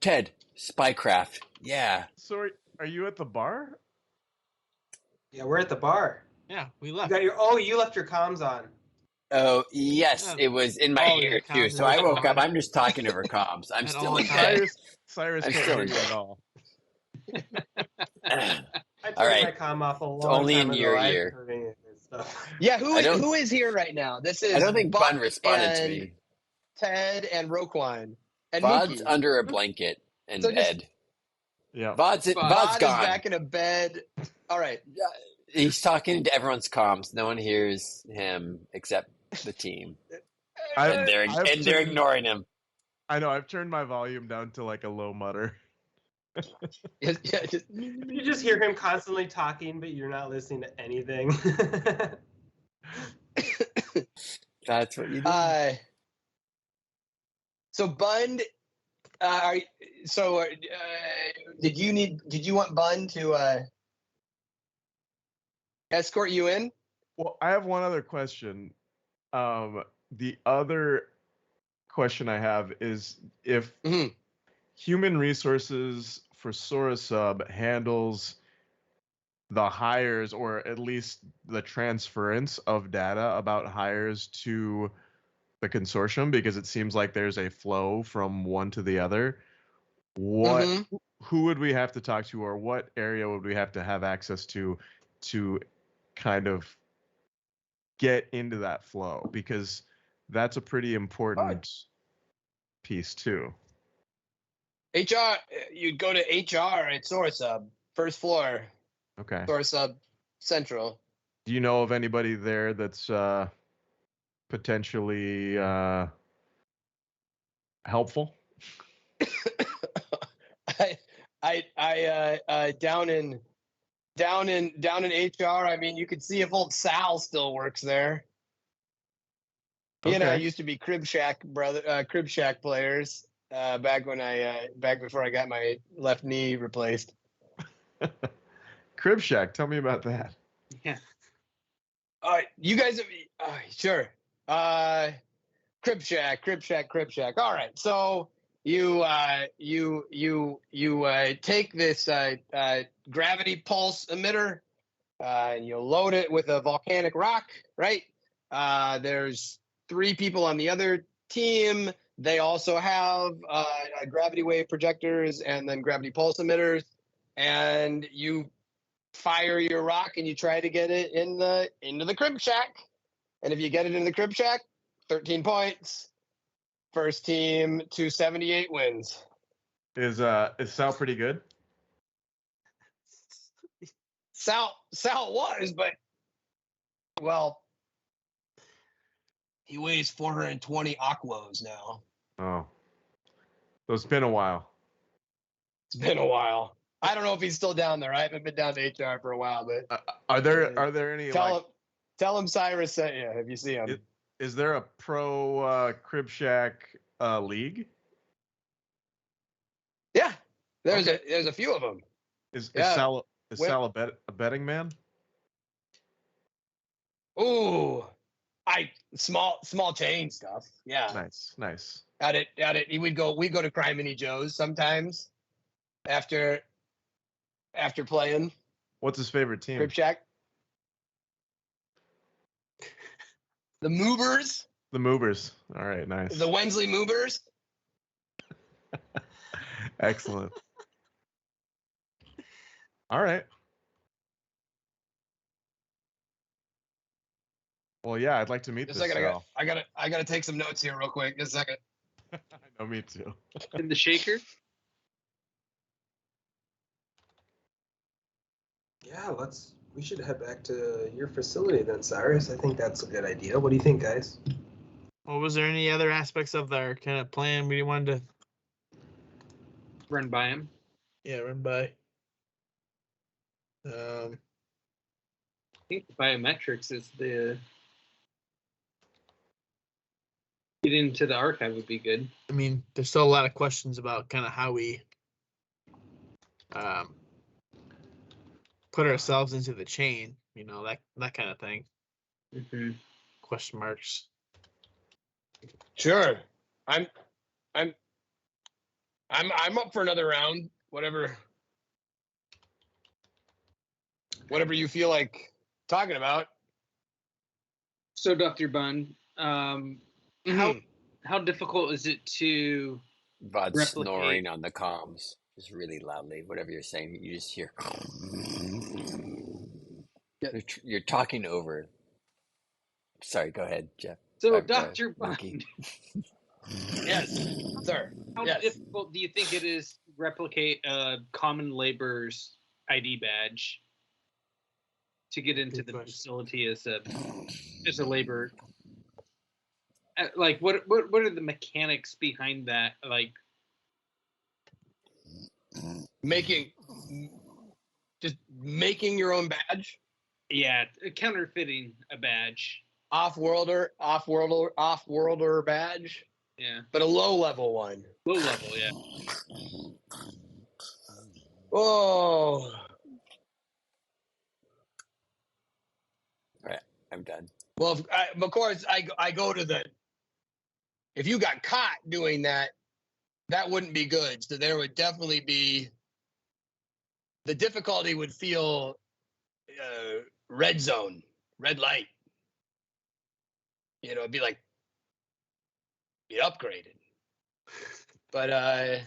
Ted, spycraft. Yeah. So are you at the bar? Yeah, we're at the bar. Yeah, we left. You left your comms on. Oh, yes, Yeah. it was in my ear, too. So I woke up. I'm just talking over comms. I'm still in bed. Cyrus I'm can't still hear in you at all. I turned right. my comm off a long only time in ago. your I've ear. heard any of this stuff. Yeah, who is here right now? This is I don't think Buck Bun responded to and me. Ted and Roquan and Vod's Mookie. under a blanket in So just- bed. Yeah. Vod's Vod is gone. back in a bed. All right. He's talking to everyone's comms. No one hears him except the team. And they're ignoring him. I know. I've turned my volume down to like a low mutter. Yeah, You just hear him constantly talking, but you're not listening to anything. That's what you do. So Bund, did you want Bund to escort you in? Well, I have one other question. The other question I have is if human resources for Sourasub handles the hires or at least the transference of data about hires to the consortium, because it seems like there's a flow from one to the other. What who would we have to talk to, or what area would we have to have access to kind of get into that flow? Because that's a pretty important piece too. HR, you'd go to HR at SourceHub, first floor. Okay. SourceHub Central. Do you know of anybody there that's potentially helpful? I down in HR. I mean, you could see if old Sal still works there. He and I used to be Crib Shack players back before I got my left knee replaced. Crib Shack, tell me about that. Yeah. You guys, sure. Crib Shack. All right, so you take this gravity pulse emitter, and you load it with a volcanic rock, right? There's 3 people on the other team. They also have gravity wave projectors and then gravity pulse emitters, and you fire your rock and you try to get it into the Crib Shack. And if you get it in the Crib Shack, 13 points. First team 278 wins. Is Sal pretty good? Sal was, but well, he weighs 420 aquos now. Oh. So it's been a while. It's been a while. I don't know if he's still down there. I haven't been down to HR for a while, but are there any tell him Cyrus sent you if you see him. Is there a pro Crib Shack league? Yeah, there's a few of them. Is Sal a betting man? Ooh, small chain stuff. Yeah, nice. At it, we go to Criminy Joe's sometimes after playing. What's his favorite team? Crib Shack. The Movers. The Movers. All right, nice. The Wensley Movers. Excellent. All right. Well, yeah, I'd like to meet Just this. a second, I gotta take some notes here real quick. Just a second. I know, me too. In the shaker. Yeah, we should head back to your facility then, Cyrus. I think that's a good idea. What do you think, guys? Well, was there any other aspects of our kind of plan we wanted to run by him? Yeah, run by. I think the biometrics is the get into the archive would be good. I mean, there's still a lot of questions about kind of how we put ourselves into the chain, that kind of thing. Mm-hmm. Question marks. Sure, I'm up for another round. Whatever you feel like talking about. So, Dr. Bund, how difficult is it to Vod's snoring on the comms just really loudly. Whatever you're saying, you just hear. You're talking over. Sorry, go ahead, Jeff. So, Dr. Bund. Yes, sir. How difficult do you think it is to replicate a common laborer's ID badge to get into the facility as a laborer? Like, what are the mechanics behind that? Like, making your own badge. Yeah, counterfeiting a badge. Off-worlder badge. Yeah. But a low-level one. Low level, yeah. Oh. All right, I'm done. Well, of course, I go to the. If you got caught doing that, that wouldn't be good. So there would definitely be. The difficulty would feel red zone, red light. It'd be like be upgraded. But I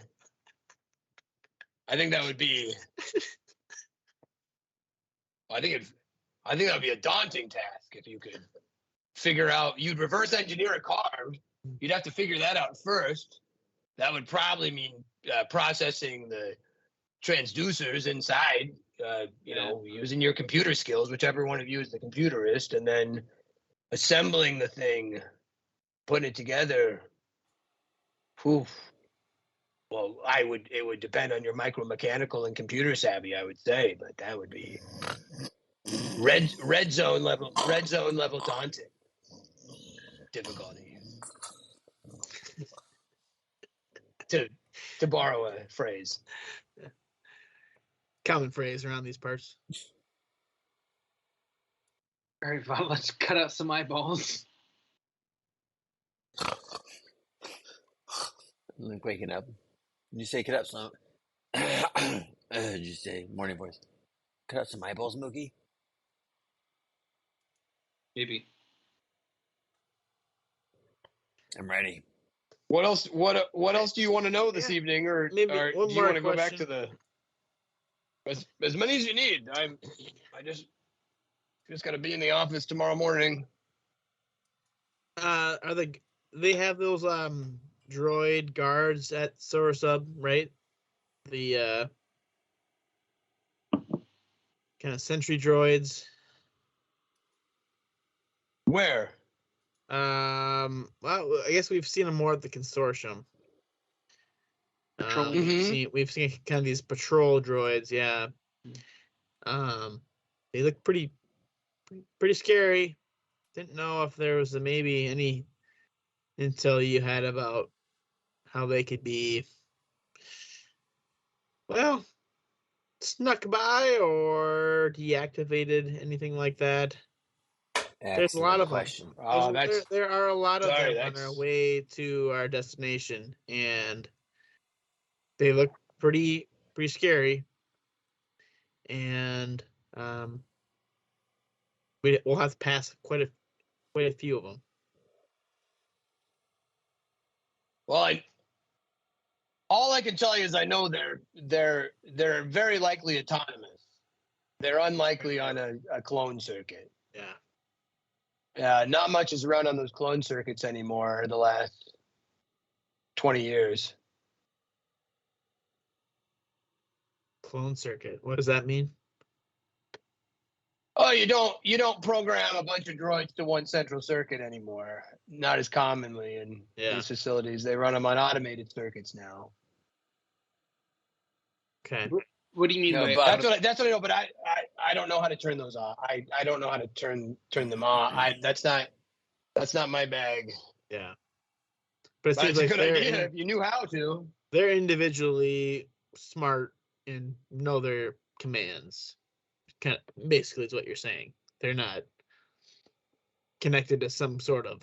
think that would be. I think that would be a daunting task if you could figure out. You'd reverse engineer a car. You'd have to figure that out first. That would probably mean processing the transducers inside. Using your computer skills, whichever one of you is the computerist, and then assembling the thing, putting it together. Whew. Well, it would depend on your micromechanical and computer savvy, I would say, but that would be red zone level daunting difficulty. To borrow a phrase. Common phrase around these parts. All right, Bob, let's cut out some eyeballs. I'm like waking up. Did you say cut out some? Did you say morning voice? Cut out some eyeballs, Mookie? Maybe. I'm ready. What else? What else do you want to know this evening, or do you want to go back to the as many as you need? I just got to be in the office tomorrow morning. They have those droid guards at Solar Sub, right? The kind of sentry droids. Where? Well, I guess we've seen them more at the consortium. We've seen kind of these patrol droids, yeah. They look pretty scary. Didn't know if there was maybe any intel you had about how they could be, well, snuck by or deactivated, anything like that. There's a lot of question. There are a lot of them on our way to our destination, and they look pretty scary. And we'll have to pass quite a few of them. Well, all I can tell you is I know they're very likely autonomous. They're unlikely on a clone circuit. Yeah. Yeah, not much is run on those clone circuits anymore the last 20 years. Clone circuit. What does that mean? Oh, you don't program a bunch of droids to one central circuit anymore. Not as commonly in these facilities. They run them on automated circuits now. Okay. What do you mean? No, That's what I know, but I don't know how to turn those off. I don't know how to turn them off. That's not my bag. Yeah. But it seems it's a like good idea if you knew how to. They're individually smart and know their commands. Kind of, basically is what you're saying. They're not connected to some sort of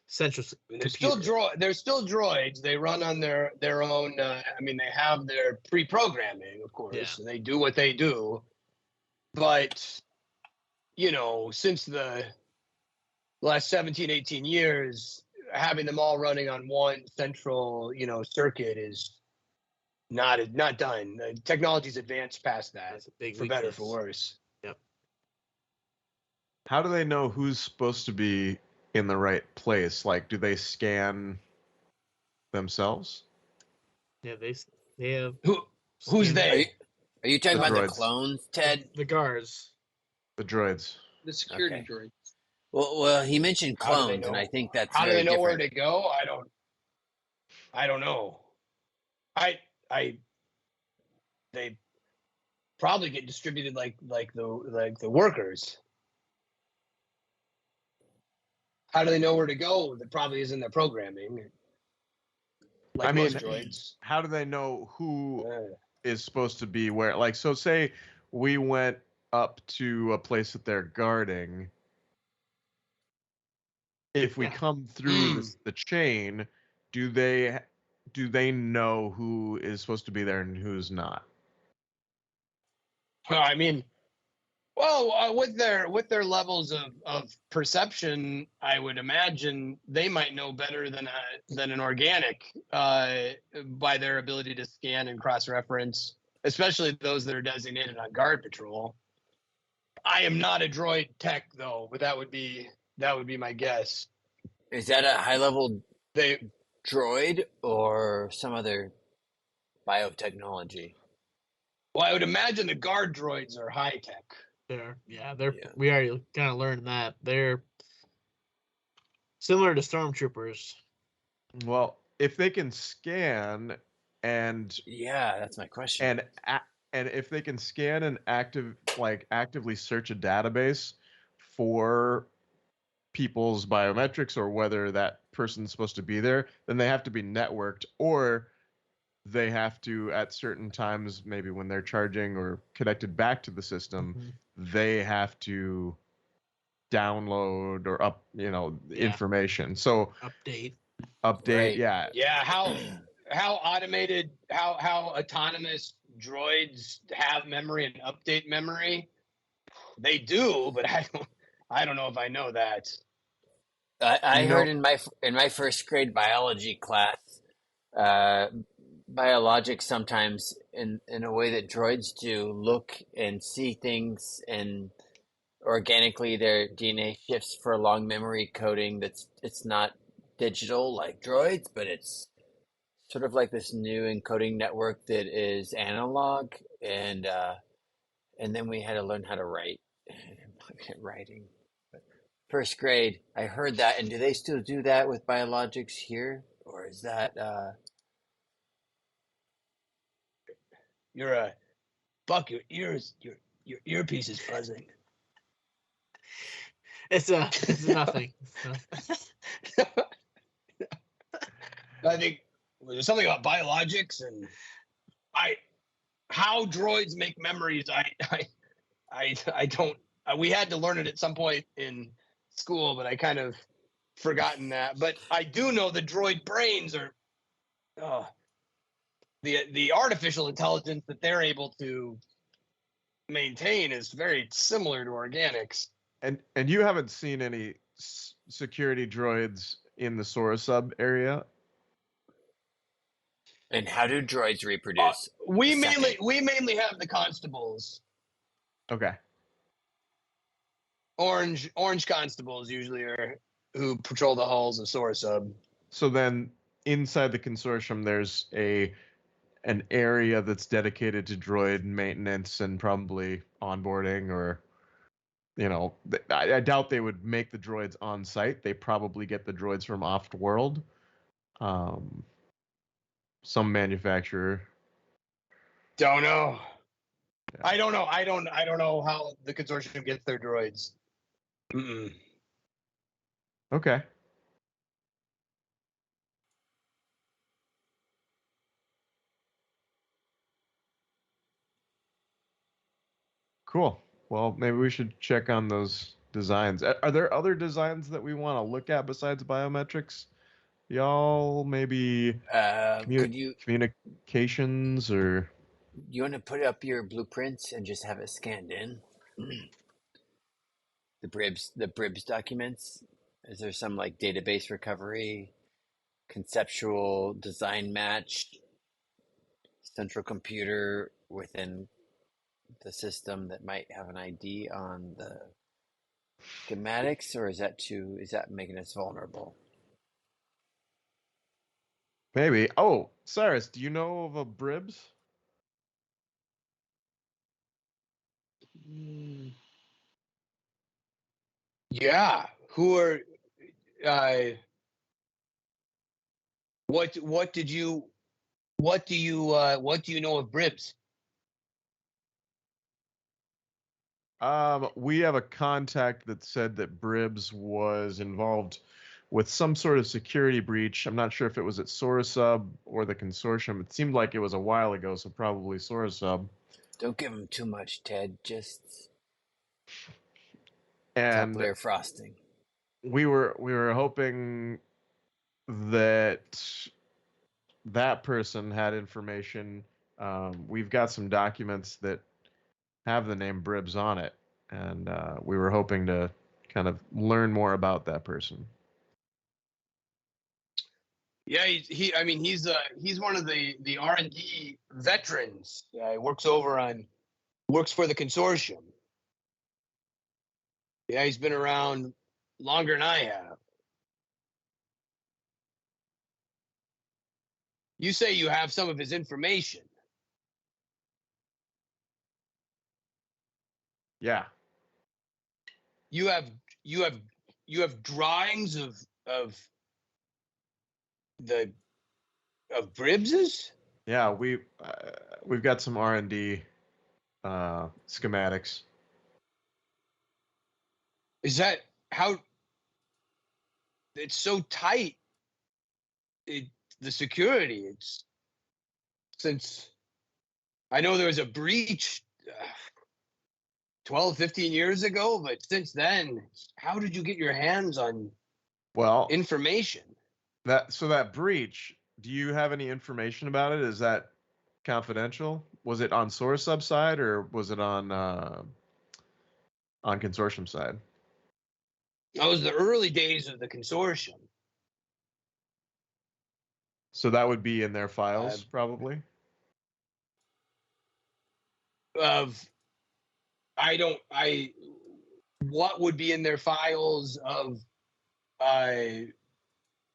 central computer. They're still droids. They run on their own. They have their pre-programming, of course, and they do what they do. But since the last 17, 18 years, having them all running on one central, circuit is not done. Technology's advanced past that. That's a big for better, for worse. Yep. How do they know who's supposed to be in the right place? Like, do they scan themselves? Yeah, they have. Who's they? Are you talking The about droids. the clones, Ted? The guards. The droids. The security droids. Well, he mentioned clones, and I think that's how do they know different. where to go? I don't know. They probably get distributed like the workers. How do they know where to go? That probably isn't their programming. Like most droids. How do they know who is supposed to be where? Like, so say we went up to a place that they're guarding. If we come through the chain, do they know who is supposed to be there and who's not? Well, Well, with their levels of perception, I would imagine they might know better than an organic by their ability to scan and cross-reference, especially those that are designated on guard patrol. I am not a droid tech though, but that would be my guess. Is that a high-level droid or some other biotechnology? Well, I would imagine the guard droids are high tech. We already kind of learned that they're similar to stormtroopers. Well, if they can scan and yeah, that's my question. And if they can scan and actively search a database for people's biometrics or whether that person's supposed to be there, then they have to be networked, or they have to, at certain times, maybe when they're charging or connected back to the system, they have to download or information. So update, right. yeah. How automated, how autonomous droids have memory and update memory. They do, but I don't know if I know that. I heard in my first grade biology class, biologics sometimes in a way that droids do look and see things, and organically their DNA shifts for long memory coding. It's not digital like droids, but it's sort of like this new encoding network that is analog, and then we had to learn how to write. Writing. First grade, I heard that. And do they still do that with biologics here, or is that? You're a Buck. Your ears, your earpiece is buzzing. It's nothing. I think there's something about biologics and how droids make memories. I don't. We had to learn it at some point in school, but I kind of forgotten that. But I do know the droid brains are the artificial intelligence that they're able to maintain is very similar to organics. And you haven't seen any security droids in the Sora sub area? And how do droids reproduce? We mainly have the constables. Okay. Orange constables usually are who patrol the halls of Sora sub. So then inside the consortium there's an area that's dedicated to droid maintenance and probably onboarding, or I doubt they would make the droids on site. They probably get the droids from off-world. Some manufacturer. Don't know. Yeah. I don't know. I don't know how the consortium gets their droids. Mm-mm. Okay. Cool. Well, maybe we should check on those designs. Are there other designs that we want to look at besides biometrics? Y'all, maybe communications, or you want to put up your blueprints and just have it scanned in? The Bribs documents. Is there some like database recovery, conceptual design match, central computer within the system that might have an ID on the schematics, or is that making us vulnerable? Maybe. Oh, Cyrus, do you know of a Bribs? Yeah. Who are? What do you know of Bribs? We have a contact that said that Bribs was involved with some sort of security breach. I'm not sure if it was at Sora Sub or the consortium. It seemed like it was a while ago, so probably Sora Sub. Don't give him too much, Ted. Just top layer frosting. We were hoping that person had information. We've got some documents that have the name Bribs on it, and we were hoping to kind of learn more about that person. Yeah, I mean, he's one of the R&D veterans. He works for the consortium. Yeah, he's been around longer than I have. You say you have some of his information. Yeah. You have drawings of Bribs's? Yeah, we've got some R&D schematics. Is that how it's so tight? The security, it's since I know there was a breach 12, 15 years ago, but since then, how did you get your hands on information? That breach, do you have any information about it? Is that confidential? Was it on source sub side or was it on consortium side? That was the early days of the consortium. So that would be in their files, probably. What would be in their files of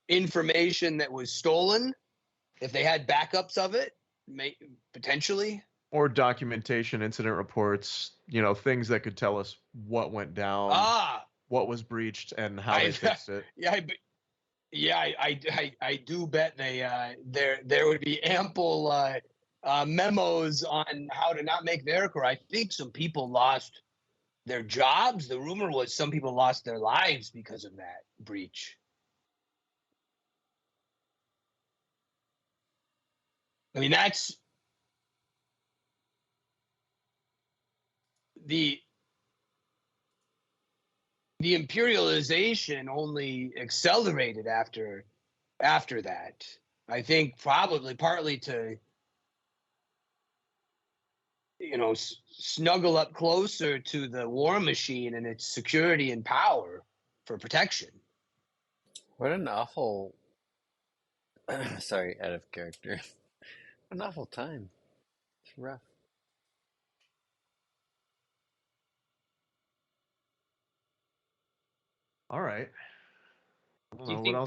information that was stolen? If they had backups of it, potentially. Or documentation, incident reports, things that could tell us what went down, what was breached, and how they fixed it. I do bet there would be ample memos on how to not make their error. I think some people lost their jobs. The rumor was some people lost their lives because of that breach. I mean, that's the imperialization only accelerated after that. I think probably partly to snuggle up closer to the war machine and its security and power for protection. What an awful sorry, out of character. An awful time. It's rough. All right. Do you think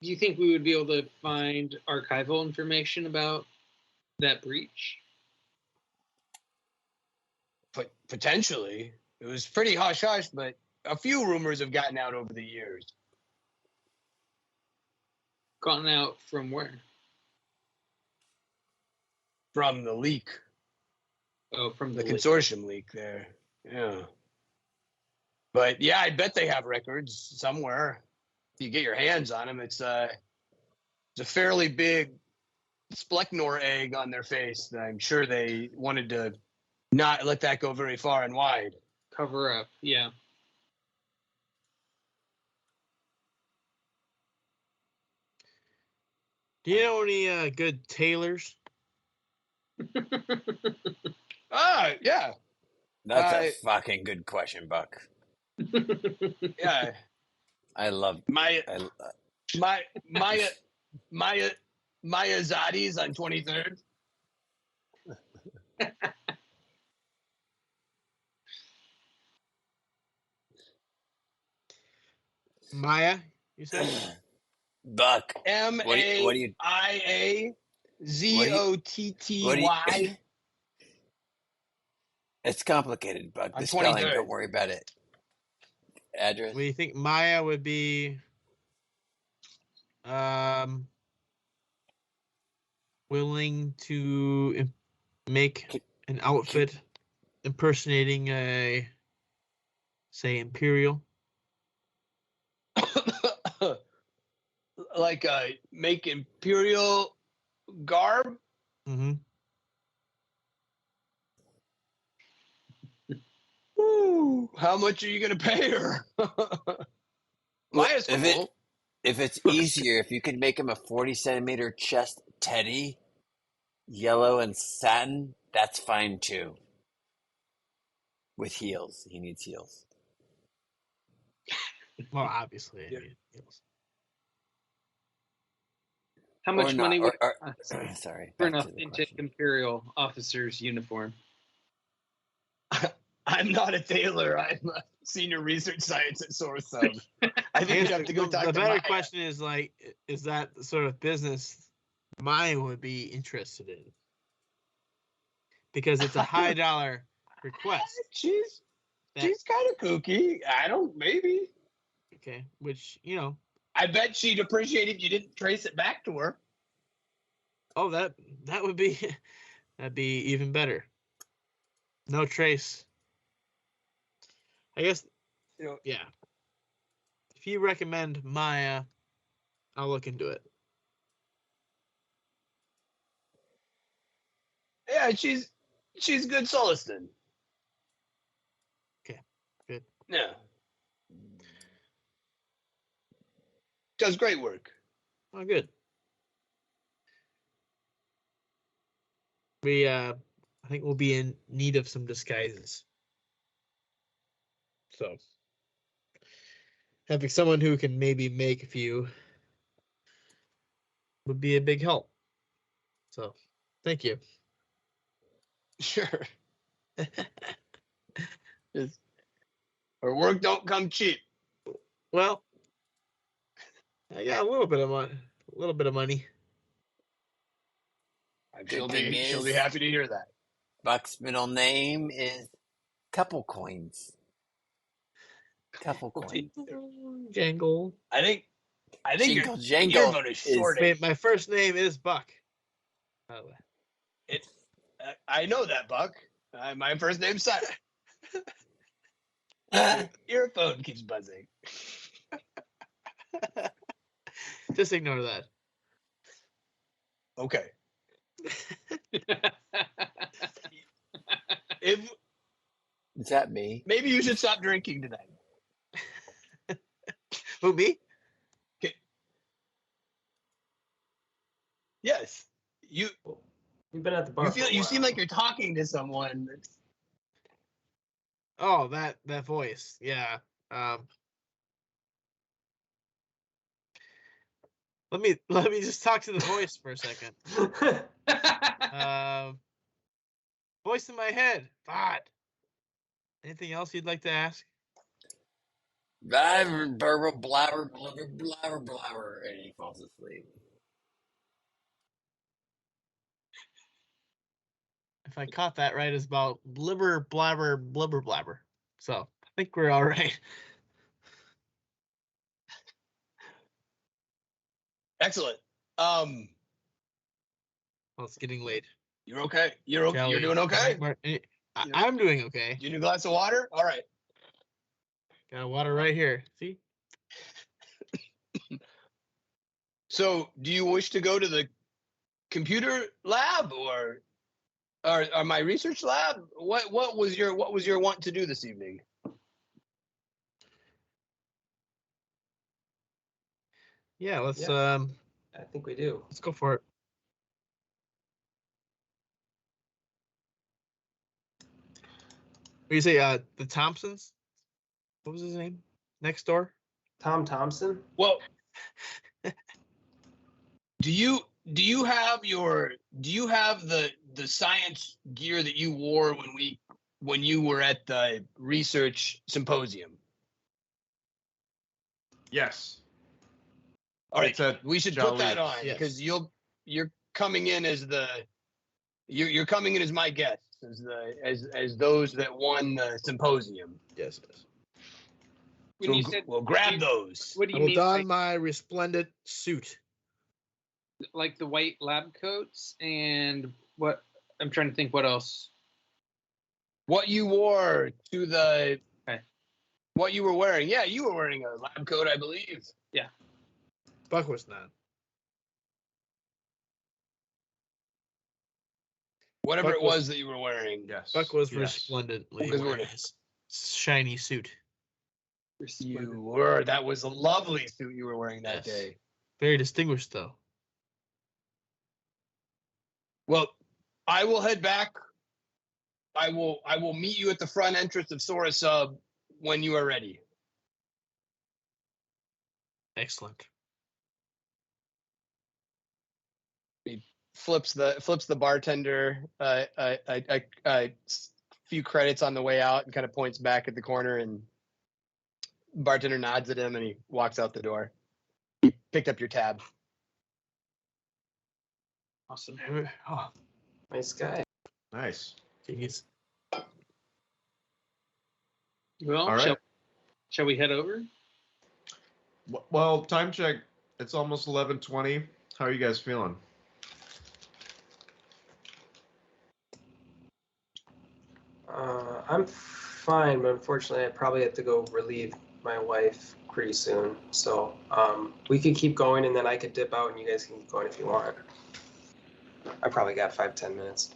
do you think we would be able to find archival information about that breach? Potentially. It was pretty hush-hush, but a few rumors have gotten out over the years. Gotten out from where? From the leak. Oh, from the consortium leak there. Yeah. But yeah, I bet they have records somewhere. If you get your hands on them, it's a fairly big Splecknor egg on their face. I'm sure they wanted to not let that go very far and wide. Cover up, yeah. Do you know any good tailors? Yeah. That's a fucking good question, Buck. Yeah. I love Maya Zadis on 23rd. Maya, you said? Buck. MAIAZOTTY. It's complicated, Buck. The spelling, don't worry about it. Address? What do you think Maya would be willing to make an outfit impersonating a, say, Imperial? Like make Imperial garb? Mm-hmm. Ooh, how much are you going to pay her? Maya's cool. If it's easier, if you could make him a 40-centimeter chest teddy, yellow and satin, that's fine too. With heels. He needs heels. Well, obviously. Yeah. How much money would sorry, for an back to the authentic question. Imperial officer's uniform? I'm not a tailor. I'm a senior research science at Sourcehub. I think you'd have to go talk the to better Maya. question is like, is that the sort of business Maya would be interested in? Because it's a high dollar request. She's That- kind of kooky. Maybe. Okay, which, you know, I bet she'd appreciate if you didn't trace it back to her. oh, that would be that'd be even better. No trace. I guess, yeah. If you recommend Maya, I'll look into it. Yeah, she's good Soliston. Okay, good. Yeah. Does great work. Oh, good. We, I think we'll be in need of some disguises. So, having someone who can maybe make a few would be a big help. So, thank you. Sure. Her work don't come cheap. Well, I got a little bit of money. Good thing She'll is- be happy to hear that. Buck's middle name is Couple Coins. Couple Coins. Jangle. I think Jingle your Jangle vote is is- shorted. My first name is Buck. By the way. I know that, Buck. My first name's Simon. Your phone keeps buzzing. Just ignore that. Okay. If Is that me? maybe you should stop drinking tonight. Who, me? Okay. Yes. You've been at the bar. you seem like you're talking to someone. Oh, that voice. Yeah. Let me just talk to the voice for a second. Voice in my head. Thought. Anything else you'd like to ask? Blabber, blabber, blabber, blabber, blabber, and he falls asleep. If I caught that right, it's about blibber, blabber, blibber, blabber. So I think we're all right. Excellent. Well, it's getting late. You're okay. You're Kelly, doing okay. I'm doing okay. You need a glass of water? All right. Got water right here. See? So, do you wish to go to the computer lab or my research lab? What was your want to do this evening? Yeah, let's I think we do. let's go for it. What do you say, the Thompsons? What was his name? Next door? Tom Thompson. Well, do you have the science gear that you wore when you were at the research symposium? Yes. All right, It's at we should Jolly. put that on Yes. because you're coming in as you're coming in as my guest as those that won the symposium. Yes. When you said, We'll grab those. what do I you will mean? don my resplendent suit. Like the white lab coats and what? I'm trying to think. What else? What you wore to the Okay. What you were wearing? Yeah, you were wearing a lab coat, I believe. Buck was not. Whatever Buck it was that you were wearing. Yes. Buck was yes. resplendently Because wearing his shiny suit. You were. That was a lovely suit you were wearing that Yes. day. Very distinguished, though. Well, I will head back. I will meet you at the front entrance of Sora Sub when you are ready. Excellent. He flips the bartender a few credits on the way out and kind of points back at the corner, and bartender nods at him and he walks out the door. He picked up your tab. Awesome. Oh, Nice guy. Nice. jeez. Well, All right. shall we head over? Well, time check. It's almost 11:20. How are you guys feeling? I'm fine, but unfortunately, I probably have to go relieve my wife pretty soon. So we could keep going, and then I could dip out, and you guys can keep going if you want. I probably got 5-10 minutes.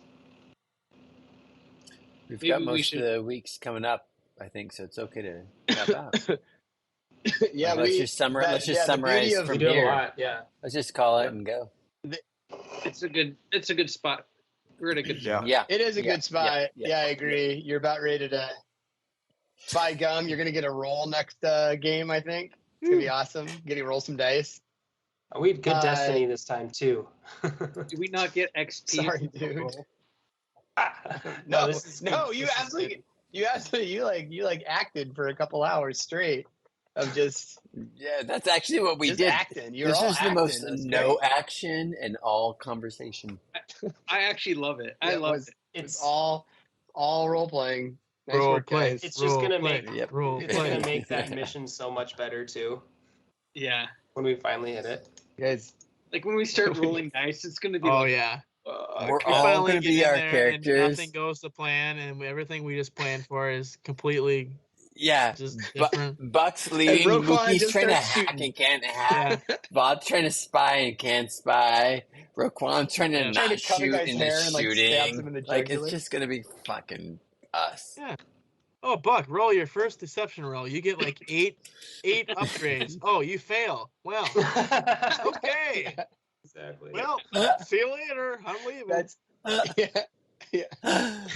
We've Maybe got we most should- of the weeks coming up, I think, so it's okay to tap out. Yeah, let's just summarize the beauty of from We do have a here. lot, yeah. Let's just call it Yep. and go. It's a good spot. We're at a good spot. Yeah. It is a Yeah, good spot. yeah, Yeah, I agree. You're about ready to buy gum. You're gonna get a roll next game, I think. It's gonna be awesome. Getting roll some dice. We had good destiny this time too. Do we not get XP? Sorry, dude. No, No, this is good. you This is absolutely, you acted for a couple hours straight of just Yeah, that's actually what we just did. acting. You're This all was the acting. most That's no great. action and all conversation. I actually love it. I It love was- it. It's all role playing. Nice Role work, play. guys. It's just gonna Role make play. Yep. Role it's gonna play. make that mission so much better too Yeah. when we finally hit it. Guys, Like when we start rolling dice, it's gonna be Oh like, yeah. We're We all finally going to get be in our there and characters. nothing goes to plan, and everything we just planned for is completely Yeah. just different. Buck's leading. Roquan Mookie's just trying to starts hack shooting. and can't hack. Yeah. Bob's trying to spy and can't spy. Roquan's trying to Yeah. not Trying to cut a shoot guy's and hair is and, like, shooting. stabs him in the Like, it's jugular. just going to be fucking us. Yeah. Oh, Buck, roll your first deception roll. You get like eight upgrades. Oh, you fail. Well, okay. Exactly. Well, see you later. I'm leaving. That's yeah.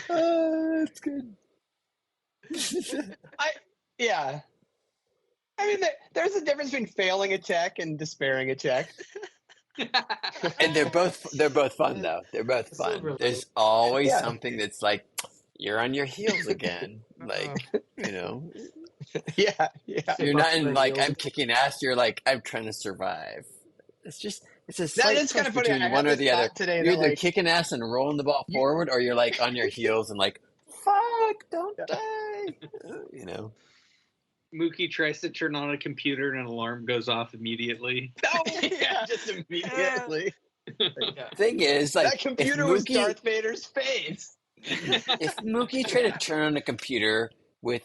That's good. Yeah. I mean, there's a difference between failing a check and despairing a check. And they're both fun though. They're both fun. Silver There's always Yeah. something that's like you're on your heels again. Like, you know, Yeah. you're not in Silver like heels. I'm kicking ass. You're like I'm trying to survive. It's a That slight is kind choice of funny. between I one had or this the other. thought today You're that, either like, kicking ass and rolling the ball forward, or you're like on your heels and like, fuck, don't Yeah. die. You know. Mookie tries to turn on a computer and an alarm goes off immediately. no, yeah, just immediately. Yeah. Thing is, like, That computer was Mookie, Darth Vader's face. if Mookie tried to turn on a computer with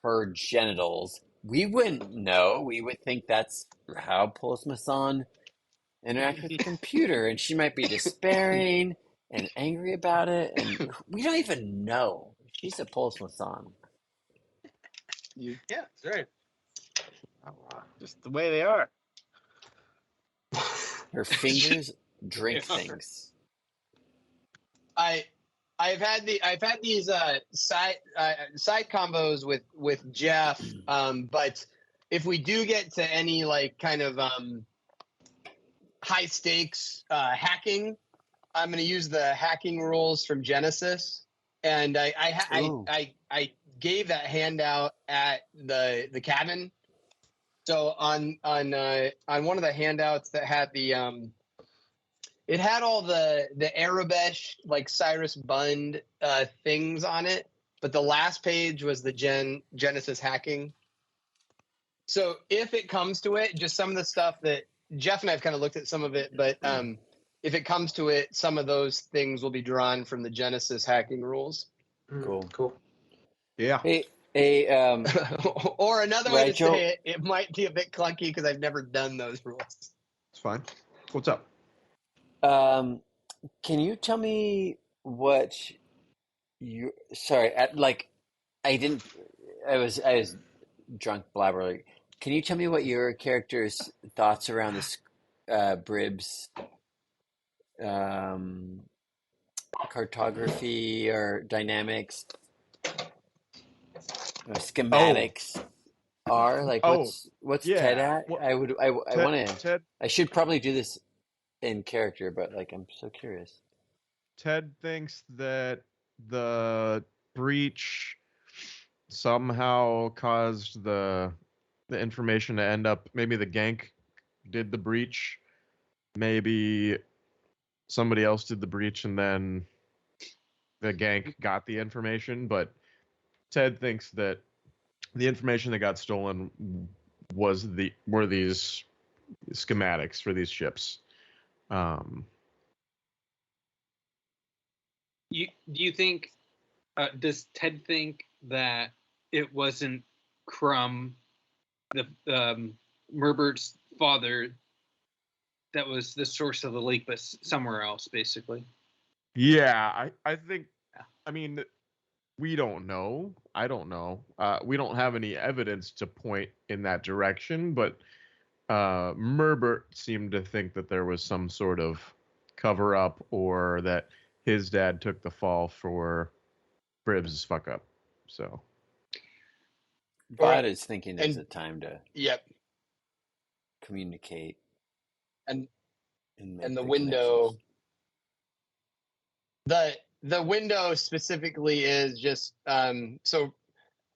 her genitals, we wouldn't know. We would think that's how Pulse Mason interact with the computer, and she might be despairing and angry about it, and we don't even know. She's a Pulse Mason. Yeah, that's right. Just the way they are. Her fingers drink Yeah. things. I've had these side combos with Jeff, but if we do get to any like kind of high stakes hacking, I'm going to use the hacking rules from Genesis, and I gave that handout at the cabin. So on one of the handouts that had the it had all the Arabesh, like Cyrus Bund things on it, but the last page was the Genesis hacking. So if it comes to it, just some of the stuff that Jeff and I have kind of looked at some of it, but if it comes to it, some of those things will be drawn from the Genesis hacking rules. Cool. Yeah. Hey, Or another way to Rachel? say it might be a bit clunky because I've never done those rules. It's fine. What's up? can you tell me what you? Sorry, I was drunk blabbering. Can you tell me what your character's thoughts around this Bribs cartography or dynamics or schematics are? Like, what's Ted yeah. at? Well, I want to. Ted I should probably do this in character, but like, I'm so curious. Ted thinks that the breach somehow caused the information to end up. Maybe the gank did the breach. Maybe somebody else did the breach, and then the gank got the information. But Ted thinks that the information that got stolen were these schematics for these ships. Do you think? Does Ted think that it wasn't Crumb, the Merbert's father, that was the source of the leak, but somewhere else, basically? Yeah, I think. I mean, we don't know. I don't know. We don't have any evidence to point in that direction, but Merbert seemed to think that there was some sort of cover up, or that his dad took the fall for Bribs' fuck up. So Bud is thinking there's a time to communicate and make the window. The window specifically is just so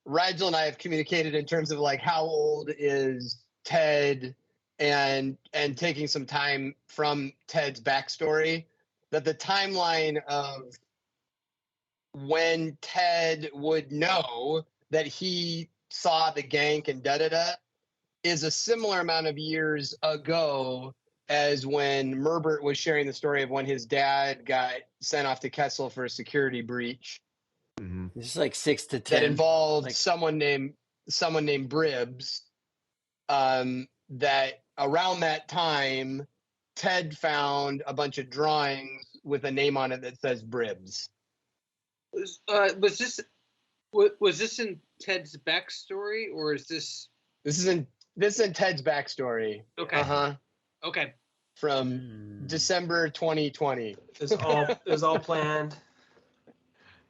Rigel and I have communicated in terms of like how old is Ted, and taking some time from Ted's backstory, that the timeline of when Ted would know that he saw the gank and is a similar amount of years ago as when Merbert was sharing the story of when his dad got sent off to Kessel for a security breach. Mm-hmm. This is like 6 to 10 that involved someone named Bribs. That around that time, Ted found a bunch of drawings with a name on it that says Bribs. Was this in Ted's backstory, or is this? This is in Ted's backstory. Okay. Okay. From December 2020. It was all planned.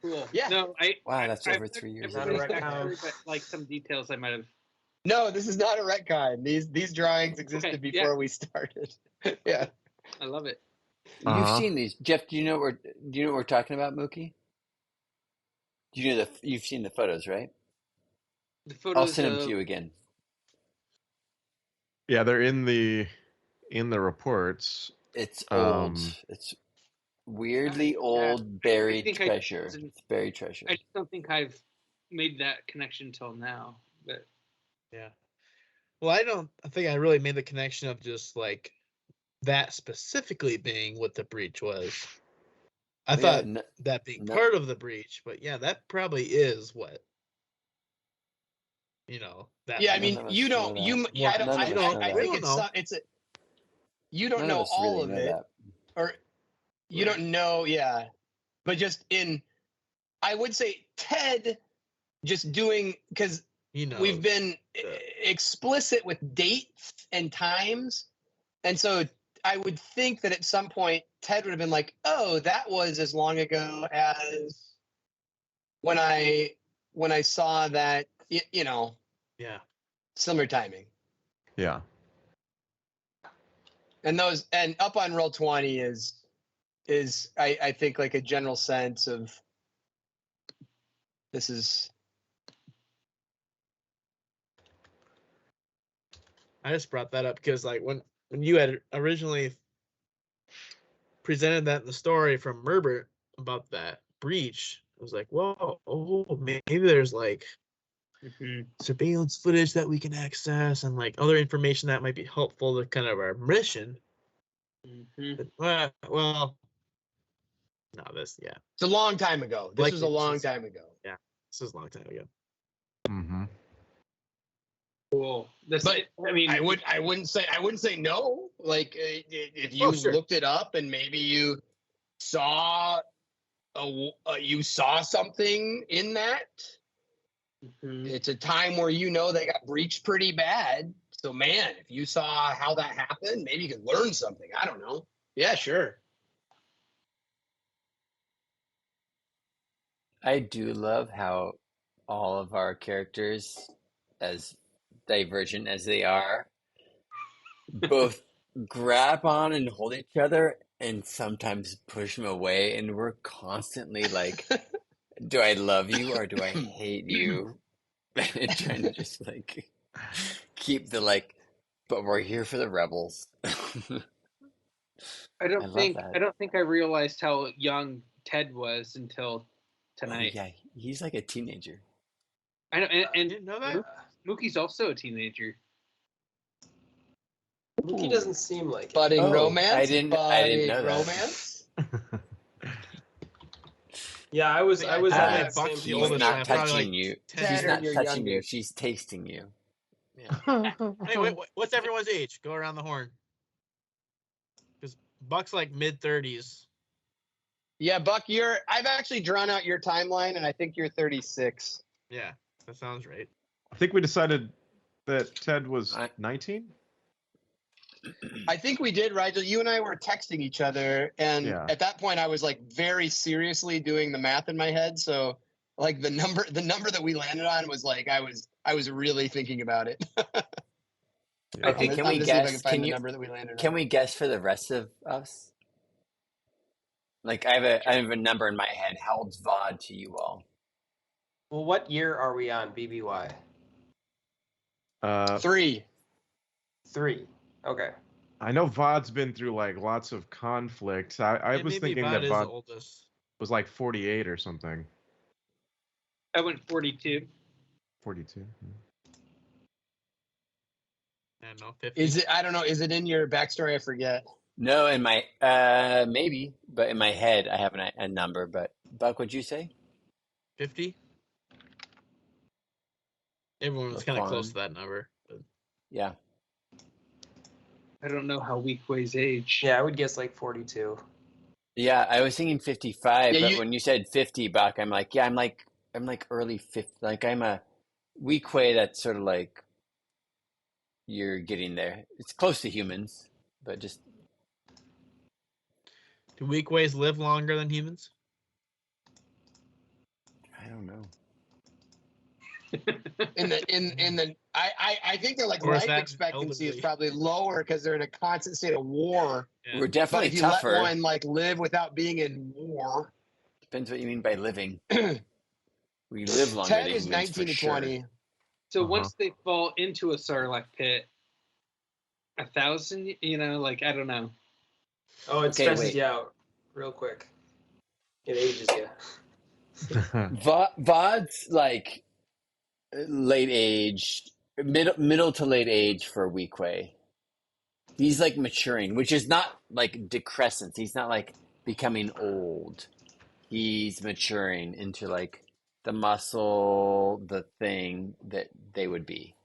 Cool. Yeah. No, wow, that's over 3 years. Not a retcon. But like some details I might have. No, this is not a retcon. These drawings existed before we started. Yeah. I love it. You've seen these, Jeff. Do you know what we're talking about, Mookie? Do you know you've seen the photos, right? The photos. I'll send them to you again. Yeah, they're in the reports. It's old. It's weirdly old, buried treasure. It's buried treasure. I just don't think I've made that connection till now. But yeah. Well, I think I really made the connection of just like that specifically being what the breach was. I thought that being part of the breach, but yeah, that probably is what. That. Yeah, I mean, you don't. I think it's a. You don't know all of it, or you don't know. Yeah, but just I would say Ted, just doing because we've been explicit with dates and times, and so I would think that at some point Ted would have been like, "Oh, that was as long ago as when I saw that." Yeah. Similar timing. Yeah. And up on roll 20 is I think like a general sense of this is. I just brought that up because like when you had originally presented that in the story from Merbert about that breach, I was like, whoa, maybe there's like surveillance footage that we can access and like other information that might be helpful to kind of our mission. But, well, no, it's a long time ago. This was a long time ago. Yeah, this was a long time ago. Mm-hmm. Cool. I mean, I wouldn't say no. Like if you looked it up and maybe you saw something in that. It's a time where they got breached pretty bad. So man, if you saw how that happened, maybe you could learn something. I don't know. Yeah, sure. I do love how all of our characters, as divergent as they are, both grab on and hold each other and sometimes push them away. And we're constantly like, do I love you or do I hate you? And trying to just like keep the like, but we're here for the rebels. I I love I that. don't think I realized how young Ted was until Oh tonight. yeah, he's like a teenager. I know, and Didn't know that. Mookie's also a teenager. Mookie doesn't seem like it. Budding Oh, romance. I didn't Budding know that. romance. Yeah, I was I'd say at Buck's same the She's oldest, not and I'm probably touching like you. 10 She's Tanner, not you're touching you. youngest. She's tasting you. Yeah. Wait, what's everyone's age? Go around the horn. Because Buck's like mid-30s. Yeah, Buck, I've actually drawn out your timeline, and I think you're 36. Yeah, that sounds right. I think we decided that Ted was I- 19. I think we did, Rigel. You and I were texting each other, and Yeah. at that point, I was like very seriously doing the math in my head. So, like the number that we landed on was like I was really thinking about it. Yeah. Okay, I'm can gonna we see if I guess? can find the number that we landed Can on. we guess for the rest of us? Like I have a number in my head. How old's VOD to you all? Well, what year are we on BBY? 3. 3. Okay. I know VOD's been through like lots of conflicts. I Yeah, was maybe thinking VOD that is the VOD oldest. was like 48 or something. I went 42. 42. I don't know, 50. Is it? I don't know. Is it in your backstory? I forget. No, in my maybe, but in my head I have a number. But Buck, what'd you say? 50? Everyone was kind of close to that number. But Yeah. I don't know how Weequay's age. Yeah, I would guess like 42. Yeah, I was thinking 55, Yeah, but when you said 50, Buck, I'm like, yeah, I'm like early 50. Like I'm a Weequay that's sort of like you're getting there. It's close to humans, but just do Weekways live longer than humans? I don't know. I think they're like Or is life that expectancy is elderly? probably lower because they're in a constant state of war. Yeah. We're But definitely if you tougher. let one like live without being in war, Depends what you mean by living. We live longer Ted than is humans 19 for to sure. 20. So Uh-huh. once they fall into a Sarlacc pit, 1,000, like I don't know. Oh, it Okay, stresses wait. you out real quick. It ages you. VOD's like late age, middle to late age for Weequay. He's like maturing, which is not like decrescence. He's not like becoming old. He's maturing into like the muscle, the thing that they would be.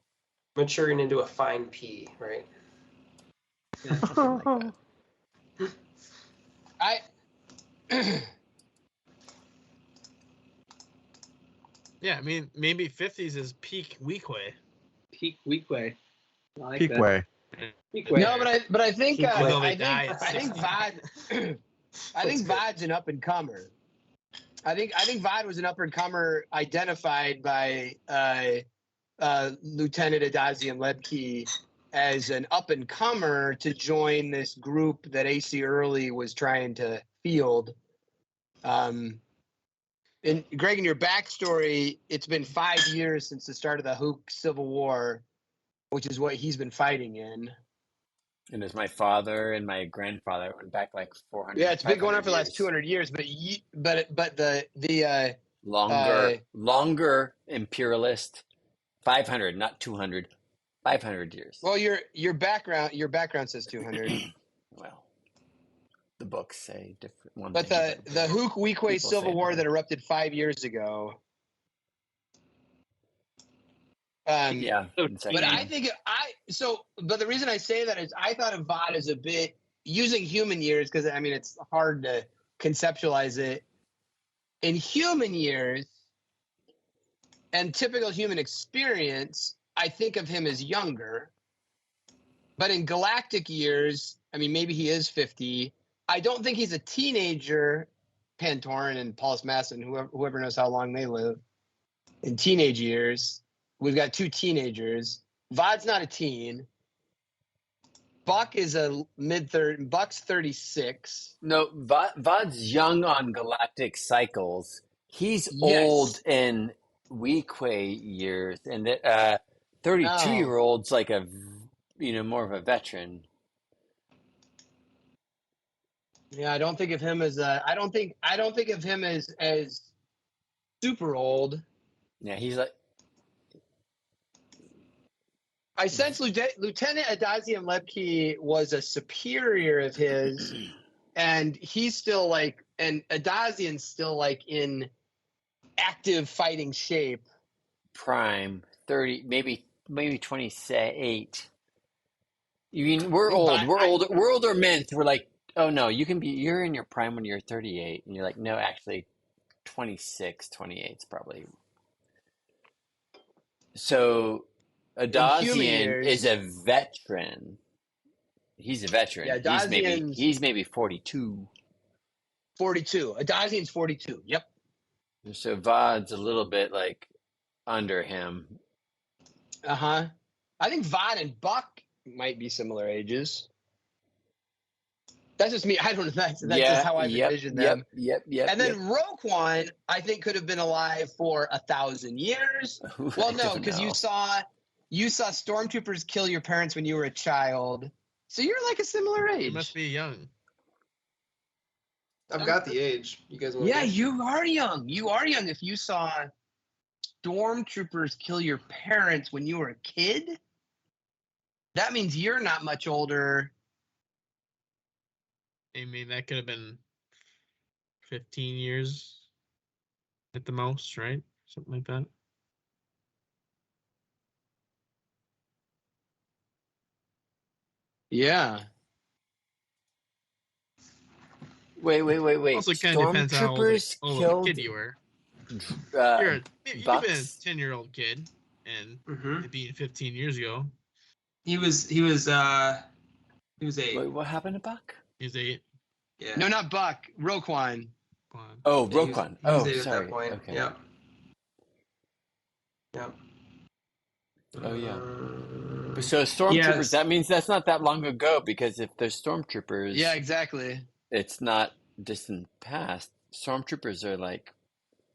Maturing into a fine pea, right? Something like that. Yeah, I mean, maybe 50s is peak Weequay. Peak Weequay. I like Peak that. way. Weequay. No, but I think Until they I die think at I think 60. VOD I think VOD's an up and comer. I think VOD was an up and comer identified by Lieutenant Adazian Lebke as an up and comer to join this group that AC Early was trying to field. And Greg, in your backstory, it's been 5 years since the start of the Hook Civil War, which is what he's been fighting in. And there's my father and my grandfather went back like 400. Yeah, it's been going on 500 for the last years. 200 years, but the longer imperialist, 500, not 200, 500 years. well, your background says 200. Well, the books say different one But thing. the Hook Weequay People say Civil War another. that erupted 5 years ago. Yeah, So But I think but the reason I say that is I thought of VOD as a bit using human years because I mean it's hard to conceptualize it. In human years and typical human experience, I think of him as younger. But in galactic years, I mean maybe he is 50. I don't think he's a teenager Pantoran and Paulus Masson, whoever knows how long they live in teenage years. We've got 2 teenagers. Vod's not a teen. Buck is a mid-30. Buck's 36. No, Vod's young on galactic cycles. He's Yes. old in Weequay years, and the 32-year-old's like more of a veteran. Yeah, I don't think of him as I don't think of him as super old. Yeah, he's like. I sense Lieutenant Adazian Lepke was a superior of his, and he's still like, and Adazian's still like in active fighting shape. Prime 30, maybe 28. You mean we're old? We're older men. So we're like, oh no, you're in your prime when you're 38, and you're like, no, actually, 26, 28 is probably. So Adazian is a veteran. He's a veteran. Yeah, he's maybe 42. 42. Adazian's 42. Yep. So Vod's a little bit like under him. Uh-huh. I think Vod and Buck might be similar ages. That's just me. I don't know. That's just how I envision them. Yep. And then Roquan, I think, could have been alive for 1,000 years. Well, no, because you saw stormtroopers kill your parents when you were a child. So you're like a similar age. You must be young. I've got the age. You guys want to guess? You are young. You are young. If you saw stormtroopers kill your parents when you were a kid, that means you're not much older. I mean, that could have been 15 years at the most, right? Something like that. Yeah. Wait. Also, kind of depends how old a kid you were. You've been a 10-year-old kid, and being 15 years ago, he was 8. Wait, what happened to Buck? He was 8. Yeah. No, not Buck. Roquan. Oh, Roquan. He was 8 sorry. at that point. Okay. Yeah. Oh yeah. So stormtroopers. That means that's not that long ago, because if there's stormtroopers. Yeah, exactly. It's not distant past. Stormtroopers are like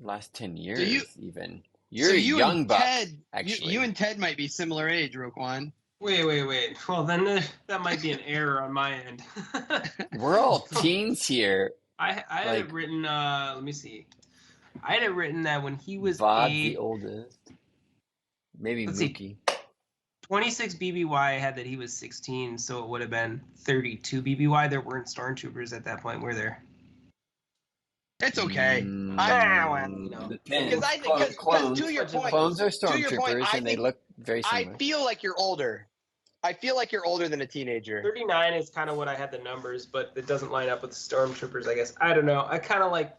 last 10 years even. You're a young Buck, actually. You and Ted might be similar age, Roquan. Wait. Well, then that might be an error on my end. We're all teens here. I had it written. Let me see. I had it written that when he was Vod, the oldest. Maybe Mookie. 26 BBY had that he was 16, so it would have been 32 BBY. There weren't stormtroopers at that point, were there? It's okay. Clones. To your point, clones are stormtroopers, and they look very similar. I feel like you're older. I feel like you're older than a teenager. 39 is kind of what I had the numbers, but it doesn't line up with the stormtroopers, I guess. I don't know. I kind of like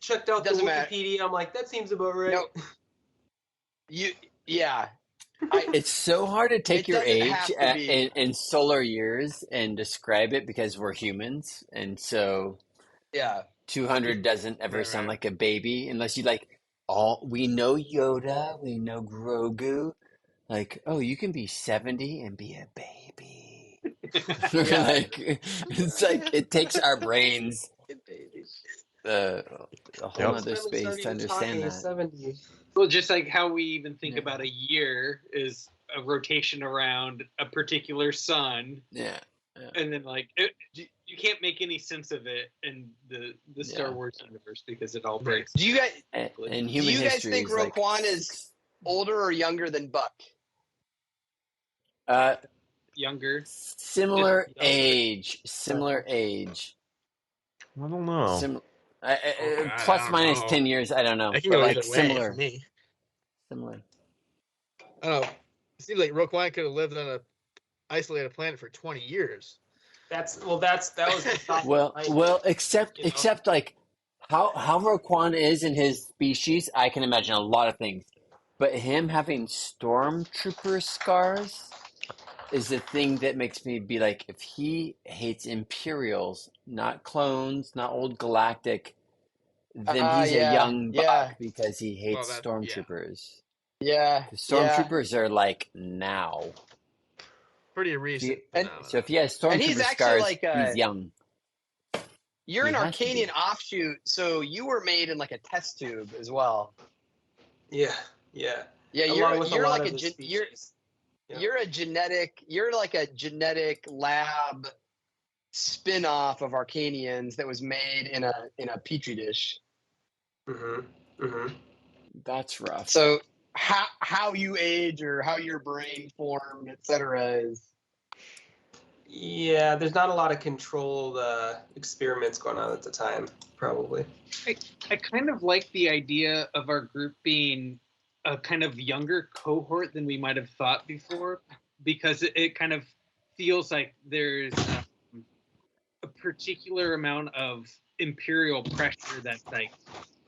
checked out the Wikipedia. I'm like, that seems about right. No. Yeah. It's so hard to take your age in solar years and describe it, because we're humans, and so 200 doesn't ever sound like a baby unless you we know Yoda, we know Grogu. Like, oh, you can be 70 and be a baby. It's like it takes our brains a whole other space to understand that. 70. Well, just like how we even think about a year is a rotation around a particular sun. Yeah. And then you can't make any sense of it in the Star Wars universe, because it all breaks. Do you guys in human history think Roquan is older or younger than Buck? Younger. Similar age. I don't know. Plus minus 10 years, I don't know. I can go either way similar. For me. Similar. I don't know. It seems like Roquan could have lived on a isolated planet for 20 years. That was the top well, except like how Roquan is in his species, I can imagine a lot of things. But him having stormtrooper scars is the thing that makes me be like, if he hates Imperials, not clones, not old galactic, then he's a young yeah. Buck because he hates Well, stormtroopers. Yeah. The stormtroopers are like now. pretty recent. So if he has And he's stormtrooper actually scars, like he's young. You're He an has to be. Arcanian offshoot, so you were made in like a test tube as well. Yeah, yeah. Yeah, Along with you're a lot like of his species. Yeah. you're like a genetic lab spin-off of Arcanians that was made in a petri dish. That's rough. So how you age or how your brain formed, etc. is. Yeah, there's not a lot of controlled experiments going on at the time, probably. I kind of like the idea of our group being a kind of younger cohort than we might have thought before, because it kind of feels like there's a particular amount of imperial pressure that's like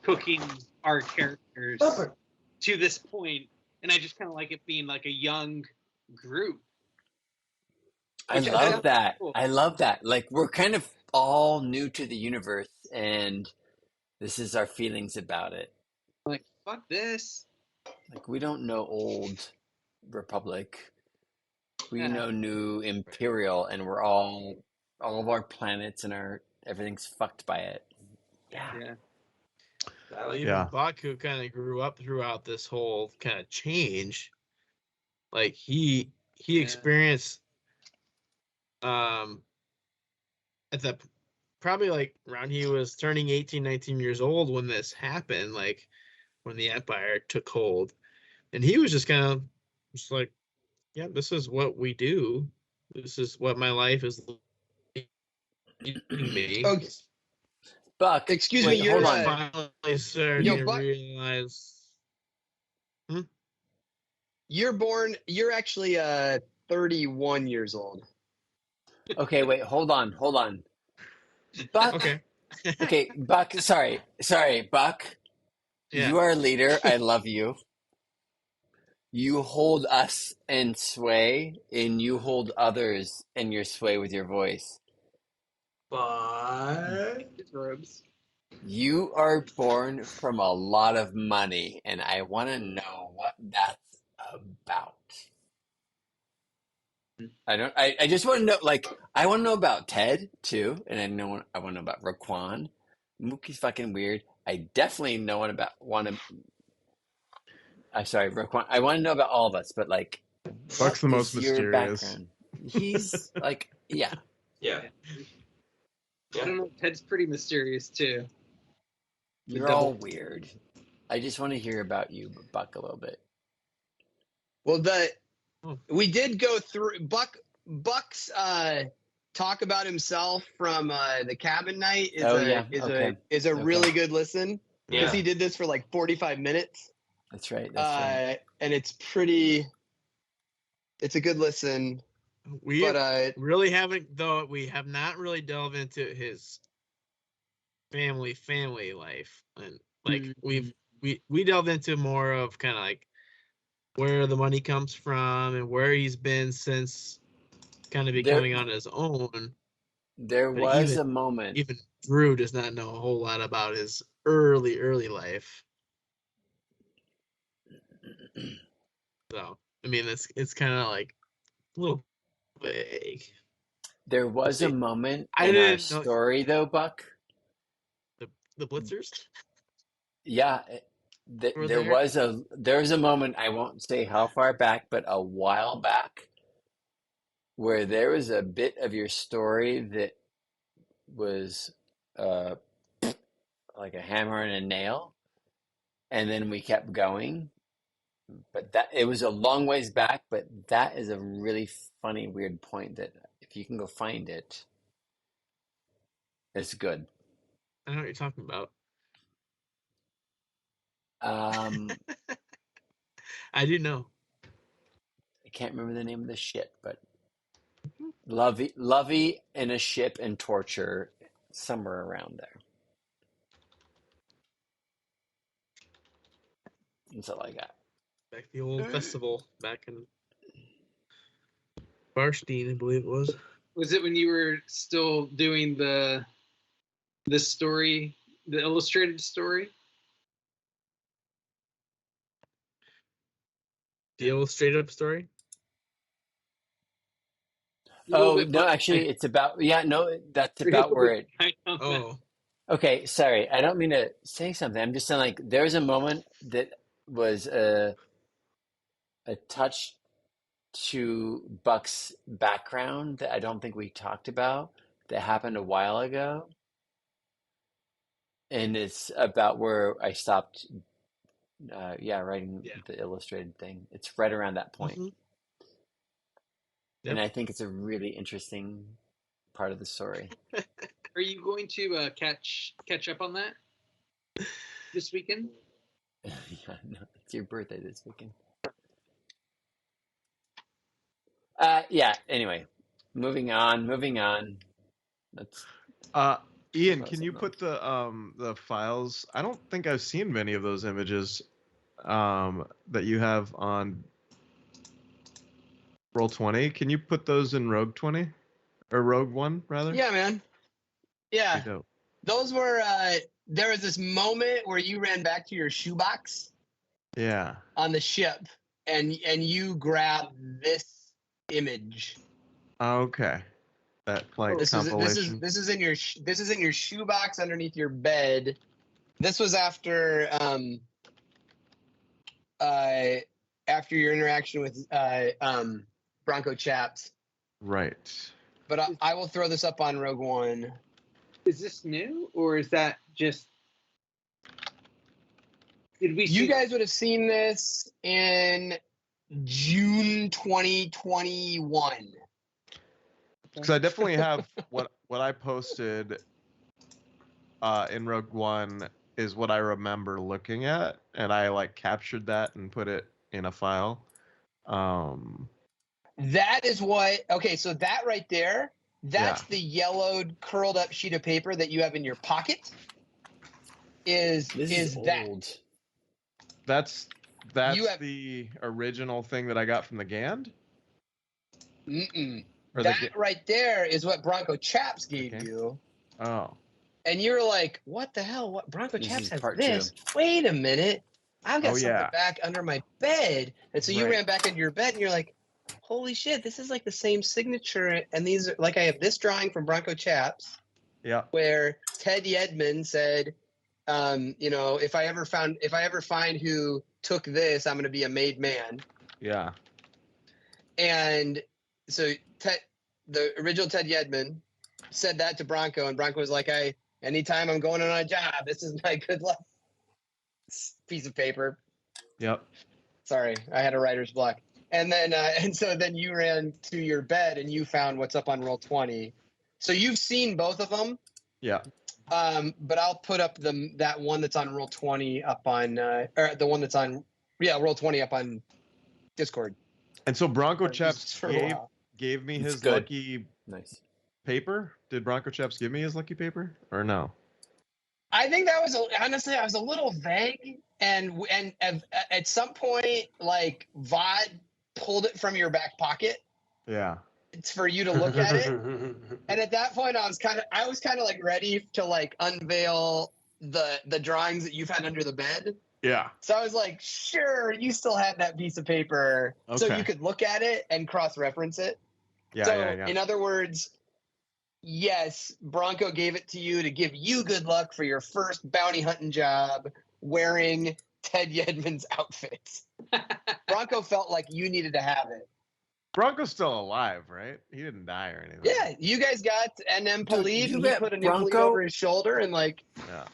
cooking our characters to this point, and I just kind of like it being like a young group. I love that. Cool. I love that. Like, we're kind of all new to the universe, and this is our feelings about it. Like, fuck this. Like, we don't know old Republic. We know new Imperial, and we're all of our planets and everything's fucked by it. Yeah. Even Baku kind of grew up throughout this whole kind of change. Like he experienced at the probably like around he was turning 18, 19 years old when this happened, like when the Empire took hold. And he was just kind of just like, yeah, this is what we do. This is what my life is leading me. Okay. Buck, excuse me, hold on. Finally starting to realize. You're actually 31 years old. Okay, wait, hold on. Buck. Okay. Okay, Buck, sorry, Buck. Yeah. You are a leader. I love you. You hold us in sway, and you hold others in your sway with your voice. But you are born from a lot of money, and I want to know what that's about. I just want to know, like, I want to know about Ted too, and I want to know about Raquan. Mookie's fucking weird. I definitely Raquan. I want to know about all of us, but like, Buck's the most mysterious. Background? He's like, yeah. I don't know. Ted's pretty mysterious too. You're all weird. I just want to hear about you, Buck, a little bit. Well, we did go through Buck's talk about himself from the cabin night is a really good listen, because he did this for like 45 minutes. That's right. And it's a good listen. We really haven't, though. We have not really delved into his family life, and like we delved into more of kind of like where the money comes from and where he's been since kind of becoming on his own. There was a moment. Even Drew does not know a whole lot about his early life. So, I mean, it's kind of like a little vague. There was a moment in our story, though, Buck. The Blitzers? Yeah. There was a moment, I won't say how far back, but a while back, where there was a bit of your story that was like a hammer and a nail, and then we kept going. But it was a long ways back, but that is a really funny, weird point that if you can go find it, it's good. I know what you're talking about. I do know. I can't remember the name of the shit, but Lovey in a ship and torture, somewhere around there. That's all I got. Back the old festival back in Barstein, I believe it was. Was it when you were still doing the story The illustrated story. The illustrated story. Oh no, actually, it's about that's about where it. Oh, Okay, sorry, I don't mean to say something. I'm just saying, like, there's a moment that was a touch to Buck's background that I don't think we talked about that happened a while ago, and it's about where I stopped. Writing Yeah. the illustrated thing. It's right around that point. Mhm. And Yep. I think it's a really interesting part of the story. Are you going to catch up on that this weekend? Yeah, no, it's your birthday this weekend. Anyway, moving on. Let's Ian, about can you something put else. the files? I don't think I've seen many of those images that you have on Roll20. Can you put those in Rogue 20 or Rogue One rather? Yeah, man. Yeah. Be dope. Those were there was this moment where you ran back to your shoebox Yeah. on the ship and you grabbed this image. Okay. That like This compilation. is in your shoebox underneath your bed. This was after your interaction with Bronco Chaps. Right. But I will throw this up on Rogue One. Is this new, or is that just? Did we? You guys would have seen this in June 2021. Because I definitely have what I posted in Rogue One is what I remember looking at, and I like captured that and put it in a file. That is what. Okay, so that right there, that's Yeah. the yellowed, curled up sheet of paper that you have in your pocket. This is that? old. That's have- the original thing that I got from the Gand. Mm-mm. Or That right there is what Bronco Chaps gave Okay. you. Oh. And you're like, what the hell? What Bronco This Chaps is has part this? 2. Wait a minute. I've got Oh, something yeah. back under my bed. And so you Right. ran back into your bed and you're like, holy shit, this is like the same signature. And these are like, I have this drawing from Bronco Chaps Yeah. where Ted Yedman said, if I ever find who took this, I'm going to be a made man. Yeah. And so the original Ted Yedman said that to Bronco, and Bronco was like, anytime I'm going on a job, this is my good luck piece of paper. Yep. Sorry, I had a writer's block. And then so then you ran to your bed and you found what's up on Roll20. So you've seen both of them. Yeah. But I'll put up that one that's on Roll20 up on or the one that's on Roll20 up on Discord. And so Bronco Or Chaps just for a while. gave me It's his good. lucky Nice. paper. Did Bronco Chaps give me his lucky paper or no? I think that was honestly, I was a little vague, and at some point, like Vod pulled it from your back pocket. Yeah. It's for you to look at it, and at that point, I was kind of like ready to like unveil the drawings that you've had under the bed. Yeah. So I was like, sure, you still have that piece of paper, so Okay. you could look at it and cross-reference it. Yeah. So Yeah. in other words, yes, Bronco gave it to you to give you good luck for your first bounty hunting job wearing Ted Yedman's outfit. Bronco felt like you needed to have it. Bronco's still alive, right? He didn't die or anything. Yeah, you guys got an Impalid, you and he met put an Bronco? Impalid over his shoulder and like Yeah.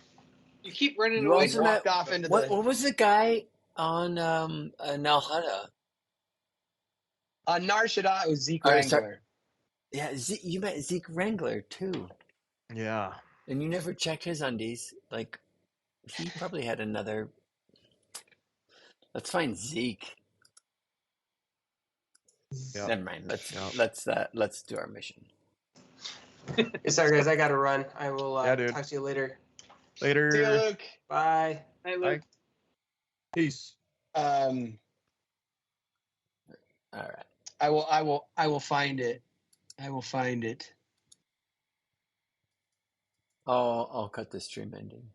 You keep running You away. also walked met off into what was the guy on Nalhada? Nar Shaddaa was Zeke All right, Wrangler. sorry. Yeah, you met Zeke Wrangler too, Yeah. and you never checked his undies. Like, he probably had another. Let's find Zeke. Yep. Never mind. Yep. Let's do our mission. Hey, sorry guys, I gotta run. I will Yeah, dude. talk to you later. Later. See you, Luke. Bye. Hey, Luke. peace. All right. I will find it. I will find it. I'll cut the stream ending.